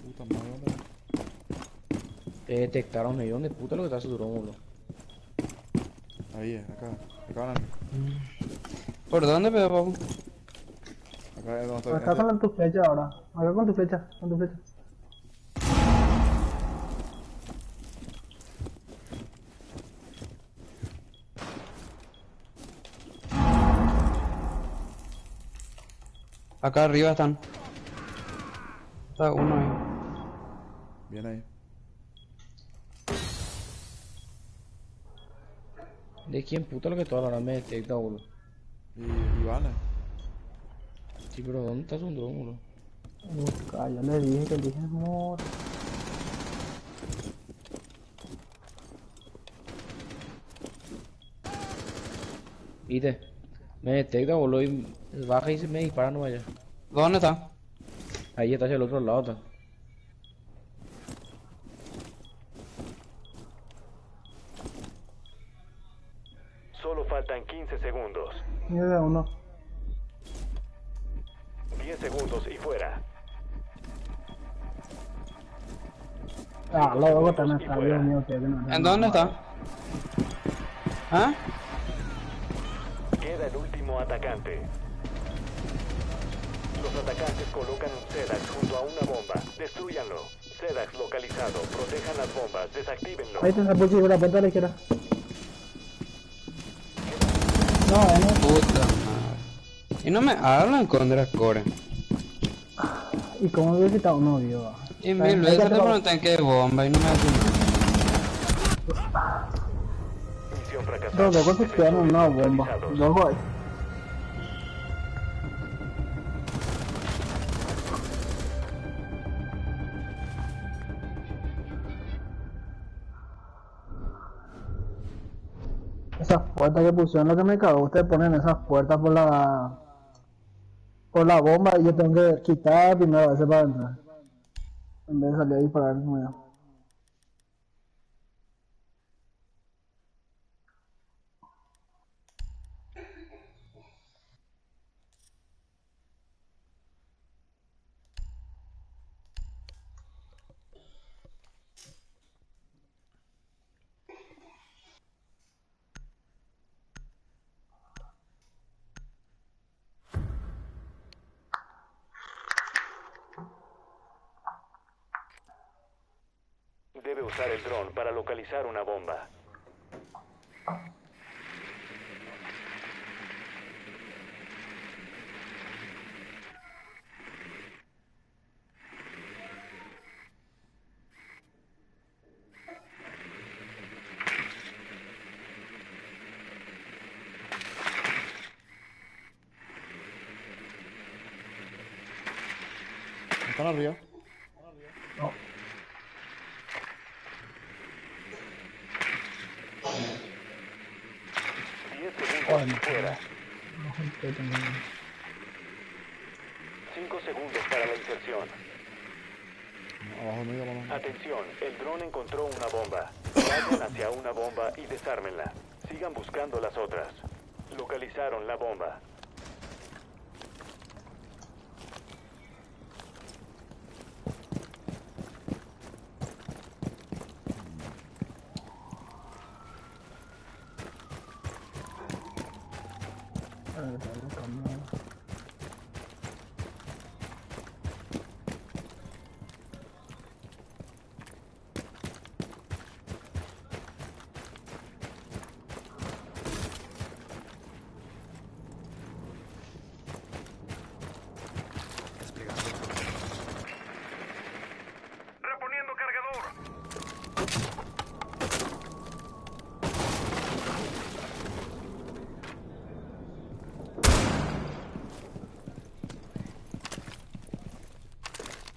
Puta madre, ¿dónde era? Detectaron millón de puta lo que está saturado, boludo. Ahí es, acá van a entrar. ¿Por dónde, pedo, papu? Acá es donde estoy. Acá con tu flecha ahora. Acá con tu flecha, Acá arriba están. Está uno ahí. Bien ahí. ¿De quién puta lo que toda la hora me detecta, boludo? Y van. Sí, pero ¿dónde está su dron, boludo? Busca, ya le dije que dije amor. Viste, me detecta, boludo, y baja y se me dispara, no vaya. ¿Dónde está? Ahí está hacia el otro lado, está. Solo faltan 15 segundos. Mira uno. 10 segundos y fuera. Ah, luego también está, Dios mío, que no. ¿En dónde está? ¿Ah? último atacante. Los atacantes colocan un SEDAX junto a una bomba. Destrúyanlo. SEDAX localizado. Protejan las bombas. Desactívenlo. Ahí te se puso la puerta a la izquierda. No, Puta madre. Y no me hablan contra Core. ¿Y cómo hubiese quitado un novio? Y mil veces te preguntan qué bomba y no me hacen nada. Misión fracasada. Dos cosas que dan una bomba. Dos guay. Esas puertas que pusieron, lo que me cagó, ustedes ponen esas puertas por la bomba y yo tengo que quitar primero a veces para entrar. En vez de salir a disparar nuevo. Debe usar el dron para localizar una bomba. ¿Están arriba? No. Fuera. 5 segundos para la inserción. Abajo medio, vamos. Atención, el dron encontró una bomba. Vayan hacia una bomba y desármenla. Sigan buscando las otras. Localizaron la bomba.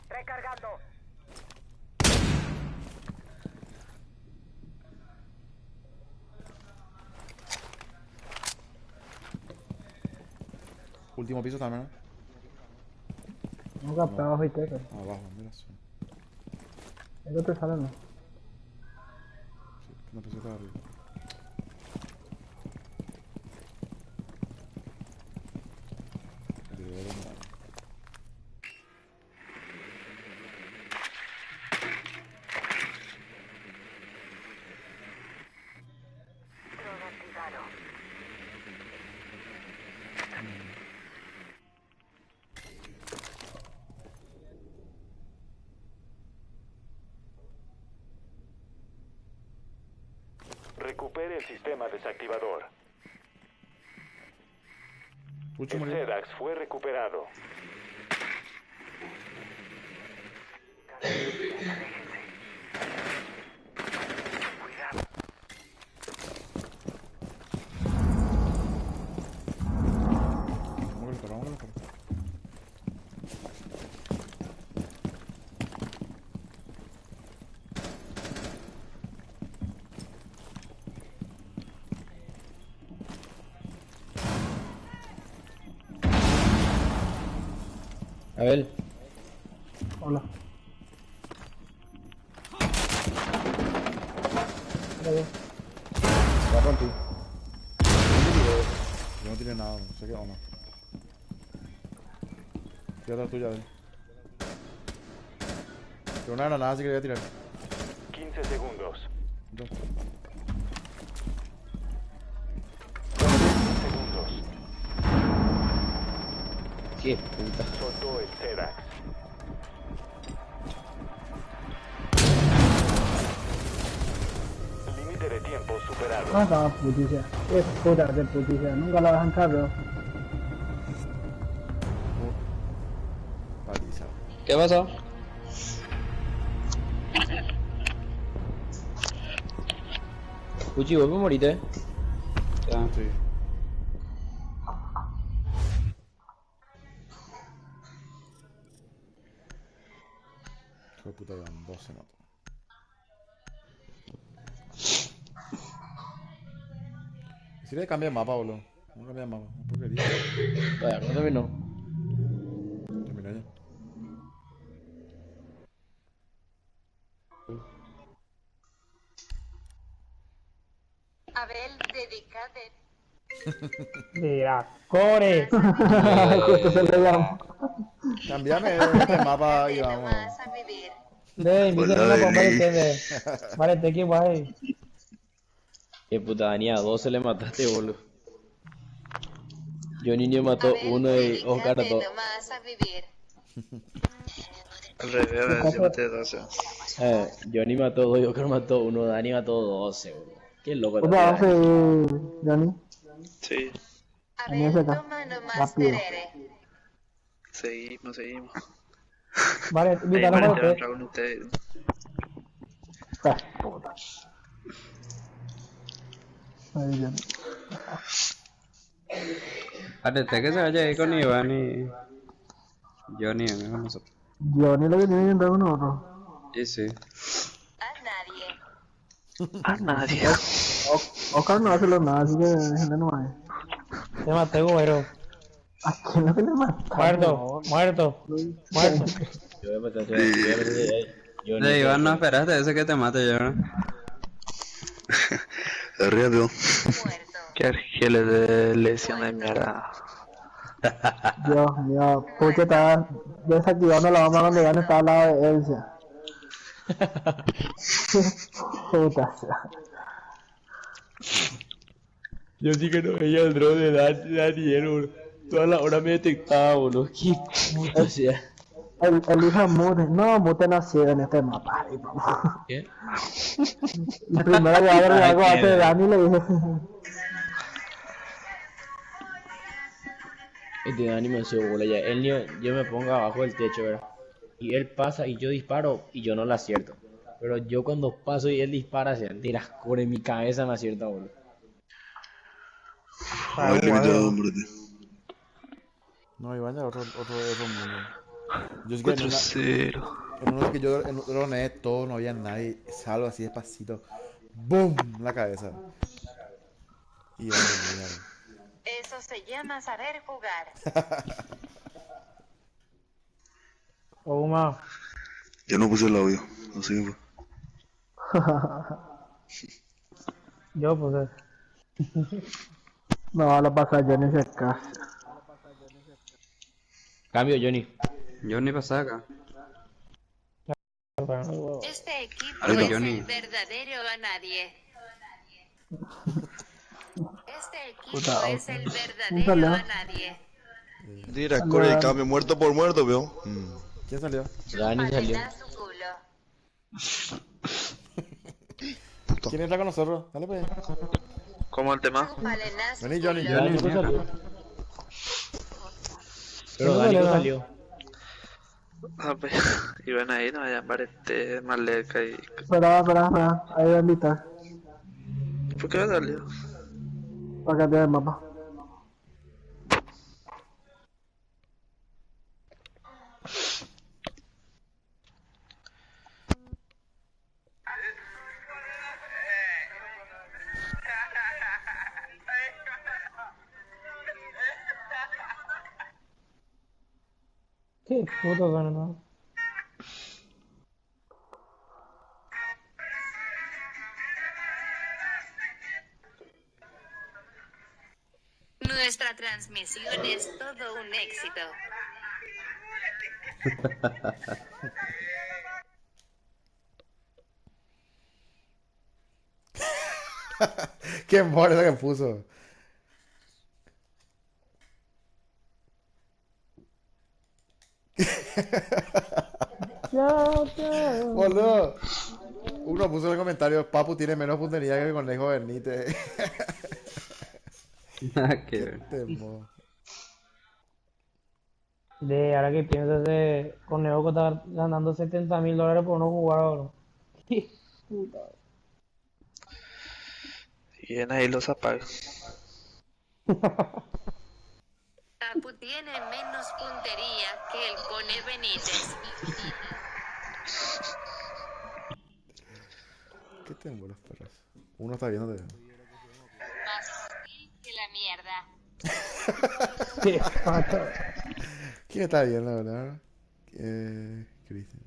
Recargando. Último piso también, ¿no? No captaba abajo y teca. Abajo, mira eso. Eso te sale, ¿no? Sí, no pensé que arriba. Recupere el sistema desactivador. El SEDAX fue recuperado. A ver. Hola. Va contigo. Yo no tiene nada, no sé qué onda. Tira la tuya, pero una granada sí que le voy a tirar. 15 segundos. Dos. 15 segundos. Qué puta. Soltó el Sedax. Límite de tiempo superado. Ah, estaba puticia. Qué puta de puticia. Nunca la vas a entrar, bro. Paliza. ¿Qué pasó? Puchi, vos me moriste. Ya. Sí. Hijo de puta, llevan 12 notas. Si le cambia el mapa, boludo. No cambia el mapa. Es porquería. Vaya, no terminó. Terminó ya. Abel, dedicate. Mira, core. Justo se le llama. Cambiame el mapa y vamos. Vas a vivir. De, mi Hola, no Beli. compré vale, te equipo ahí. Qué puta, Dani, a 12 le mataste, boludo. Yo niño mató Abel, uno y Oscar dedícate dos. nomás a vivir. Al revés, yo maté 12. Johnny mató 2 y Oscar mató 1, Dani mató 12, boludo. Qué loco ¿Cómo está. vas a Johnny? Sí, Vení hacia acá. Toma nomás Rápido. terere. seguimos. Vale, Ahí invítalo para a entrar usted. con ustedes. Ah, puta. Ahí, Johnny. Parece que se vaya ahí con Iván y Johnny con nosotros. Johnny lo que tiene que entrar con nosotros. Sí, sí. A nadie. Oscar no hace lo nada, así que déjenle nomás. Te maté, güero. ¿A quién lo que le mata? Muerto. Yo voy a matar a De Iván no esperaste ese que te mate yo, ¿no? Es rápido. Qué argeles de lesión de mierda. Dios mío, Pucho estaba desactivando la bomba cuando Iván estaba al lado de Elsa. Puta sea. Yo sí que no veía el drone de Daniel, boludo. Toda la hora me detectaba, boludo. Qué puta sea. Elija Mute. No, Mute nació en este mapa. ¿Qué? Y primero que hago algo hace Dani le dije. Este Dani me hace bola ya. Él yo me pongo abajo del techo, ¿verdad? Y él pasa y yo disparo y yo no lo acierto. Pero yo cuando paso y él dispara, se tiras core en mi cabeza me acierta, boludo. Ay, limitado, hombre. No, Iván ya otro mundo. Yo sí que 4-0. en uno que yo droneé todo, no había nadie. Salgo así despacito. ¡Bum! En la cabeza. Y vale, mierda. Eso se llama saber jugar. Uma. Yo no puse el audio, así que fue. Yo puse. No, lo pasa Johnny se casa. Cambio, Johnny. Johnny pasa acá. Este equipo Algo, es Johnny. el verdadero a nadie. Este equipo Puta, es el ¿quién verdadero salió? a nadie. Mira, Core y cambio muerto por muerto, veo. ¿Quién salió? Dani salió. Palena su culo. ¿Quién entra con nosotros? Dale pues. ¿Cómo el tema? Palena su Vení, Johnny. culo. Dani no salió. Pero ¿Quién Dani no salió? salió. Ah, pues, iban ahí, no vayan a llamar Maleca y... Espera. Ahí voy a invitar. ¿Por qué me salió? Para cambiar el mapa. Qué puto ganador. Nuestra transmisión es todo un éxito. Qué muerto que puso. Chao, chao. Boludo. Uno puso en el comentario, Papu tiene menos puntería que el conejo Benítez. Nada que Qué ver. temo. Ahora que pienso, ese conejo está ganando $70,000 por no jugar ahora. Puta. Y en ahí los apaga. Papu tiene menos puntería que el Cone Benítez. ¿Qué temo los perros? Uno está viendo de... Más útil que la mierda. Qué pato. ¿Quién está bien, la verdad? Cristian.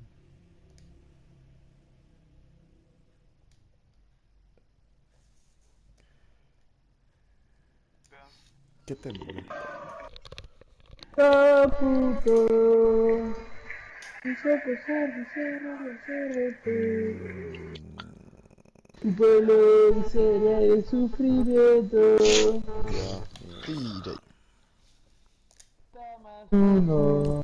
¿Qué temo? Caputo. Tu pueblo miseria de sufrimiento. Tire. Uno.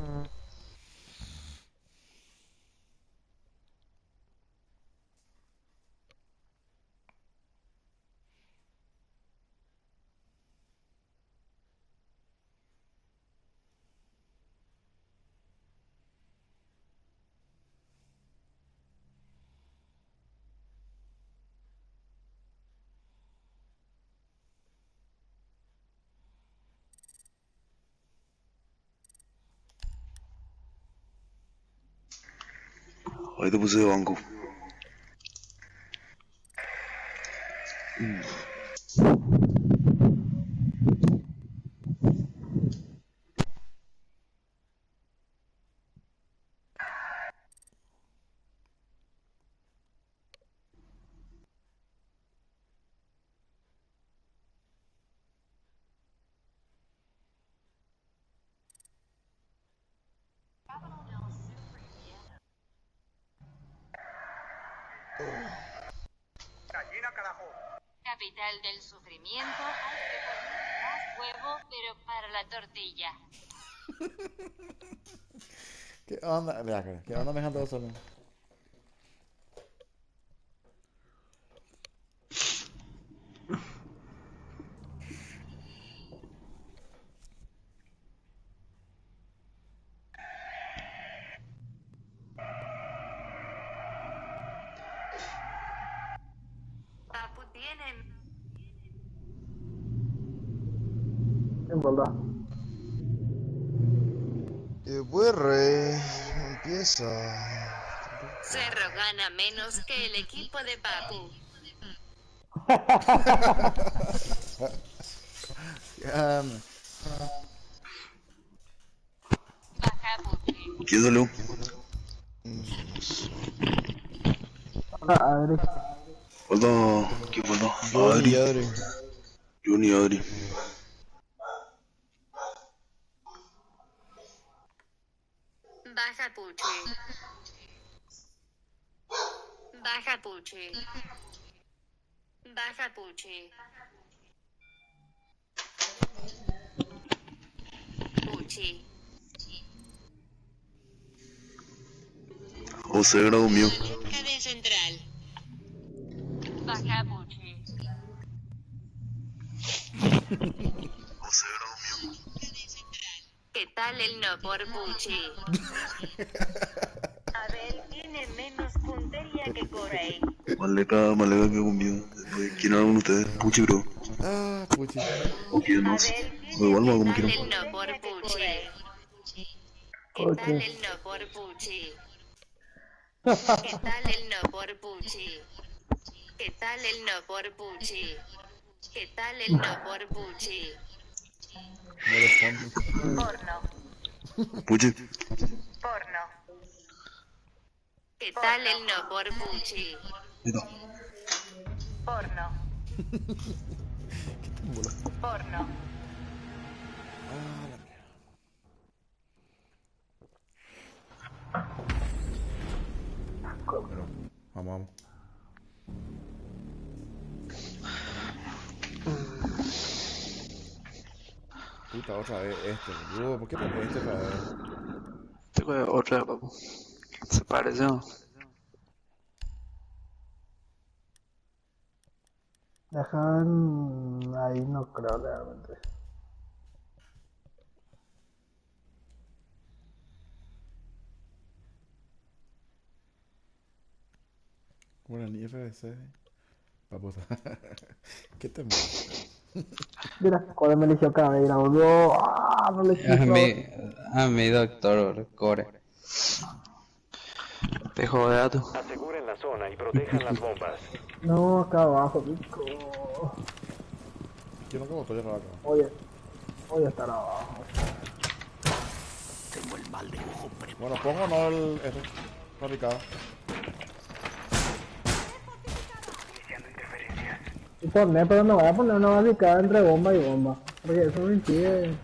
Ahí te puse de banco. Capital del sufrimiento, hay que poner más huevo, pero para la tortilla. ¿Qué onda? Mira, cara, ¿qué onda me dejan todo solo? Papu tiene En verdad. Empieza. Cerro gana menos que el equipo de Papu. Baja Pupi. ¿Quién salió? Adri. Falta... ¿Quién falta? Johnny Adri. Adri. Johnny Adri. Baja Puchi. Baja Puchi. Baja Puchi. Puchi. José Grado mío. Banca de central. Baja Puchi. José Grado mío. ¿Qué tal el no por Puchi? Abel tiene menos puntería que Corey. Maleca que conmigo. Después, ¿quién era uno de ustedes? Puchi, bro. Ah, puchi. ¿O quién más? O igual más como ¿Qué tal quieran. el no por Puchi? ¿Qué tal el no por Puchi? ¿Qué tal el no por Puchi? ¿Qué tal el no por Puchi? ¿Qué tal el no por Puchi? No responde. Porno. Puchi. Porno. ¿Qué tal el no por Puchi? Mira. Porno. Porno. Vamos. Puta, otra vez este, boludo. ¿Por qué pones este otra vez? Tengo otra, papu. ¿Se parece o no? Dejan ahí, no creo realmente. Bueno, ni FBC. Paputa. ¿Qué te mueve? Mira, cuando me eligió Caveira, boludo. ¡Ah! No le quiso. A mi doctor Core. Espejo de datos. Aseguren la zona y protejan las bombas. No, acá abajo, pico. Yo nunca voy a acá. Voy a estar abajo. Tengo el mal de ojo preparado. Bueno, pongo o no el. Este. Fabricado. Y poner, pero no voy a poner una barricada entre bomba y bomba. Porque eso me impide.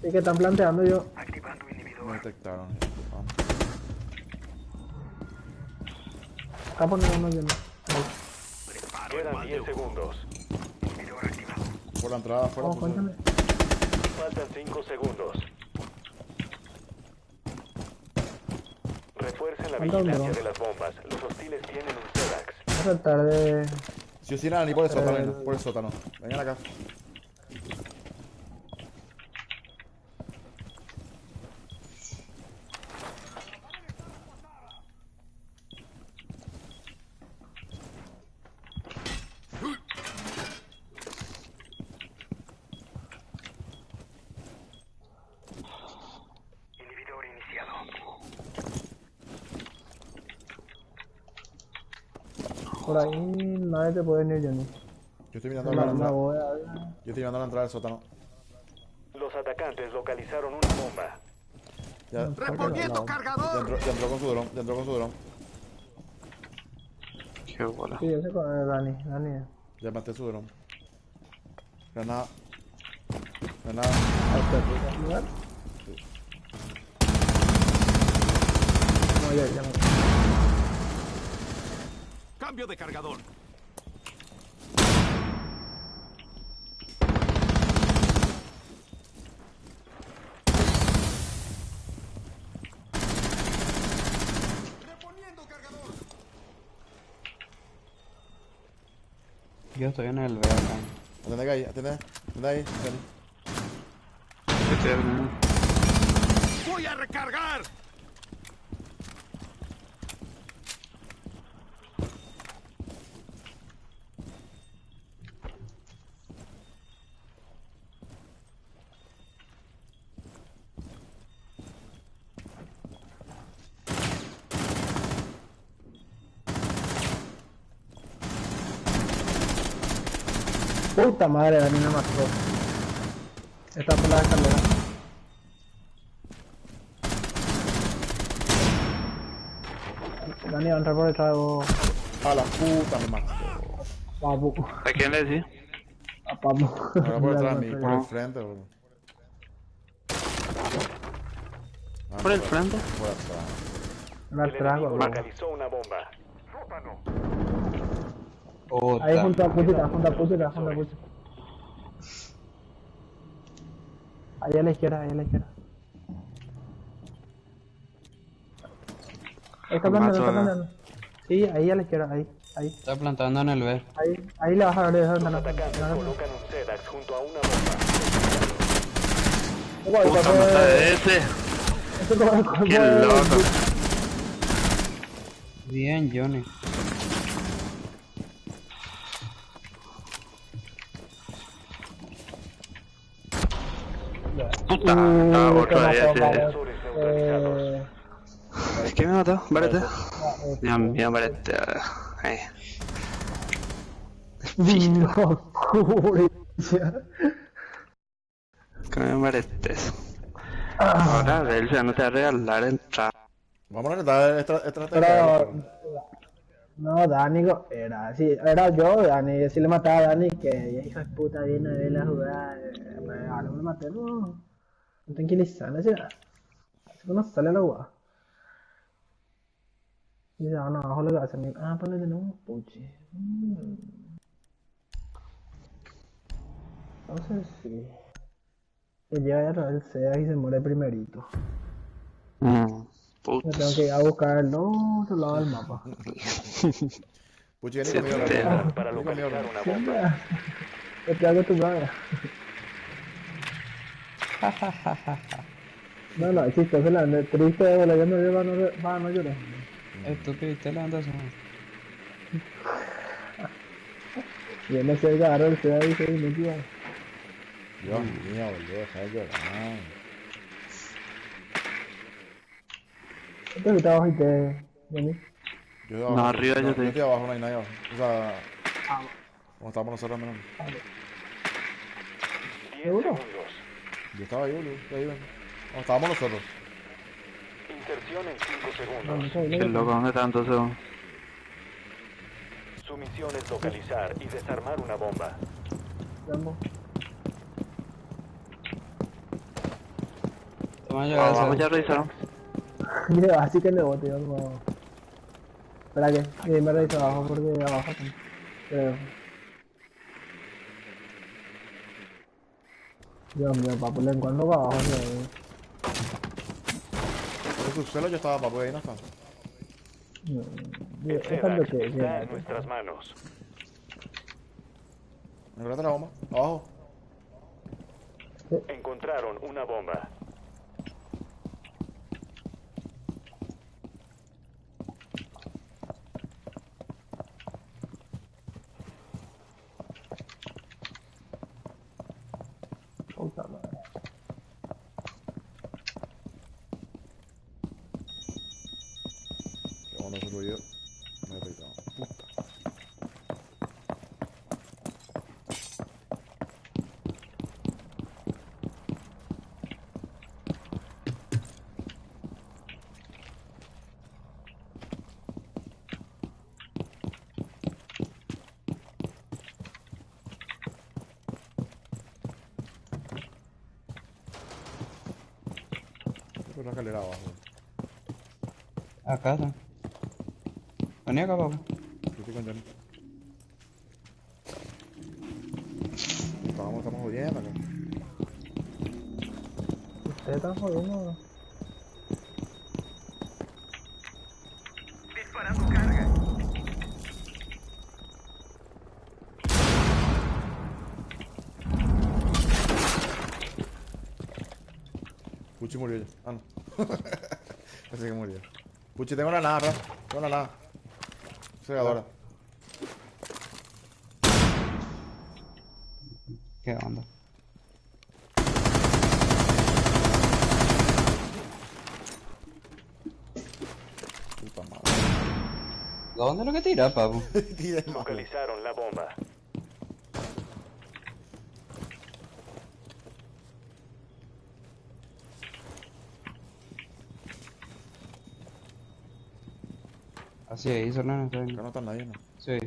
¿Y qué están planteando yo? Me detectaron. Acá ponemos uno yo no. Quedan 10 segundos. Por la entrada afuera. Oh, cuéntame. Faltan 5 segundos. Refuercen la vigilancia de las bombas. Los hostiles tienen un SEDAX. Voy a tratar de... Si os tiran ni por el sótano, por el sótano. Vengan acá. Inhibidor iniciado. Por ahí nadie te puede venir, Johnny. Yo estoy mirando la entrada. Yo estoy mirando la entrada del sótano. Los atacantes localizaron una bomba. Ya. ¡Reponiendo cargador! Ya entró con su dron. Ya entró con su dron. Qué bola. Sí, ese con Dani. Ya maté su dron. Granada. Granada. Sí. No, ya no. Cambio de cargador. Yo estoy en el B acá. Atende ahí, atende ahí. ¡Voy a recargar! Puta madre, Dani me mató. Está por la escalera. Dani va a entrar por detrás de vos. A la puta me mató. Papu. ¿A quién le decís? A Papu. Ahora por detrás de mí, por el frente, bro. ¿Por el frente? Por atrás. La trago, bro. Localizó una bomba. Ahí junto a Puchita, Ahí a la izquierda, Está plantando. Sí, ahí a la izquierda, ahí. Está plantando en el B. Ahí le vas a ver de esa Los ventana. atacantes colocan un SEDAX junto a una bomba. Puta nota de ese. Qué loco. Bien, Johnny. Puta, estaba otro ahí ese. ¿Qué me mató? ¿Varete? Ya, mira, varete. Ahí. No, Que me varetes. Ahora, él ya no te va a regalar entrar. Vamos a retar estrategia. Pero... No, Dani era, sí, era yo, Dani, si le mataba a Dani, que hija de puta viene a ver la jugada, ahora me maté, no tranquilizando, así no sale la jugada. Y ya, no, abajo lo que hace, ponle de nuevo, puche. Entonces, sí. Que llega a traer el SEA y se muere primerito. Mm, Me tengo que ir a buscar el otro lado del mapa. Puchi, vení Sí, conmigo, te- vení Para conmigo. localizar una Siempre. bomba. Estoy acostumbrado. No, no, es chistoso, triste, boludo, yo me veo para no llorar. ¿Tú pediste la andas? Viene cerca, agarra el SEA y se inicia. Dios mío, boludo, deja de llorar. ¿Qué te abajo y te... Vení? Yo de abajo, No, arriba yo yo te- estoy abajo, no hay nadie abajo. O sea, como estábamos nosotros menos. 10 ¿Seguro? segundos. Yo estaba ahí, boludo, ahí ven. No, estábamos nosotros. Inserción en 5 No, segundos. no sé, Qué loco, ¿dónde está entonces? Su misión es localizar y desarmar una bomba. Vamos. Toma ya Abajo ya revisaron. Mira, así que le bote, yo no... Espera que me reviso abajo porque abajo creo. Dios mío, papu, le encuentro para abajo. En el subsuelo yo estaba, papu, ahí no está. El Esta es lo SEDAX que está en nuestras manos. ¿Me encontraste la bomba? Abajo. Encontraron una bomba. Puta madre. Qué bueno ese ruido. Me he pegado. Puta. Por la escalera abajo. Acá está. Vení acá, papá. Yo estoy con Johnny. Estamos jodiendo acá. Ustedes están jodiendo. Disparando carga. Puchi murió ya. Ah, no. Pensé que murió. Puchi, tengo la nada, Raz. Tengo la nada. Segadora. ¿Qué onda? Puta madre. ¿Dónde es lo que tira, papu? Tira el malo. Localizaron la bomba. Así ahí, Solano, está Acá bien. no está nadie, ¿no? Sí. Ahí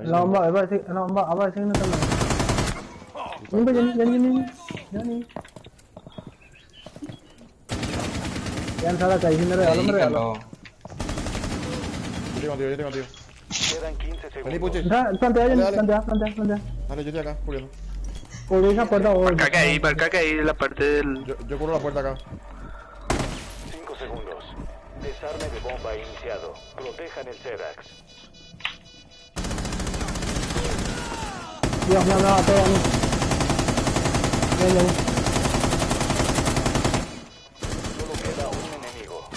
La sí. bomba, aparece que no está mal. Johnny. Ya entrada acá, y me regalo, me regalo. Yo estoy contigo. Quedan 15 Vení, segundos. Puchi. Plantea, Dale, Johnny, dale. plantea. Dale, yo estoy acá, cubriendo. Cubrí esa puerta vos. Para acá caí la parte del... Yo cubro la puerta acá. 5 segundos. Desarme de bomba iniciado. Protejan el SEDAX. Dios mío, me mató a mí. Ven. Solo queda un enemigo.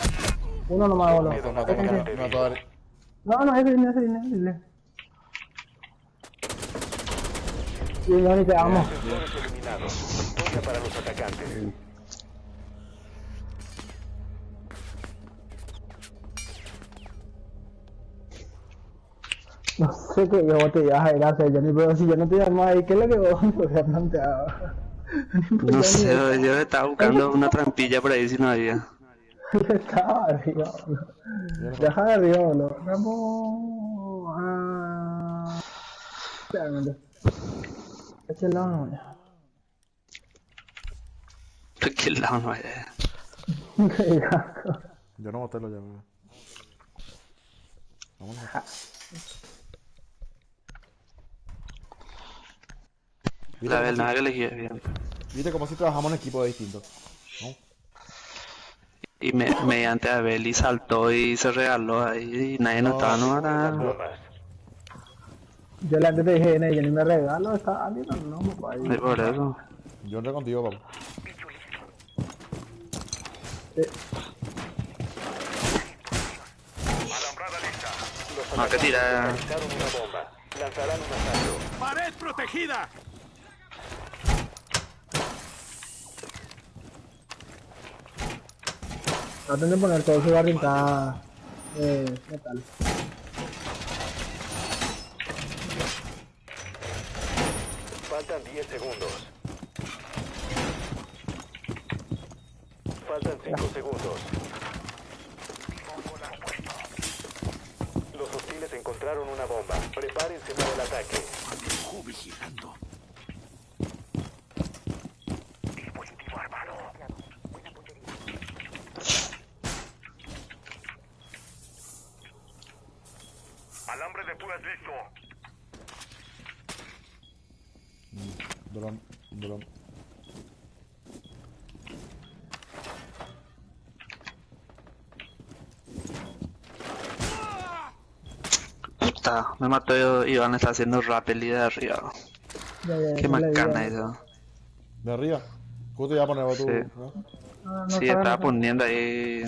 Uno nomás, boludo. Me mató a Dari. No, ese viene. Y Johnny, te amo. Defensores eliminados. Victoria para los atacantes. No sé qué vos te ibas a ir a hacer, Johnny, pero si yo no te llamo ahí, ¿qué es lo que vos me habías planteado? No sé, yo estaba buscando una trampilla por ahí si no había. Estaba arriba, boludo. Deja de arriba, boludo. Vamos a... Claramente. Este lado no, ya. ¿Por qué lado no hay? Qué gato. Yo no boté lo ya, bro. Vamos a... La verdad que elegí bien. Viste como si trabajamos en equipos distintos. ¿No? Y mediante Abeli saltó y se regaló ahí y nadie notaba, no era. Yo la antes te dije, yo ni me regalo, está alguien, no, papá. Y por eso. Yo entré contigo, papu. No, que tira. Localizaron una bomba. Lanzarán un asalto. ¡Pared protegida! Traten de poner todo su barricada metal. Faltan 10 segundos. Faltan 5 segundos. Los hostiles encontraron una bomba. Prepárense para el ataque. Continúo vigilando. Dispositivo armado. Alambre de púas listo. Dron. Puta, me mató Iván, está haciendo rappel y de arriba. Qué macana eso. ¿De arriba? Justo ya poner tú. Sí. ¿No? Sí, estaba poniendo ahí.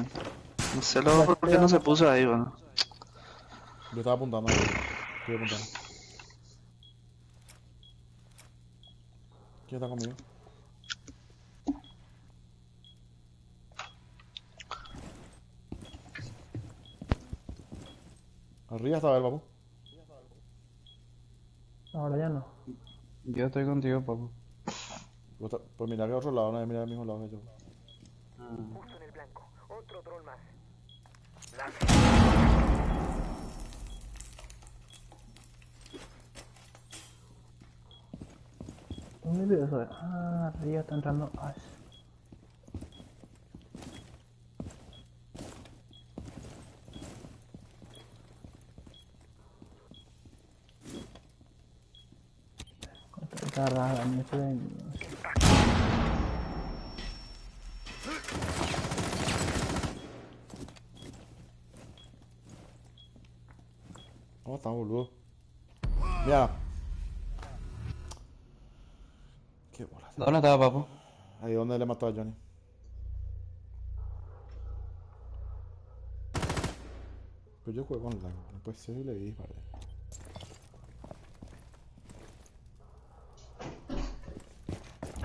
No sé por qué no se puso ahí, bueno. Yo estaba apuntando. Estoy apuntando. ¿Quién está conmigo? Arriba estaba el papu. Ahora ya no. Yo estoy contigo, papu. Pues mira que otro lado, no mira al mismo lado que yo. Justo en el blanco. Otro dron más. ¿Dónde veo eso? Ah, arriba está entrando Ash. Está rara, no se ve. ¿Cómo está, boludo? Mira. Qué bola. ¿Dónde estaba, papu? Ahí donde le mató a Johnny. Pues yo juego con lag. Después sí le disparé.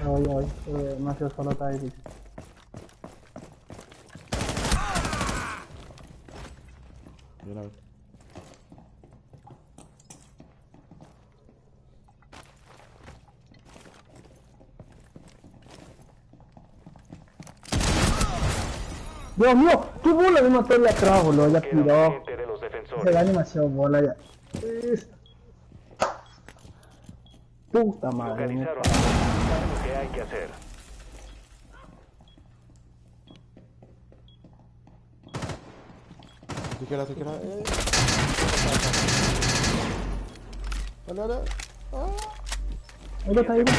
Voy. Demasiado solo está difícil. Bien, a ver. Dios mío, qué bola me mató de atrás, boludo, ya Queda tiró. pendiente de los defensores. Se da demasiado bola ya. Puta madre. Localizaron la bomba. Saben lo que hay que hacer. Te queda. Dale. Ahí está. Los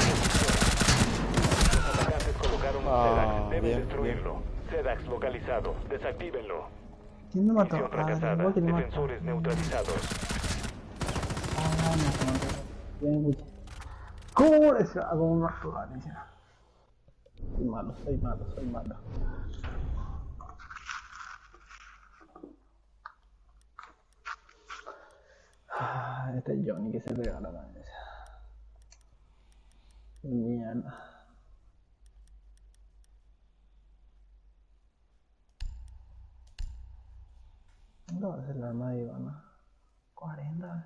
atacantes colocaron un SEDAX. Deben bien, destruirlo. SEDAX localizado. Desactívenlo. ¿Quién me mató? Misión Ah, fracasada. no, ¿quién me mató? Defensores neutralizados. Ah, no, bien, escuché. ¿Cómo les hago una Florencia? Soy malo. Ah, este es Johnny que se regala la mesa. Mierda. ¿Cuánto va a ser el arma de Ivana? 40.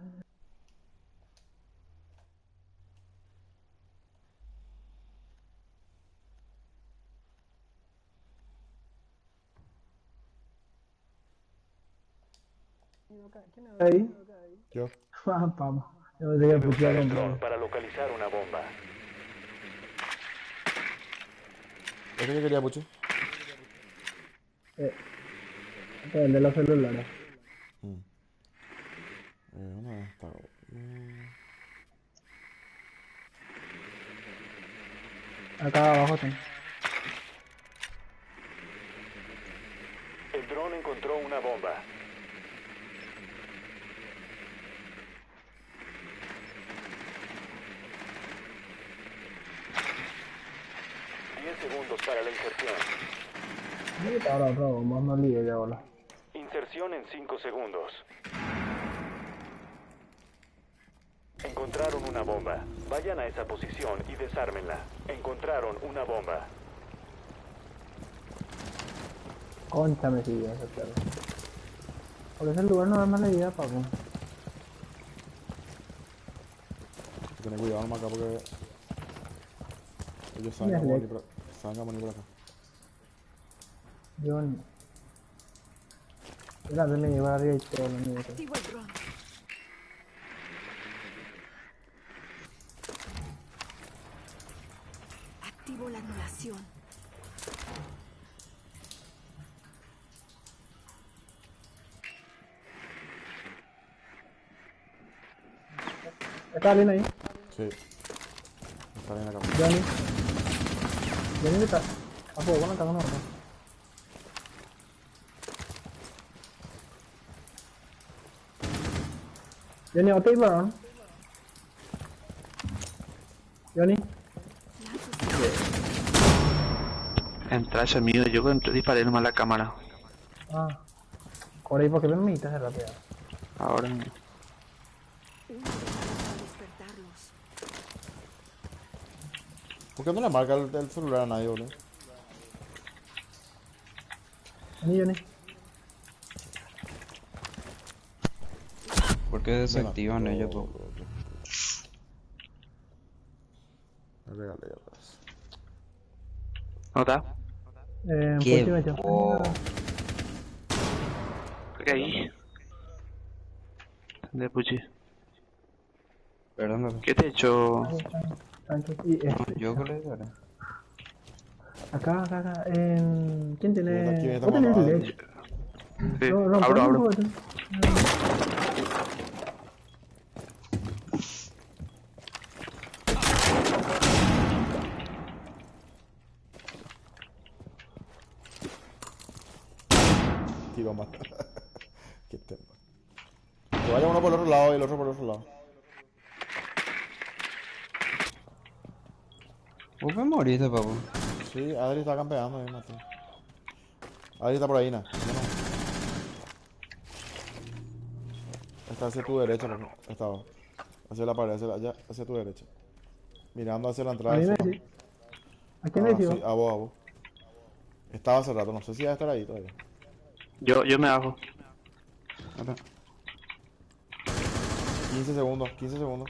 Ahí. Yo. Vamos. Yo me tenía que Usar el con dron para localizar una bomba. ¿Es que yo quería, Puchi? El de los celulares. ¿Dónde está? Acá abajo están. El dron encontró una bomba. Segundos para la inserción. Ahora otra bomba, no ligue ya ahora. Inserción en 5 segundos. Encontraron una bomba. Vayan a esa posición y desármenla. Encontraron una bomba. Concha me sigue ese perro. Por ese lugar no da más leída, papu. Ten cuidado nomás acá porque ellos saben cómo venir por acá. John. Mira, me lleva arriba y todo lo mío. Activo el dron. Activo la anulación. ¿Está alguien ahí? Sí. Está bien acá. Johnny. Johnny está. Ah, pues bueno, acá no. Johnny, ¿ok, bro? Johnny. Entra ese mío, yo disparé nomás la cámara. Ah. Ahora, ¿y por qué me imitas rápido? Ahora. ¿Por qué no le marca el celular a nadie, boludo? Johnny. ¿Por qué desactivan ellos todo? Me regalé ya atrás. ¿No está? ¿Qué? ¿Qué ahí? De puchi. Perdón. ¿Qué te he hecho? Yo que le daré. Acá. ¿Quién tiene? ¿Vos tenés el leche? Sí, No, abro. Tiro más. Qué tema. Que vaya uno por el otro lado y el otro por el otro lado. ¿Vos me moriste, papu? Sí, Adri está campeando ahí, Mateo. Adri está por ahí, ¿no? Está hacia tu derecha, papu. Estaba. Hacia la pared, hacia tu derecha. Mirando hacia la entrada. ¿A quién le digo? Sí, a vos. Estaba hace rato, no sé si va a estar ahí todavía. Yo me hago. 15 segundos. 15 segundos.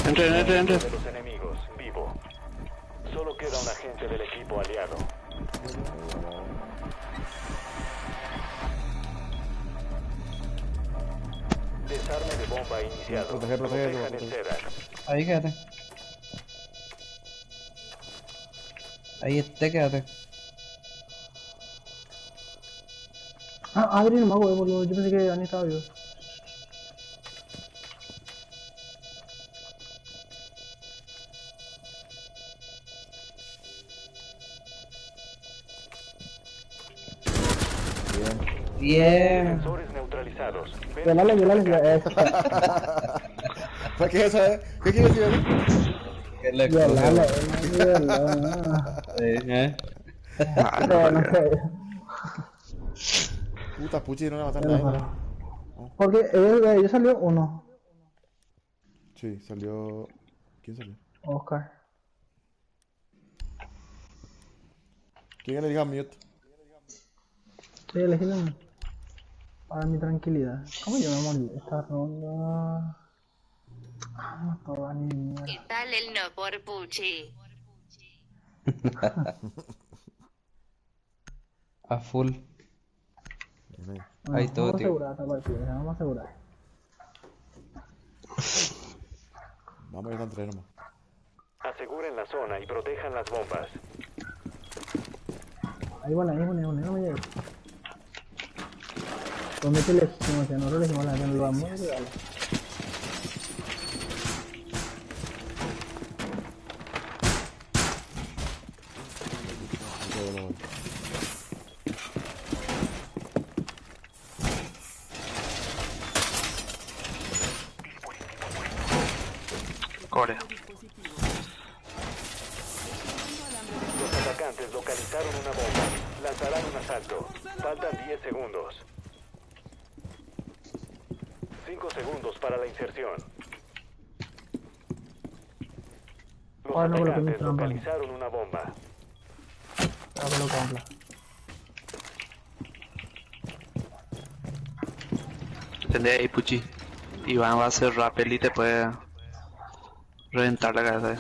Entre. De los enemigos, vivo. Solo queda un agente del equipo aliado. Desarme de bomba iniciado. Protejan el CEDAR. Ahí quédate. Ahí quédate. Ah, Adri no me hago, boludo. Yo pensé que Dani estaba vivo. Bien. Sensores neutralizados. Violale. ¿Para qué eso, ¿Qué quiere decir eso? ¿Qué le Violale. No sé. Puta, Puchi no le va a matar a nadie. Porque ellos salió uno. Sí, salió... ¿Quién salió? Oscar. ¿Quién le diga mute? Sí, elegí para mi tranquilidad. ¿Cómo yo me morí? Esta ronda... Ah, toda ni mierda. ¿Qué tal el no por Puchi? A full. Ahí todo, tío. Vamos a asegurar. Vamos a ir a entrenar nomás. Aseguren la zona y protejan las bombas. Ahí van, no me llegues. ¿Dónde te elegimos? Nosotros elegimos la que nos vamos a llegar. Core. Los atacantes localizaron una bomba. Lanzarán un asalto. Faltan 10 segundos. 5 segundos para la inserción. Los Ahora no coloqué mi atacantes trampa. localizaron una bomba. Ahora lo compro. ¿Entendés ahí, Puchi? Iván va a hacer rappel y te puede reventar la cabeza.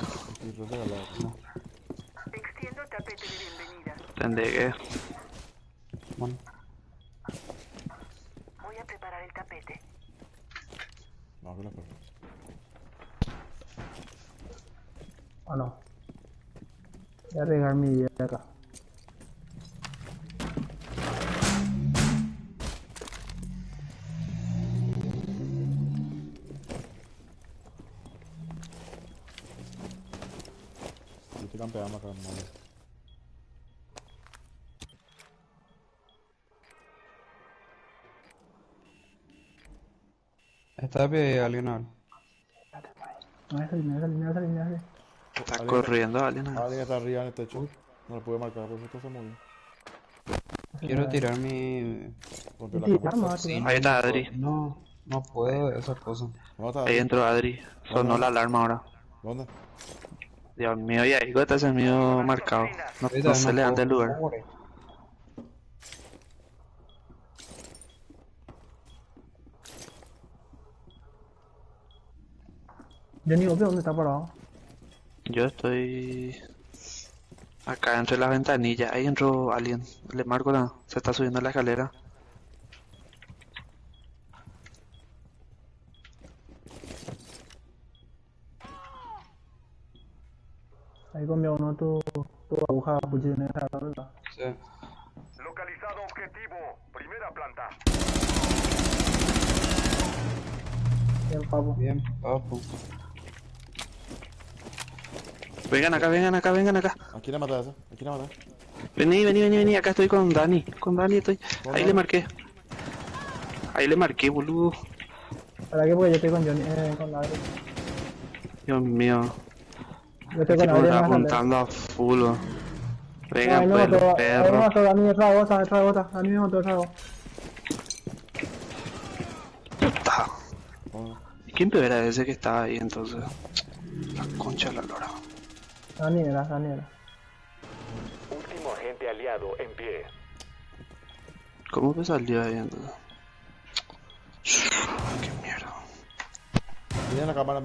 Extiendo tapete de bienvenida. ¿Entendés que? Bueno, Voy a preparar el tapete. No, que la prueba. Ah, no. Voy a arriesgar mi vida acá. Yo estoy campeando acá, hermano. está bien, alguien ahora. No es salir. Está corriendo alguien. Alguien está arriba en el techo. No lo pude marcar, por eso se movió. Quiero tirar mi... Rompió la Sí, cámara. arma, Sí, Ahí está Adri. No, no puedo esas cosas. ¿Dónde está? Ahí entró Adri. Sonó la alarma ahora. ¿Dónde? Dios mío, y ahí está ese mío marcado. No se levanta el lugar. Yo ni veo dónde está parado. Yo estoy acá entre las ventanillas. Ahí entró alguien. Le marco la... Se está subiendo la escalera. Ahí comió uno tu aguja puchina, ¿verdad? Sí. Localizado objetivo. Primera planta. Bien, papu. Bien, papu. Vengan acá, vengan acá, vengan acá. ¿A quién le matas esa? ¿A quién le matas? Vení. Acá estoy con Dani. Con Dani estoy. ¿Dónde? Ahí le marqué. Ahí le marqué, boludo. ¿Para qué? Porque yo estoy con Johnny, con la Adri. Dios mío. Yo estoy Este con tipo Adri. está no me sale. apuntando a full. Venga, Ay, no pues, mató, los ahí me perros. mató Dani, otra gota. Dani me mató otra gota. Puta. ¿Y quién peor era ese que estaba ahí entonces? La concha de la lora. Dani era. Último agente aliado en pie. ¿Cómo me salió ahí entonces? Qué mierda. Miren la cámara.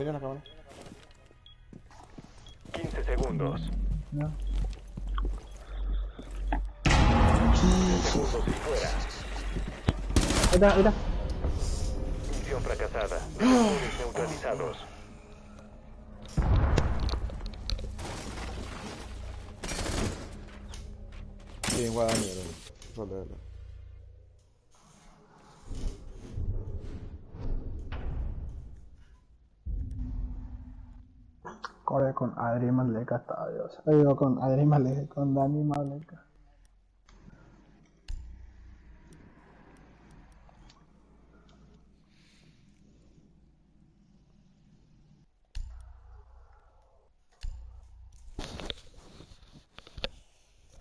15 segundos. No. 15 segundos y fuera. Ahí está. Misión fracasada. Reactores neutralizados. Sí, en Guadalajara. Soledad. Corre con Adri Maleca está Dios. Digo con Adri Maleca, con Dani Maleca.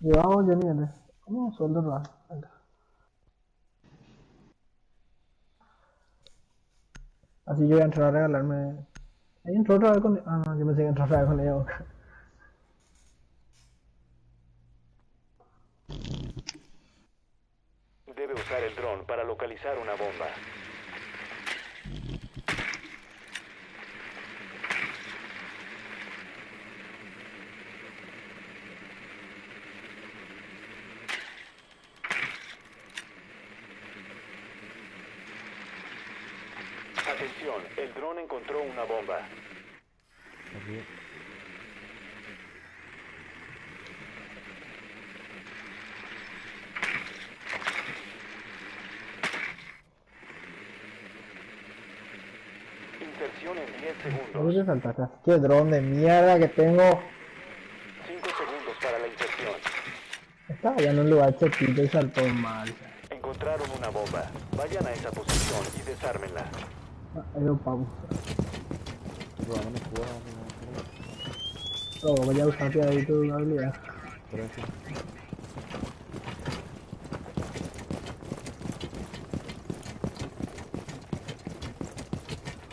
Llevamos Johnny, ¿cómo sueldo raro? Así yo voy a entrar a regalarme. Ahí entró otra vez con. Ah, no, yo pensé que entró otra vez con ellos. Debe usar el dron para localizar una bomba. Atención, el dron encontró una bomba. Aquí. Inserción en 10 segundos. ¿Por qué saltaste? Qué dron de mierda que tengo. 5 segundos para la inserción. Estaba ya en un lugar chiquito y saltó mal. Encontraron una bomba. Vayan a esa posición y desármenla. Ahí lo pago. Probando mi juego. Oh, voy a usarte ahí tu habilidad. Pero este.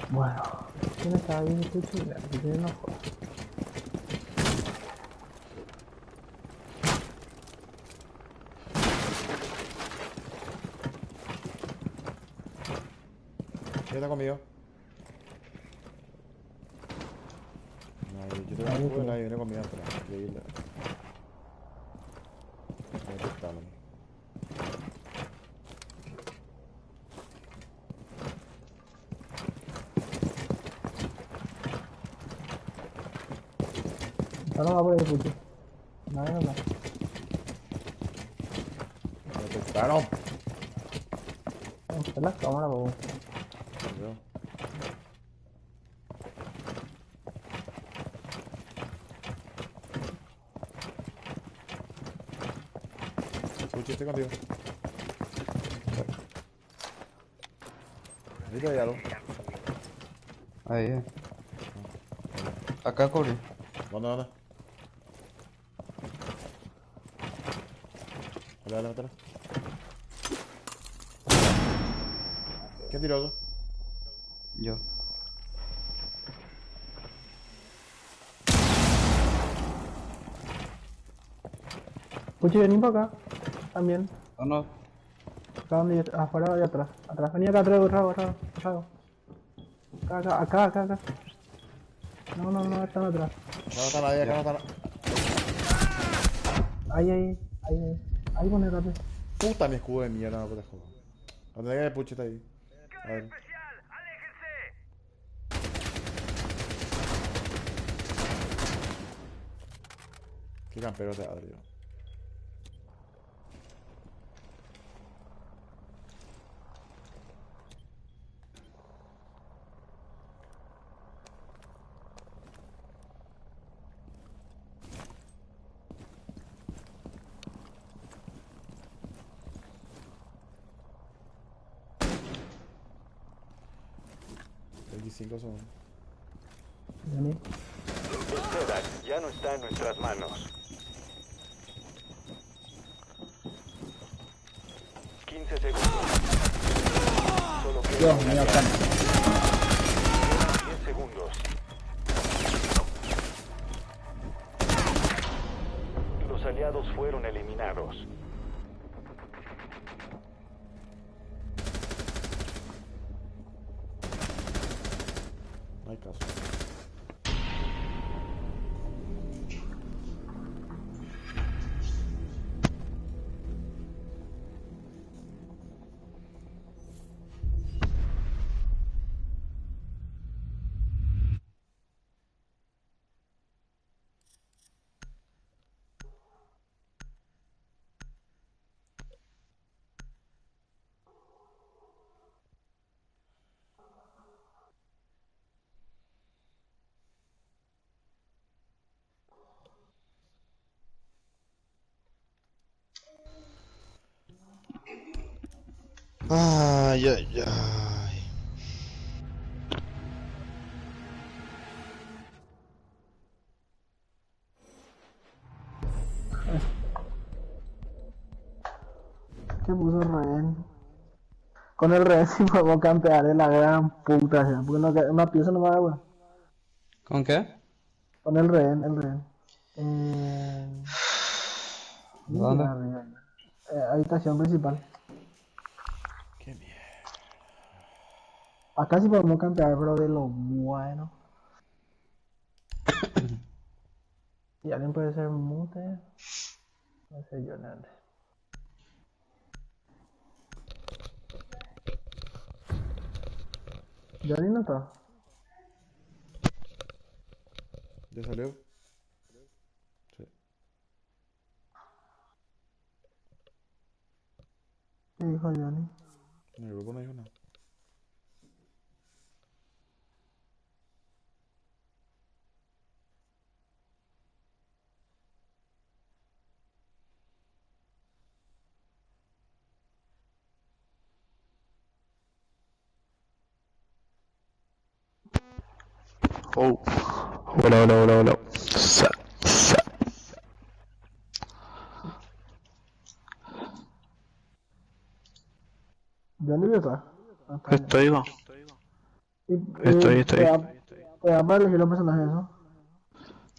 Bueno, ¿quién está ahí? Estoy chingando, que tiene una joda. ¿Quién está conmigo? Nadie, yo tengo un juego y nadie viene conmigo atrás. Increíble. Me detectaron. Ya no va por ahí, puto. Nadie no va. Me detectaron. Vamos a hacer las cámaras, bobo. Yo. Escucha, estoy contigo. ¿Viste ahí algo? Ahí, Acá, Cori. ¿Dónde? Dale, mételo. ¿Quién tiró eso? Yo. Puchi, vení para acá. También. ¿O no? Acá donde yo, afuera y atrás. Atrás, vení acá atrás, atrás. Acá. No, están atrás. No está nadie, acá no está nadie. Ahí pone rápido. Puta mi escudo de mierda, no te jodas. ¿Dónde hay que Puchi está ahí? A ver. Qué campero te abrió. Son. Vení. El Kodak ya no está en nuestras manos. 15 segundos. Solo queda Dios una mío, llave. acá. 10 segundos. Los aliados fueron eliminados. No hay caso. Ay. ¿Qué puso rehén? Con el rehén sí podemos campear de la gran puta, ¿sí? Porque no, una pieza no va a dar, weón. ¿Con qué? Con el rehén. ¿Dónde? Arriba. Habitación principal. Qué mierda. Acá sí podemos campear, pero de lo bueno. Y alguien puede ser mute. No sé yo nada. Johnny no está. ¿Ya salió? Sí. ¿Qué dijo Johnny? En el grupo no dijo nada. Oh. Hola, hola, hola, hola. Sa, sa. ¿Ya no está? Ah, está bien. Estoy, va. Y, Estoy, te estoy. da, te da para elegir los personajes, ¿no?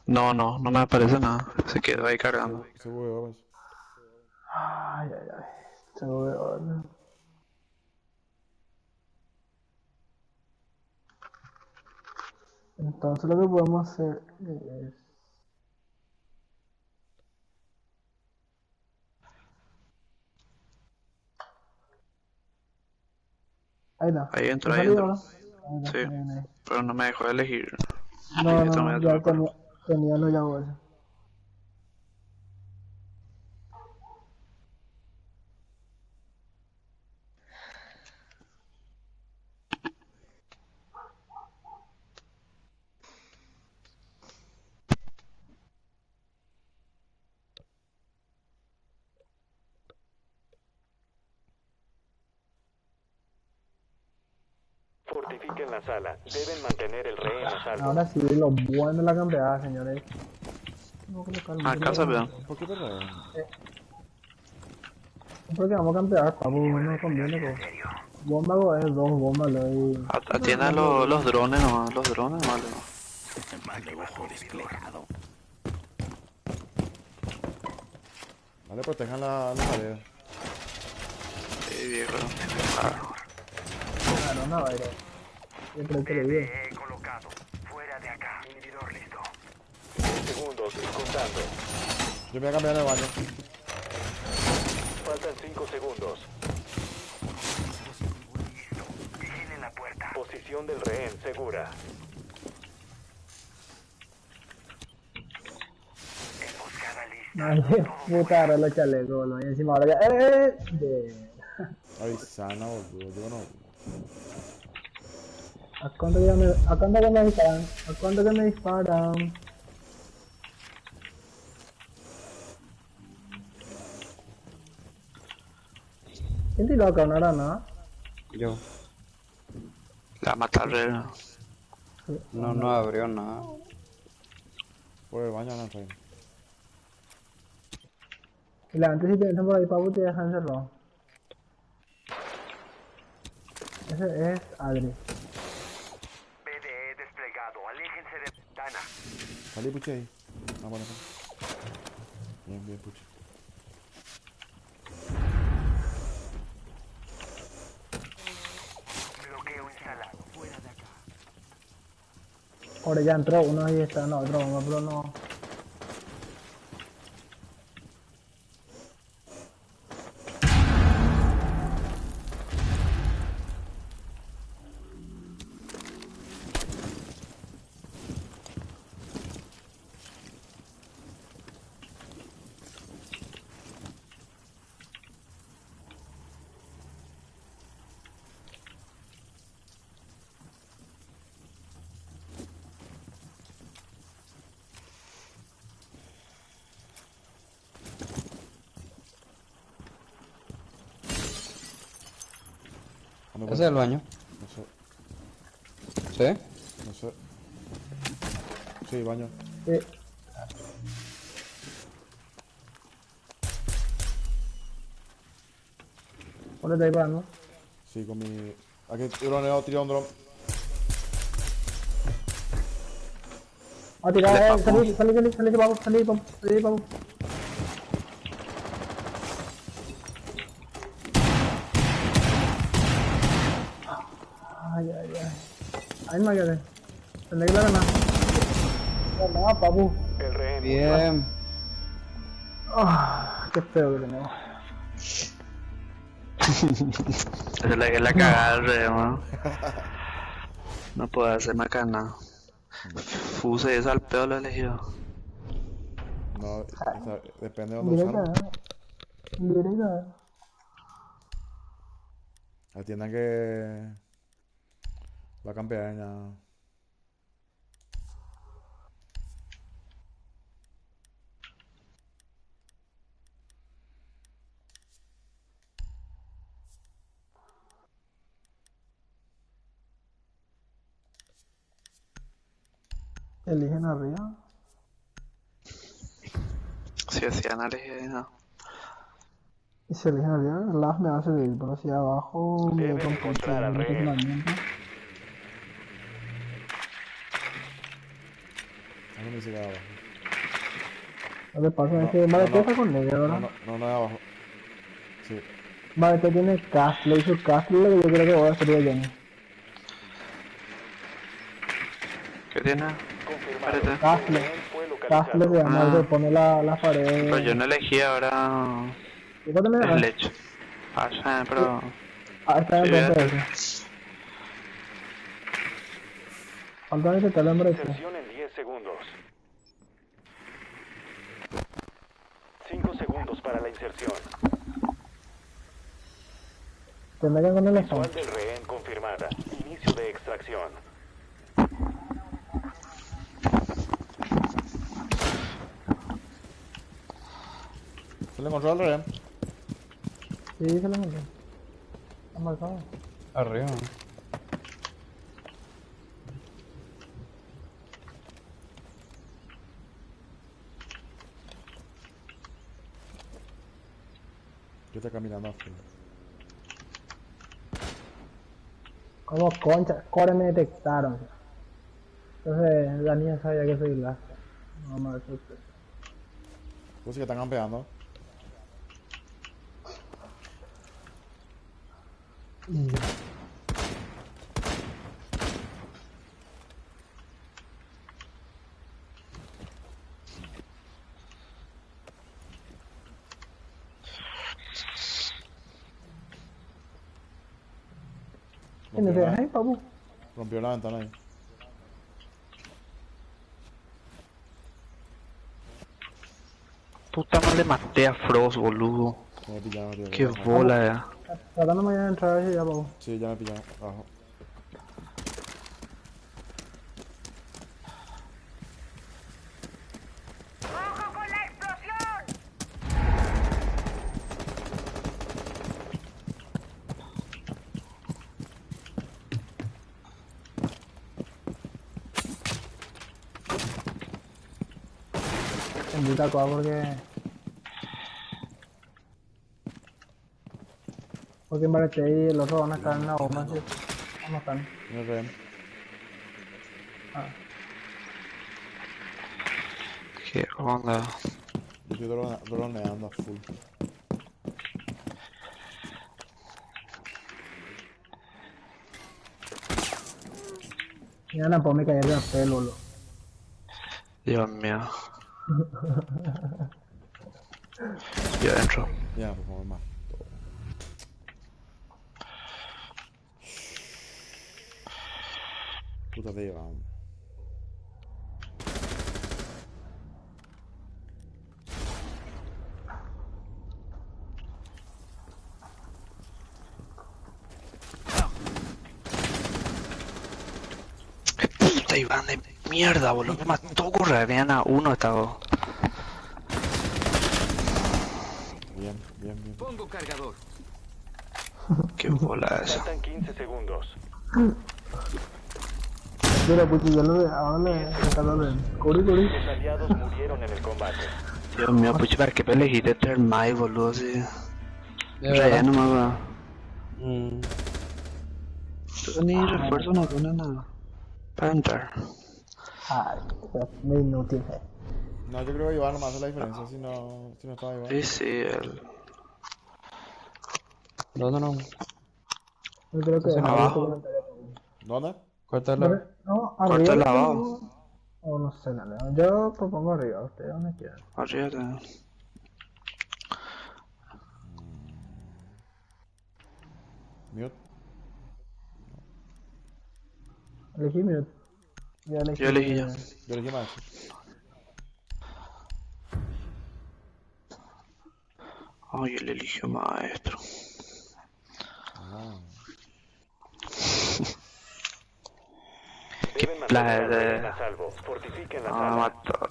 No, no, no me aparece nada. Se quedó ahí cargando. Se huevo, pues. Ay, ay, ay. Se ve ahora. Entonces lo que podemos hacer es... Ahí está. Ahí ¿Te entró, ahí salió entró. ahora? Ahí está, Sí. bien ahí. Pero no me dejó elegir. No, Esto me no, da ya otro color. tenía lo ya eso. Fortifiquen la sala. Deben mantener el rehén a salvo. Ahora sí, lo bueno de la campeada, señores. No colocar Ah, mucho casa, la... vean. ¿Por qué perdón? Porque vamos a campear, papu, no conviene, pues. Bomba es dos bombas, lo hay... Atienda los drones nomás, los drones nomás. Mano ojo desplegado. Vale, protejan la pared. Sí, viejo. Claro, no, aire. Yo creo que le digo. He colocado. Fuera de acá. Inhibidor listo. 10 segundos y contando. Yo me voy a cambiar en el baño. Faltan 5 segundos. Vigilen la puerta. Posición del rehén segura. Emboscada lista. Ay, puta, ahora los chalecos, ¿no? Y encima ahora ya... De... Ay, sana, boludo. Yo no. ¿A cuánto que me disparan? ¿A cuánto que me disparan? ¿Quién tiró acá una granada? Yo. La mataré. No abrió nada. Por el baño no está bien. Y la antes si te entran por ahí, papu, te dejan encerrado. Ese es Adri. BDE desplegado. Aléjense de ventana. Salí, puche ahí. Ah, bueno, bien, bien, puche. Bloqueo instalado. Fuera de acá. Ahora ya entró uno ahí está, no, otro, no, pero no. ¿Ese es el baño? No sé. ¿Sí? No sé. Sí, baño. Sí. ¿Por qué te disparando? Sí, con mi... Aquí, droneo, tira un dron. Ah, tira, salí, papu, salí, papu. Ay, ay, ay. Ay, no, ya tendré que la ganar. No, papu. El rehén. Bien. Ah, qué feo que tenemos. Es la cagada, ¿no? No puedo hacer más nada. Fuse esa al pedo lo he elegido. No, depende de dónde usarlo. Directa. Atiendan que... Va a campear ya. Eligen arriba. Si hacían elegir, no. Y si eligen arriba, el LAF me va a servir. Por hacia abajo, me Deben con encontrar al rehén. funcionamiento. Algo me dice que de abajo. Lo que pasa No, es que no, Marete no. está con negro, ¿verdad? No de abajo. Sí. Marete tiene castle y su castle es lo que yo creo que voy a hacer de Johnny. ¿Qué tiene? Espérate. Castle se llama el que pone la pared. Pero yo no elegí ahora. ¿Y cuánto me Es das? leche. Ah, ya, pero. Ah, está Sí, en contra de fíjate. eso. Falta intentar el hombre. Inserción en 10 segundos. 5 segundos para la inserción. Tendré que con el Visual stand. del rehén confirmada. Inicio de extracción. ¿Se le encontró al rehén? Sí, se lo encontré. Está marcado. Arriba. Yo estoy caminando afuera. Como concha, core me detectaron. Entonces la niña sabía que soy la. No me sorpresa. Pues sí que están campeando. ¿Quién te deja ahí, papu? Rompió la ventana ahí. Puta madre, maté a Frost, boludo. Ya me pillaron, tío. Qué bola, Tratando mañana de entrar a ver si ya, papu. Sí, ya me pillaron. Abajo. ¡Ojo con la explosión! Invita a Coa porque en Barete y el otro van a estar en la bomba, ¿sí? Vamos a estar. No rehén. Ah. Qué onda. Yo estoy droneando a full. Ya no puedo me caer de pelo, boludo. Dios mío. Yo adentro. Ya, por favor, más. Puta de vamos. Puta Iván de mierda, boludo. Me mató Correveana uno estaba. Bien, bien, bien. Pongo cargador. Qué bola esa. Faltan 15 segundos. Mira, pues ya lo de ahora le curi. Los aliados murieron en el combate. Dios mío, pues para qué elegiste Termite, boludo, así. De verdad. Relleno más va. Ni refuerzo no pone nada. Para entrar. Ay, muy inútil. No, yo creo que Iván nomás hace la diferencia si no estaba Iván. Sí, sí, el... ¿Dónde no? Yo creo que abajo. ¿Dónde? Córtalo. No, Corta arriba. el lavado. O no sé, nada. Yo propongo arriba, ustedes donde quieran. Arriba te... Mute. Elegí mute. Yo elegí ya. Yo elegí más. Ay, él eligió maestro. Qué plaga de... A salvo. Fortifiquen la Ah, sala. mató.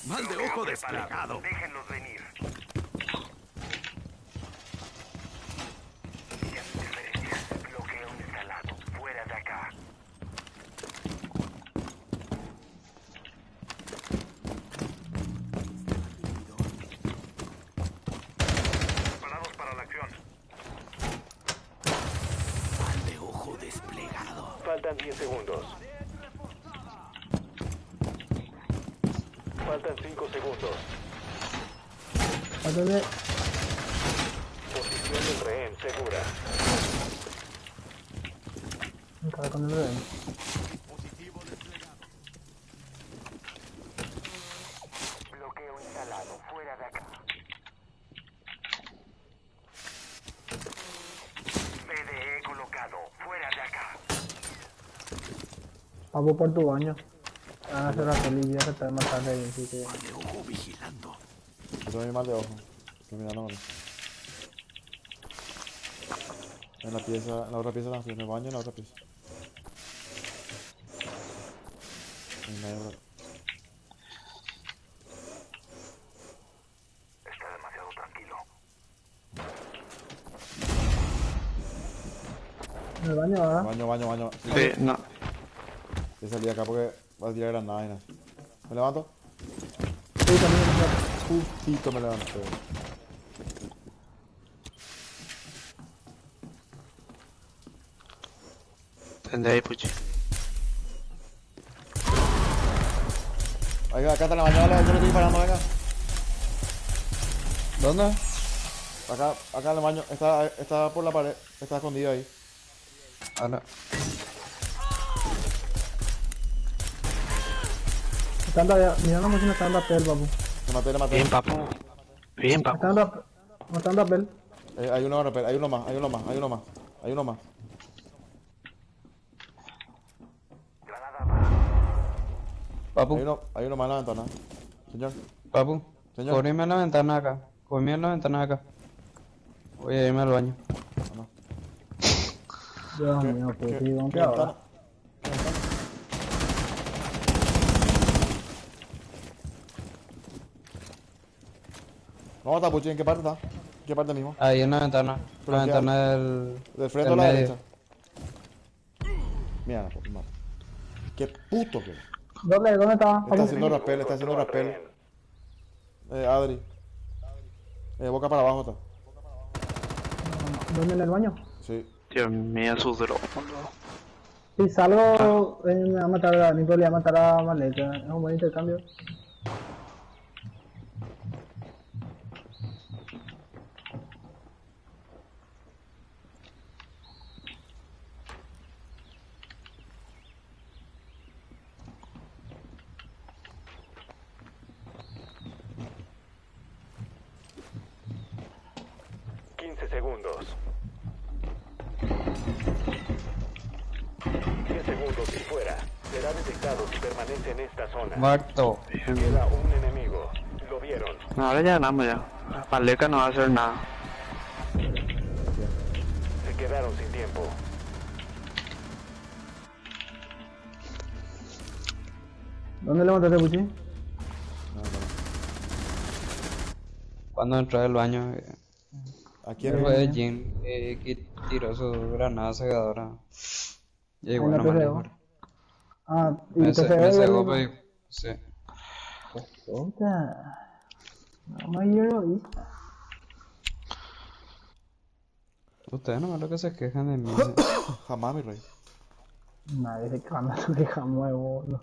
Mal de ojo desplegado. Déjenlos venir. Faltan 10 segundos. Faltan 5 segundos. Pásale. Posición del rehén segura. Encara con el rehén. Bloqueo instalado. Fuera de acá. PDE colocado. Fuera de acá. Papo por tu baño. Van a hacer la pelilla que está más tarde ahí, así que... Mal de ojo vigilando. Yo tengo mi mal de ojo. Estoy mirando ahora. En la pieza, en la otra pieza también. En el baño, en la otra pieza. En la otra. Está demasiado tranquilo. En el baño, ¿verdad? Baño. Sí, no. Yo salí acá porque va a tirar granadas y nada. ¿Me levanto? Sí, también. Justito me levanto. Prende ahí, Puchi. Oiga, acá está la bañola, yo le estoy disparando, venga. ¿Dónde? Acá en el baño, está por la pared, está escondido ahí. Ahora. Está en la... Mira la máquina, está en la pel, papu. Le maté. Bien, papu. Bien, papu. Está en la pel. Hay uno ahora, hay uno más. Papu. Hay uno más en la ventana. Señor. Papu. Señor. Corrime en la ventana acá. Corrime en la ventana acá. Voy a irme al baño. Dios mío, pues sí, ¿dónde ahora? ¿Cómo está, Puchi? ¿En qué parte está? ¿En qué parte mismo? Ahí en la ventana. La ventana ¿Del frente o la derecha? Mira, la puta madre. Qué puto que es. ¿Dónde está? Está haciendo rappel. Adri. Boca para abajo está. ¿Dónde en el baño? Sí. Dios mío, su drone. Si salgo, me va a matar a Nico, le va a matar a Maleta. Es un buen intercambio. Segundos. 10 segundos y fuera. Será detectado si permanece en esta zona. Muerto. Queda un enemigo. Lo vieron. No, ahora ya ganamos ya. Paleca no va a hacer nada. Se quedaron sin tiempo. ¿Dónde levantaste, Puchi? Cuando entré al baño. Aquí fue de Jim que tiró su granada cegadora. Y ¿En bueno, la PCO? mejor. Ah, y Me te cegó, pero sí. Puta. No me quiero. Ustedes no es lo que se quejan de mí. Jamás, mi rey. Nadie se queja nuevo, boludo.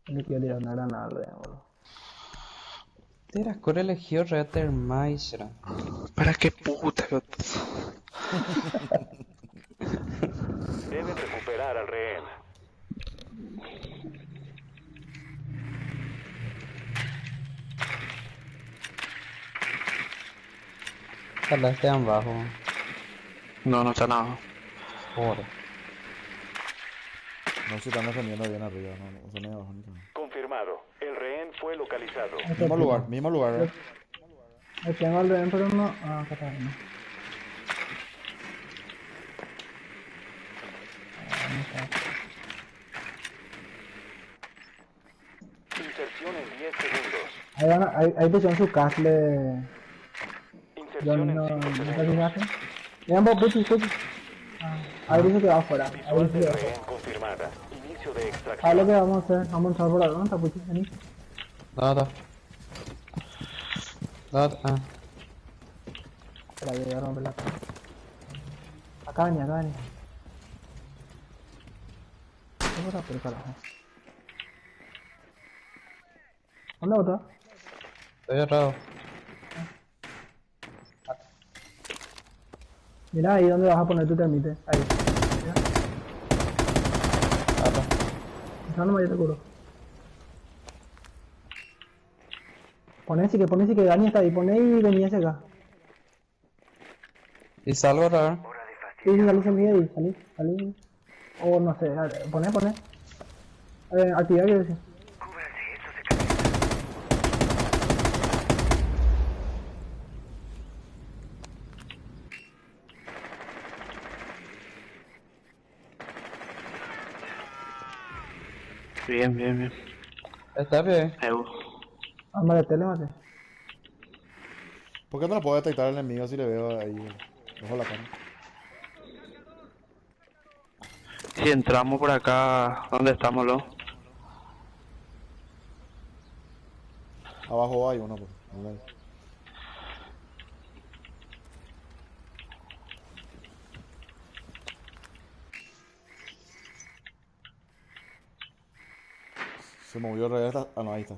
Le quiero tirar una granada, boludo. Terascore eligió Rettermeister. ¿Para qué puta? Deben recuperar al rehén. Ojalá estén bajo. No, no está nada. Joder. No se están defendiendo bien arriba, no se me abajo ni nada. Confirmado. El rehén fue localizado. Mismo lugar, ¿verdad? Tengo al rehén, pero no. Ah, acá está. Inserción en 10 segundos. Ahí pusieron su castle. Inserción en 5 segundos. Vean vos, Puchi. Ahí dice que va afuera. Visual del rehén confirmada. Inicio de extracción. ¿Sabes lo que vamos a hacer? Vamos a entrar por acá, ¿no? Está Puchi, vení. Nada. Nada. Espera, yo voy a romper la cara. Acá venía, acá venía. ¿Cómo está por carajo? ¿Dónde otra? Estoy atrás. Mira ahí donde vas a poner tu termite. Ahí. Mira. No, no, yo te curo. Poné sí que Dani está ahí. Poné y vení hacia acá. ¿Y salgo otra vez? Sí, salí de ahí. Salí. O no sé, poné. Activar quiero decir. Bien. ¿Está bien? Arma de tele, mate. ¿Por qué no lo puedo detectar al enemigo si le veo ahí? Ojo la cara. Si entramos por acá, ¿dónde estamos, lo? Abajo hay uno, pues. Ahí. Se movió al revés. Ah, no, ahí está.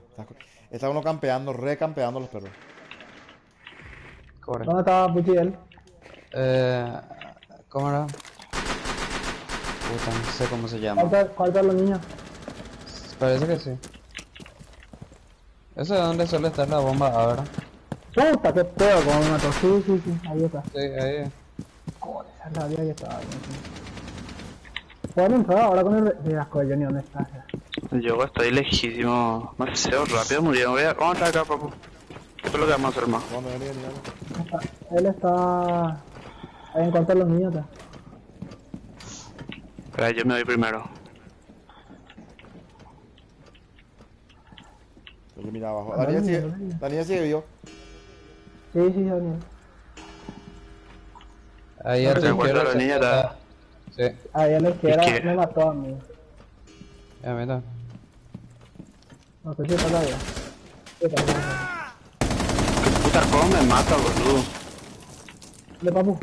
Está uno campeando, recampeando los perros. Corre. ¿Dónde estaba Puchiel? ¿Cómo era? Puta, no sé cómo se llama. ¿Cuál de los niños? Parece que sí. ¿Eso es donde suele estar la bomba ahora? Puta, qué pedo, como me mató. Sí, ahí está. Sí, ahí. Joder, esa rabia ahí estaba. ¿Pueden entrar ahora con el... Mira, coño, Johnny, ¿dónde estás? Yo estoy lejísimo. Demasiado rápido murió. Vamos a entrar acá, papu. ¿Qué es lo que vamos a hacer más? Él está... ahí en cuanto a los niños, está. Espera, yo me voy primero. Yo mira abajo. Daniel sigue vivo. Sí, Daniel. Ahí a tu izquierda la niña está. Sí. Ahí a la izquierda me mató a mí. Ya, mira. No sé si está todavía. Puta, ¿cómo me mata, boludo? Le papu.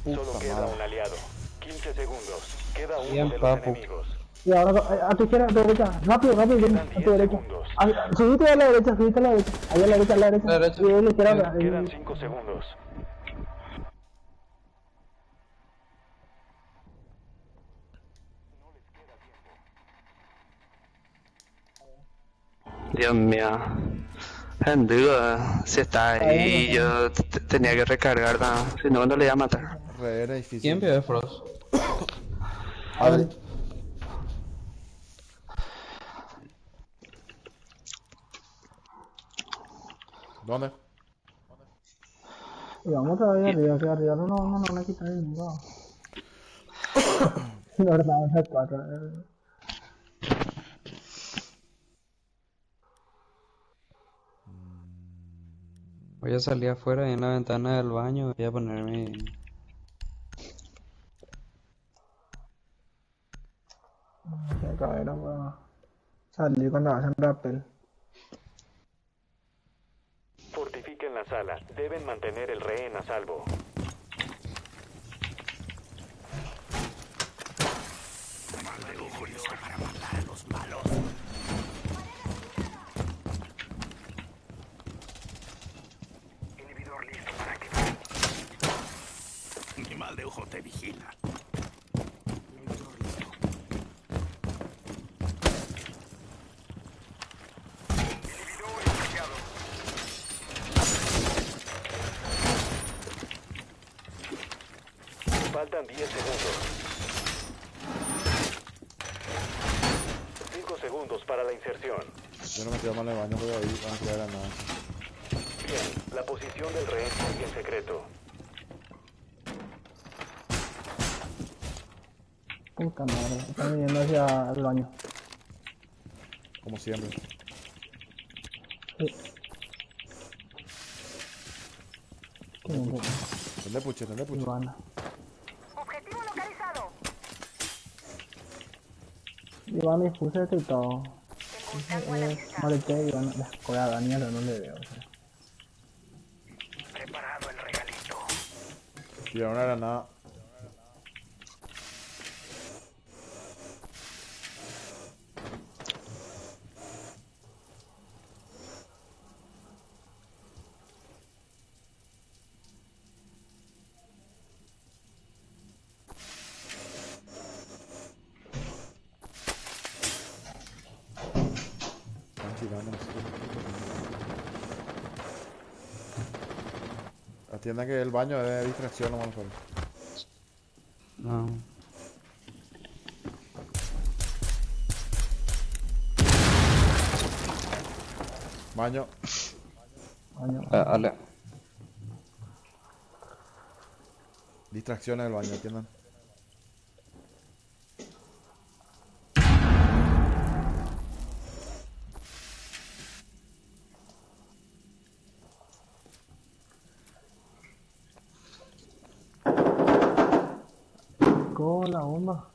Solo queda un aliado. 15 segundos. Queda uno Bien, de los papu. enemigos. Y ahora a tu izquierda, a tu derecha. Rápido, Johnny. A tu derecha. Subiste a la derecha. Ahí a la derecha. Y a la izquierda. Quedan 5 segundos. Dios mío. En duda, si está ahí, yo tenía que recargar, si no, ¿cuándo le iba a matar? Era difícil. ¿Quién vio Frost? A ver. ¿Dónde? Y vamos todavía arriba, que arriba no van a quitar el mundo. No, vamos a 4. Voy a salir afuera y en la ventana del baño voy a poner mi... Acá era para salir cuando hacen rappel. Fortifiquen la sala. Deben mantener el rehén a salvo. Mal de ojo listo para matar a los malos. Inhibidor listo para activar. Mi mal de ojo te vigila. Inhibidor listo. Inhibidor iniciado. Faltan 10 segundos. 5 segundos para la inserción. Yo no me quedo mal en el baño, pero ahí van a quedar nada. Bien, la posición del rehén sigue en secreto. Puta madre, están viniendo hacia el baño. Como siempre. Sí. ¿Dónde puche? Ivana. Objetivo localizado. Ivana y puse detectado. Malete, Ivana. La escuela a Daniela no le veo. O sea. Preparado el regalito. Tiraron una granada. Están tirando, no sé qué. Atiendan que el baño es de distracción, no mejor. No. Baño. Dale. Distracciones del baño, atiendan. Con la bomba.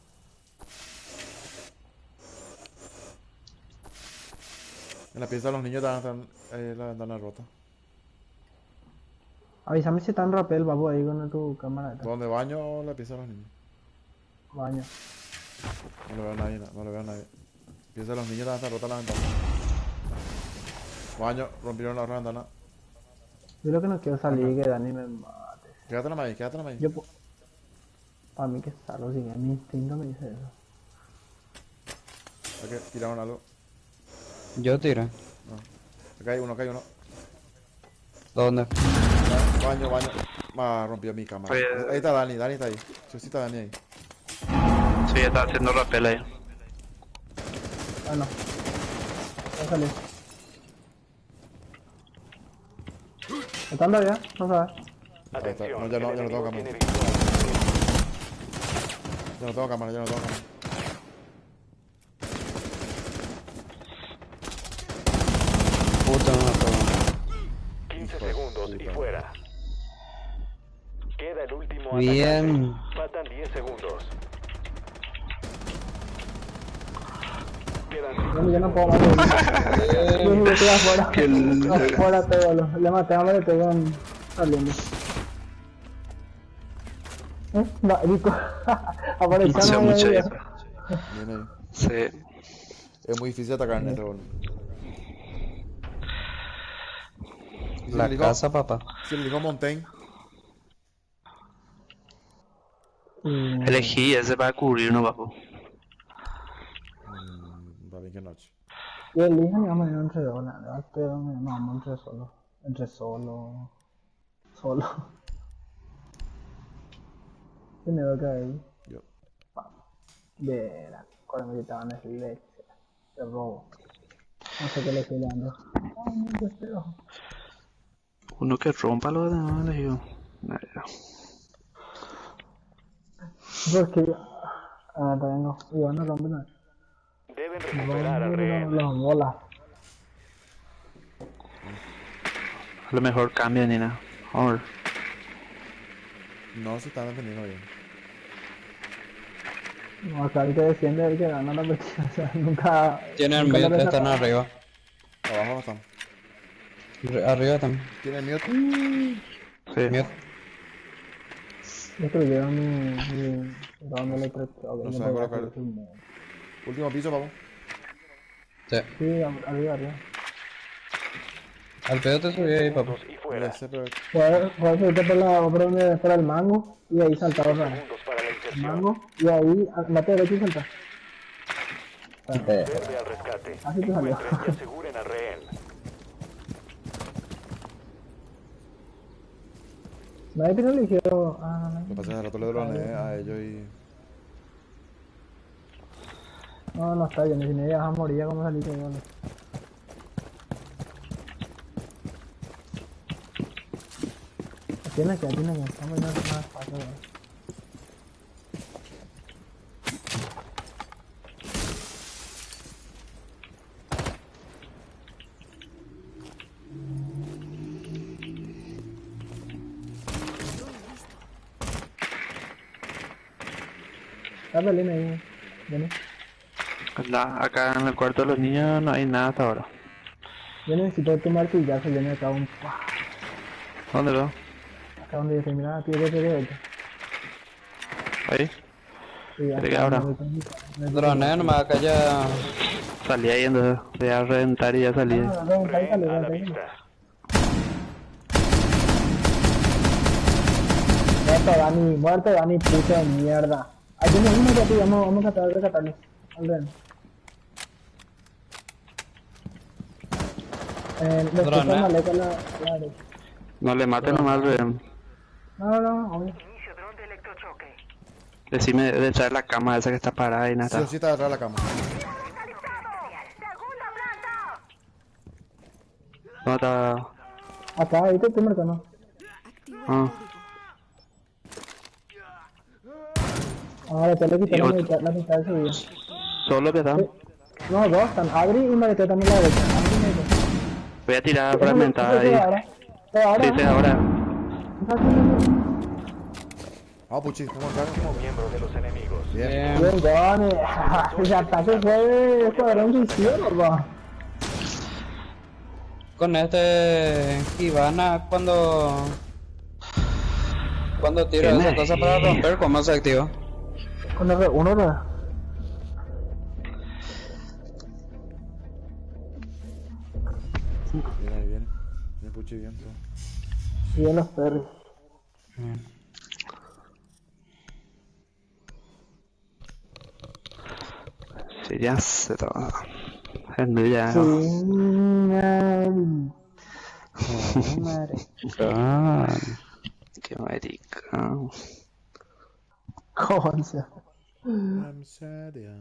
En la pieza de los niños están la ventana rota. Avísame si está en rappel, papu, ahí con tu cámara. ¿Dónde baño o la pieza de los niños? Baño. No le veo a nadie, no le veo a nadie. Pieza de los niños están rota la ventana. Baño, rompieron la otra ventana. Yo lo que no quiero salir que Dani me mate. Quédate en la maíz, quédate en la maíz. Para mí que salgo sin mi instinto me dice eso. Ok, tiraron algo. Yo tiro. No. Acá hay uno, acá hay uno. ¿Dónde? Baño, baño. Rompió mi cámara. Ahí está Dani, Dani está ahí. Sí, está Dani ahí. Sí, está haciendo rappel ahí. Ah, no. Ya salí. ¿Están ya? No sabes. Atención, No, ya no el tengo enemigo cámara. tiene visual. Ya no tengo cámara, ya no tengo cámara. Puta, me mató. 15 segundos y fuera. Queda el último Bien. atacante. Faltan 10 segundos. Quedan 5 Yo no puedo más. Yo ni estoy afuera. Afuera todo. Le maté a Mario, tengo saliendo. Rico. Apareciendo mucho ahí. eso. Viene ahí. Sí. Es muy difícil atacar en este gol. La casa, papá. Si le dijo Montaigne. Elegí ese para cubrirnos, papu. Va bien que noche. Y el hijo me va a entre dos, nada. Pero no, vamos entre solo. Entre solo. Solo. ¿Quién me va a caer ahí? Yo. Verá, cuando me quitaban el leche. Te robo. No sé qué le estoy dando. Ay, no, qué feo. Uno que rompa lo demás, le digo. Porque. Ah, también no. Igual no rompe nada. Deben recuperar al rehén. Las bolas. A lo mejor cambia, Nina. Vamos a ver. No se están defendiendo bien. No, acá el que defiende es el que gana la partida. O sea, nunca. Tienen nunca mute, le están saca- arriba. Abajo no están. Arriba también. ¿Tiene mute? Sí. Mute. Destruyeron mi drone electrónico. No sabe colocar. Último piso, papu. Sí. Sí, arriba. Al pedo te subí ahí, papá. Y fuera. Ese, pero... Puedes subirte por el mango y ahí saltar otra vez. Segundos para la El inserción. mango y ahí mate derecho y saltar. Verde al rescate. Así te salió. Encuentren y aseguren al rehén. Nadie tiene eligió. Ah, Lo que pasa es que hace rato le droneé a ellos y... no está bien. Si no llegas a morir, ya como saliste igual. Tiene que, estamos ya más fácil. Está Belén ahí, viene. Acá en el cuarto de los niños no hay nada hasta ahora. Yo necesito tu martillazo, viene acá un... ¿Dónde lo? ¿Dónde dice? Mira, pie derecho. Ahí. Sí, ya. ¿Qué que ahora? Drone nomás acá ya. Salí ahí, entonces voy a reventar y ya salí. Rehén a la vista. Muerto Dani, puta de mierda. Aquí no hay aquí, vamos a tratar de rescatarlo. Al rehén. Después Drone, la maleta la derecha. No le maten nomás, rehén. No, obvio. Decime de traer la cama esa que está parada y nada. Sí o sí está detrás de la cama. ¿Dónde está? Acá, ahí te estoy marcando. Ah. Ahora te le quitaron la mitad de su vida. ¿Solo que está? No, dos están. Adri y Marité también la derecha. Voy a tirar fragmentada ahí. Sí, sí, ahora. Vamos, Puchi, vamos acá. Miembro de los enemigos. Bien. Bien, Johnny. Ese ataque fue escuadrón suicida, papá. Con este Ivana cuando tira esa cosa para romper, ¿cómo se activa? Con R1, ¿no? Viene, ahí viene. Viene Puchi bien. Todo. Bien los perros. Sí, ya se todo. Es ya. Madre. Qué marica. Concha. I'm sad, yeah.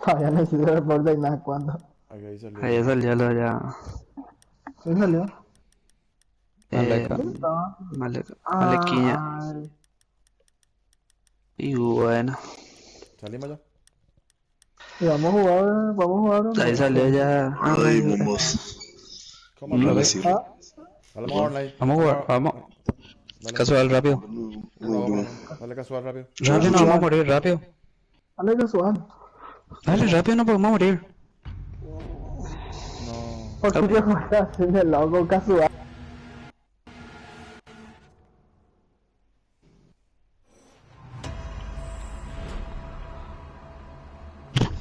Todavía no hice el reporte y nada, ¿cuándo? Ahí salió. Ahí salió lo ya. ¿Qué salió? Malequiña. Y bueno. Salimos ya. Y vamos a jugar. Ahí salió ya. Ay, bombos. ¿Cómo No no? le sirve. Vamos a online. Vamos a jugar, vamos. Dale. Casual, rápido. No, dale casual rápido. Rápido, no vamos a morir, rápido. Dale casual. Dale, rápido, no podemos morir. No. ¿Por qué te juegas así de loco casual?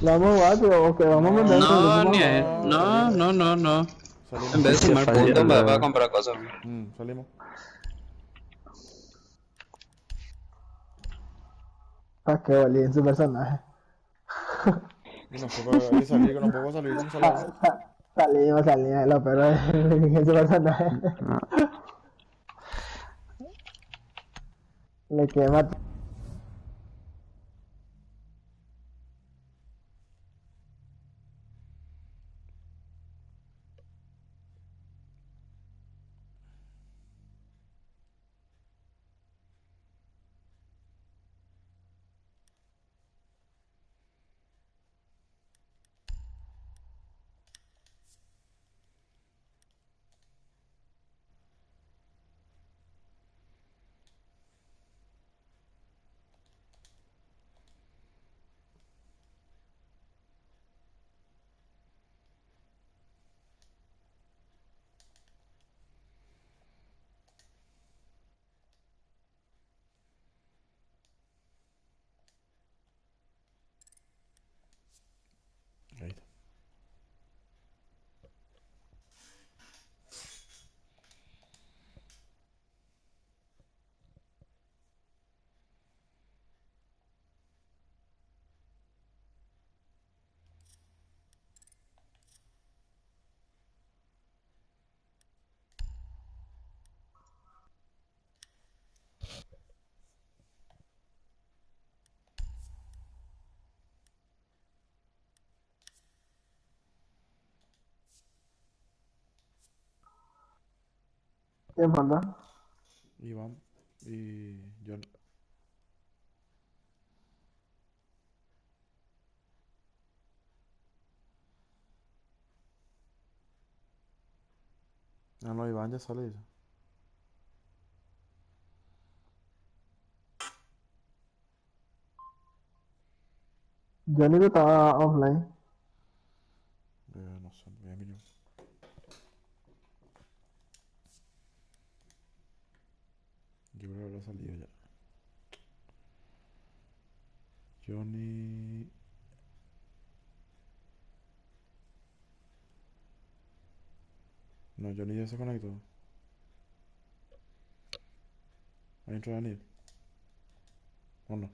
Vamos a jugar, tío, o que vamos a meter. No. En vez de sumar puntos, va a comprar cosas. Salimos. Ah, qué valiente su personaje. Y no sé, hay que salir, que no puedo salir. ¿Cómo salimos? Salimos, lo peor es su personaje. Le quema. Ahí está. ¿Quién falta? Iván y John. Ah, no, Iván ya sale ya. Johnny que estaba offline. No sé, bien, bien. creo que habrá salido ya. Johnny. No, Johnny ya se conectó. Ahí entró Daniel. ¿O no?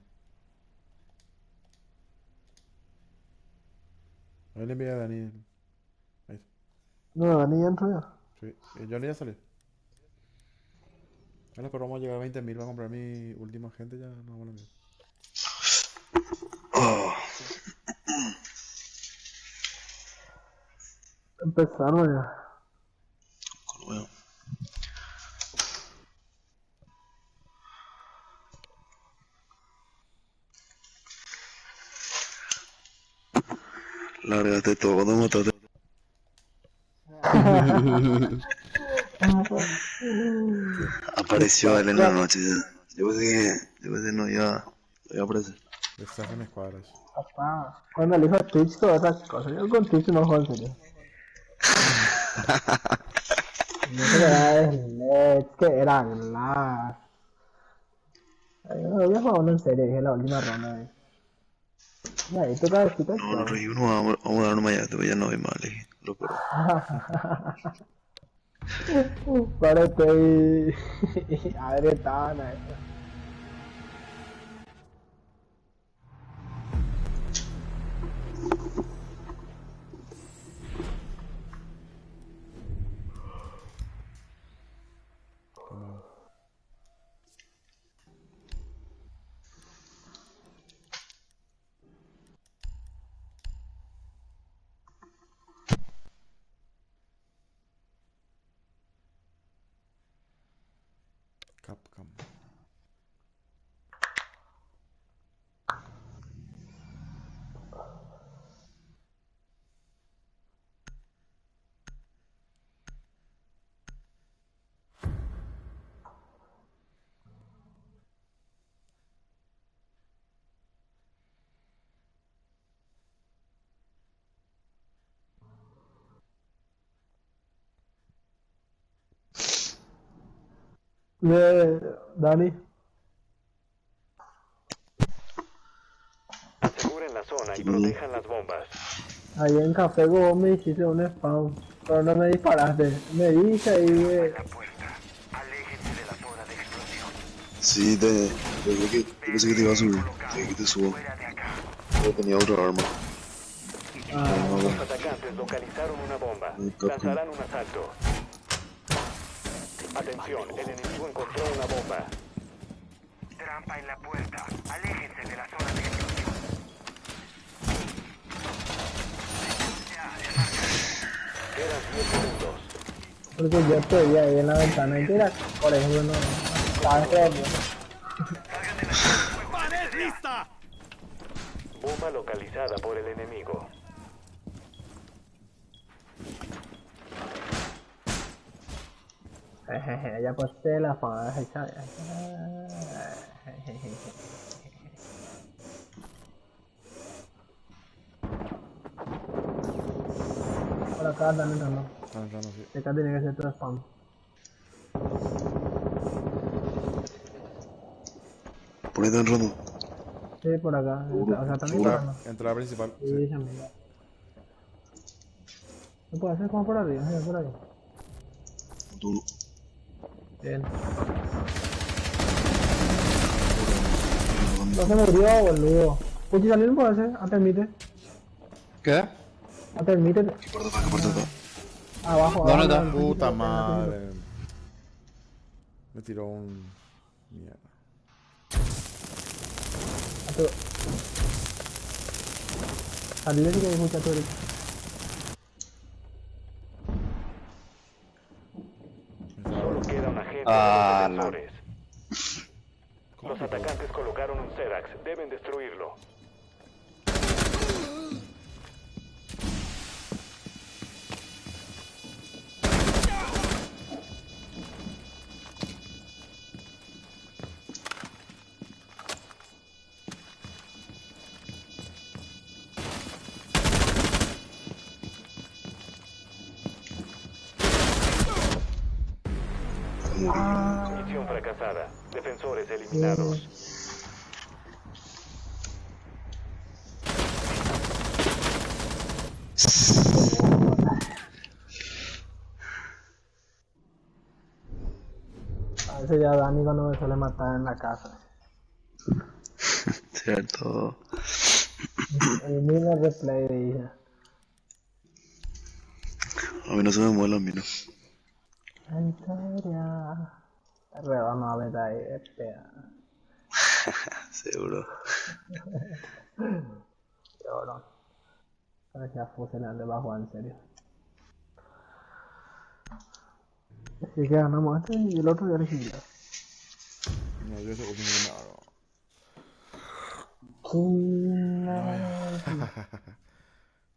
Ahí le envié a Daniel. Ahí está. No, Dani ya entró ya. Sí, Johnny ya salió. Ahora, pero vamos a llegar a 20.000 para comprar mi última gente, ya nos vamos a la mierda. Empezaron ya. Bueno. Lárgate todo, no matate. Apareció él en la noche. Yo pensé que no iba a aparecer. Estás en escuadras. Papá, cuando elijo Twitch, todas esas cosas. Yo con Twitch no juego en serio. No sé qué era Netflix, que era Glass. Yo había jugado uno en serio, dije la última ronda. Y ahí toca decir No, Rey, uno vamos a dar una ya, ya no voy mal, lo peor. Párate y abre tana. Capcom. Dani. Aseguren la zona y protejan las bombas. Ahí en Café Go me hiciste un spawn, pero no me disparaste. Me dije y... Sí, pensé que te iba a subir. Que te subo. Yo tenía otra arma. Los atacantes localizaron una bomba. Lanzarán un asalto. Atención, el enemigo encontró una bomba. Trampa en la puerta. Aléjense de la zona de explosión. Quedan 10 segundos. Porque yo te vi ahí en la ventana y tira, por ejemplo, no... Estaba serio. ¡Pared lista! Bomba localizada por el enemigo. Ya pasé la fase, ¿sabes? Por acá están entrando. Están entrando, sí. Acá tiene que ser todo spam. Por ahí están entrando. Sí, por acá. O sea, están entrando. Entrada principal. Sí, se mira. ¿No puede hacer como por arriba? Mira, por ahí. Duro. Bien. No se murió, boludo. Puchi, también puede hacer. Permite. ¿Qué? Permite. ¿Qué parte está? Abajo, ¿Dónde abajo. está? Puta madre. Me tiró un... Mierda. Salile si quieres mucha tuerca. Solo queda un agente Ah, de no. los defensores. Los atacantes colocaron un Xerax. Deben destruirlo. Misión fracasada. Defensores eliminados. A veces ya Dani cuando me suele matar en la casa. Cierto. El mismo replay de hija. A mí no se me mueve la mina. Antoria. Redondo a ver ahí, espera. Seguro. Cabrón. Parecía fusilante bajo en serio. Así que ganamos este y el otro ya elegí. No, yo ese último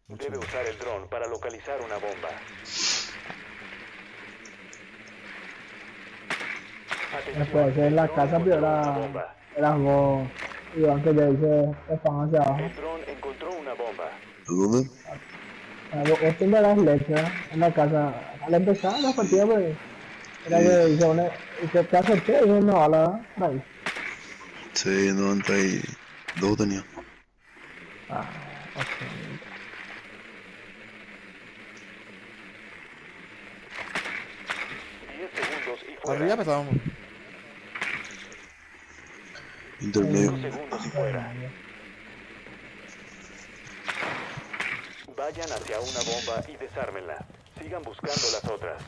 no. Debe usar el dron para localizar una bomba. Después en la casa pero era vos. Y aunque ya dice están hacia abajo. El dron encontró una bomba. ¿Dónde? Vos tendrás leche en la casa. Al empezar la partida pues era que dice una y que te acerqué y una bala por ahí. Sí, 92 tenía. Ah, ok. 10 segundos y fuera. Arriba empezábamos. Intermedio. 5 segundos y fuera. Vayan hacia una bomba y desármenla. Sigan buscando las otras.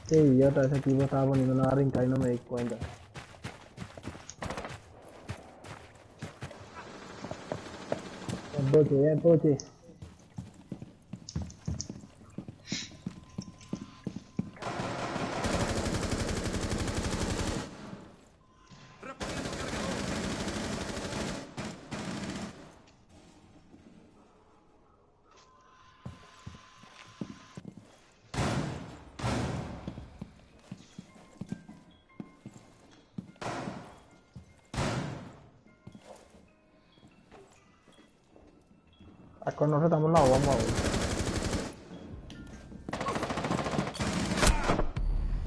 Qué idiota, ese tipo estaba poniendo una barrinca y no me di cuenta. El boche. Acá nos retamos la bomba, güey.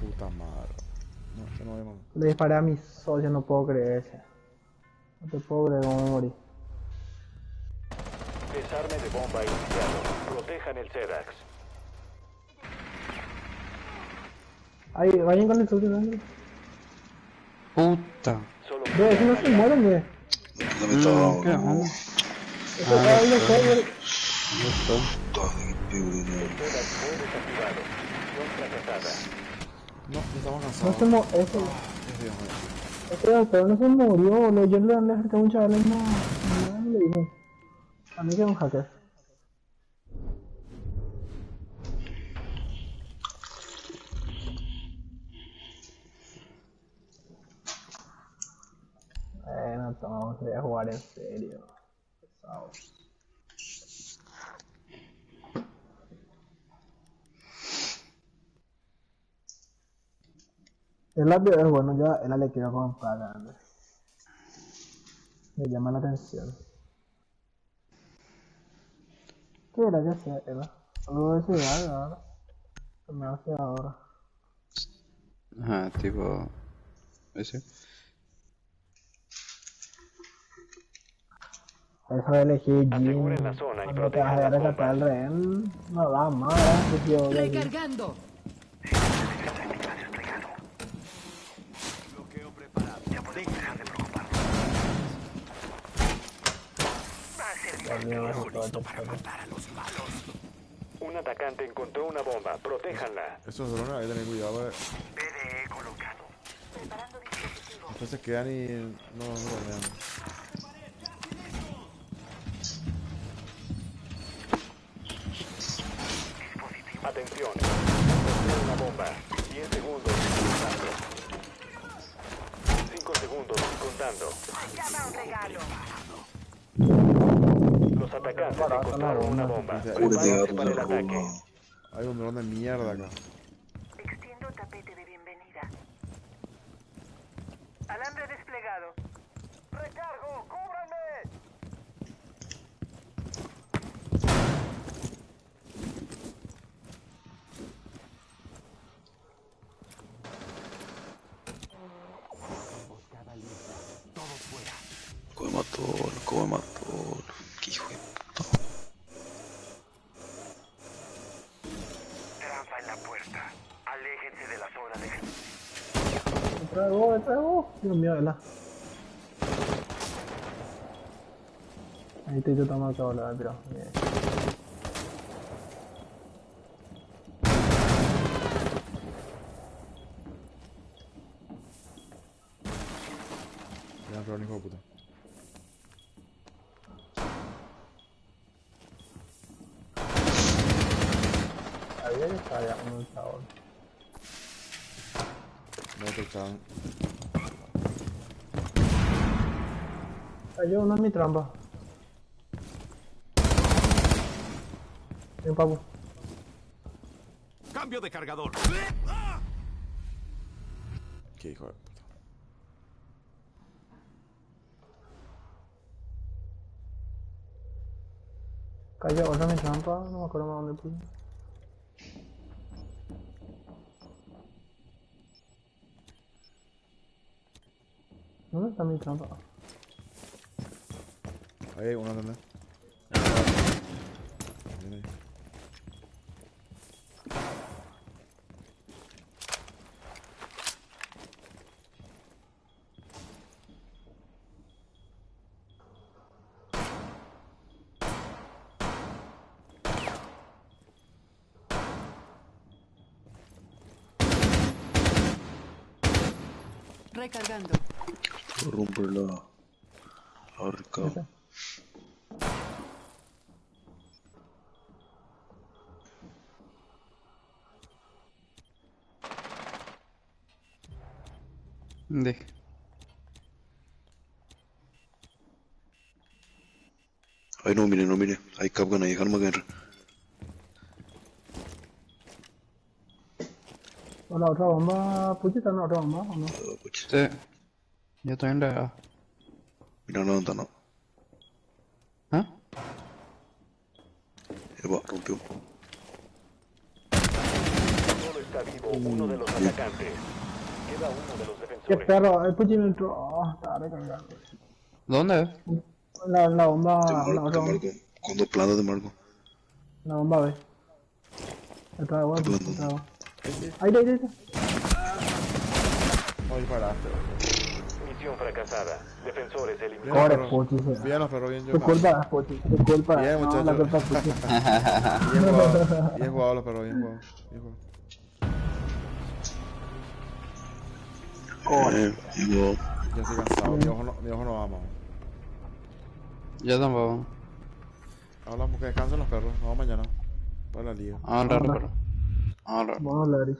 Puta madre. No, yo no veo más. Le disparé a mi socio, no puedo creerse. No te puedo creer cómo me morí. Desarme de bomba iniciado. Protejan el SEDAX. Ahí, vayan con el socio, ¿no? Puta. Ve, ese no se muere, güey. Dame todo. ¿Qué onda? Ese está ahí, El SEDAX fue desactivado. Misión fracasada. No, ya estamos No cansados. se murió, ese doctor no se murió, boludo. Yo le acerqué a un chaval y no le dije. A mí que es un hacker. No, entonces voy a jugar en serio. Pesado. El labio es bueno, yo a él le quiero comprar, grande. Me llama la atención. ¿Qué era que hacía, Eva? Algo de ciudad, ahora. ¿Qué me hace ahora? Ajá, tipo... ese. Eso de elegir Aseguren la zona y cuando te vas protejan a las rescatar bombas. el rehén, no da más, tío. Recargando. Bloqueo preparado. Ya podemos dejar de preocuparnos. Va a ser Para matar a los malos. Un atacante encontró una bomba. Protéjanla. Esos drones hay que tener cuidado. BDE colocado. Preparando dispositivo. Después se quedan y no bromean. Atención. Encontré una bomba. 10 segundos y contando. 5 segundos y contando. Ya va un regalo. Los atacantes encontraron una bomba. Prepárense para el ataque. Hay un dron de mierda acá. Extiendo tapete de bienvenida. Alambre desplegado. ¡Recargo! ¡Cúbranme! Come mató. Qué hijo de puta. Trampa en la puerta. Aléjense de la zona de... Me trago. Dios mío, ¿verdad? Ahí estoy yo tomando acá, ¿verdad? Pero, bien. Ya, pero hijo de puta. Había que estar ya con un sabor. Me tocaban. Cayó uno en mi trampa. Ven, papu. Cambio de cargador. Qué hijo de puta. Cayó otro en mi trampa, no me acuerdo más dónde puse. ¿Dónde está mi trampa? Ahí hay uno también. Viene ahí. Recargando. Romper la arca. De. Ay, no mire. Hay capcan ahí, déjame caer. ¿O la otra bomba? ¿Puchita en la otra bomba o no? Sí. Yo estoy en la... Mira la ventana. ¿Ah? Eva, rompió. Solo está vivo uno de los atacantes. Queda uno de los ¡Qué defensores. perro! El puchi me entró. Oh, estaba recargando. ¿Dónde? La bomba. Te La marco, otra bomba. Cuando planta te marco. La bomba B. Otra bomba. Te planto. Otra bomba. Ahí. No disparaste. Misión fracasada. Defensores eliminados. Corre, puchi. Bien los perros, bien yo. Tu culpa, puchi. Tu culpa. Bien, No, muchachos. la culpa es puchi. Bien jugado los perros, bien jugado. Yo Yo estoy cansado, mi ojo no va más. Yo tampoco. Hablamos que descansen los perros, nos vemos mañana. Para la liga. Ahora. Vamos, Laris.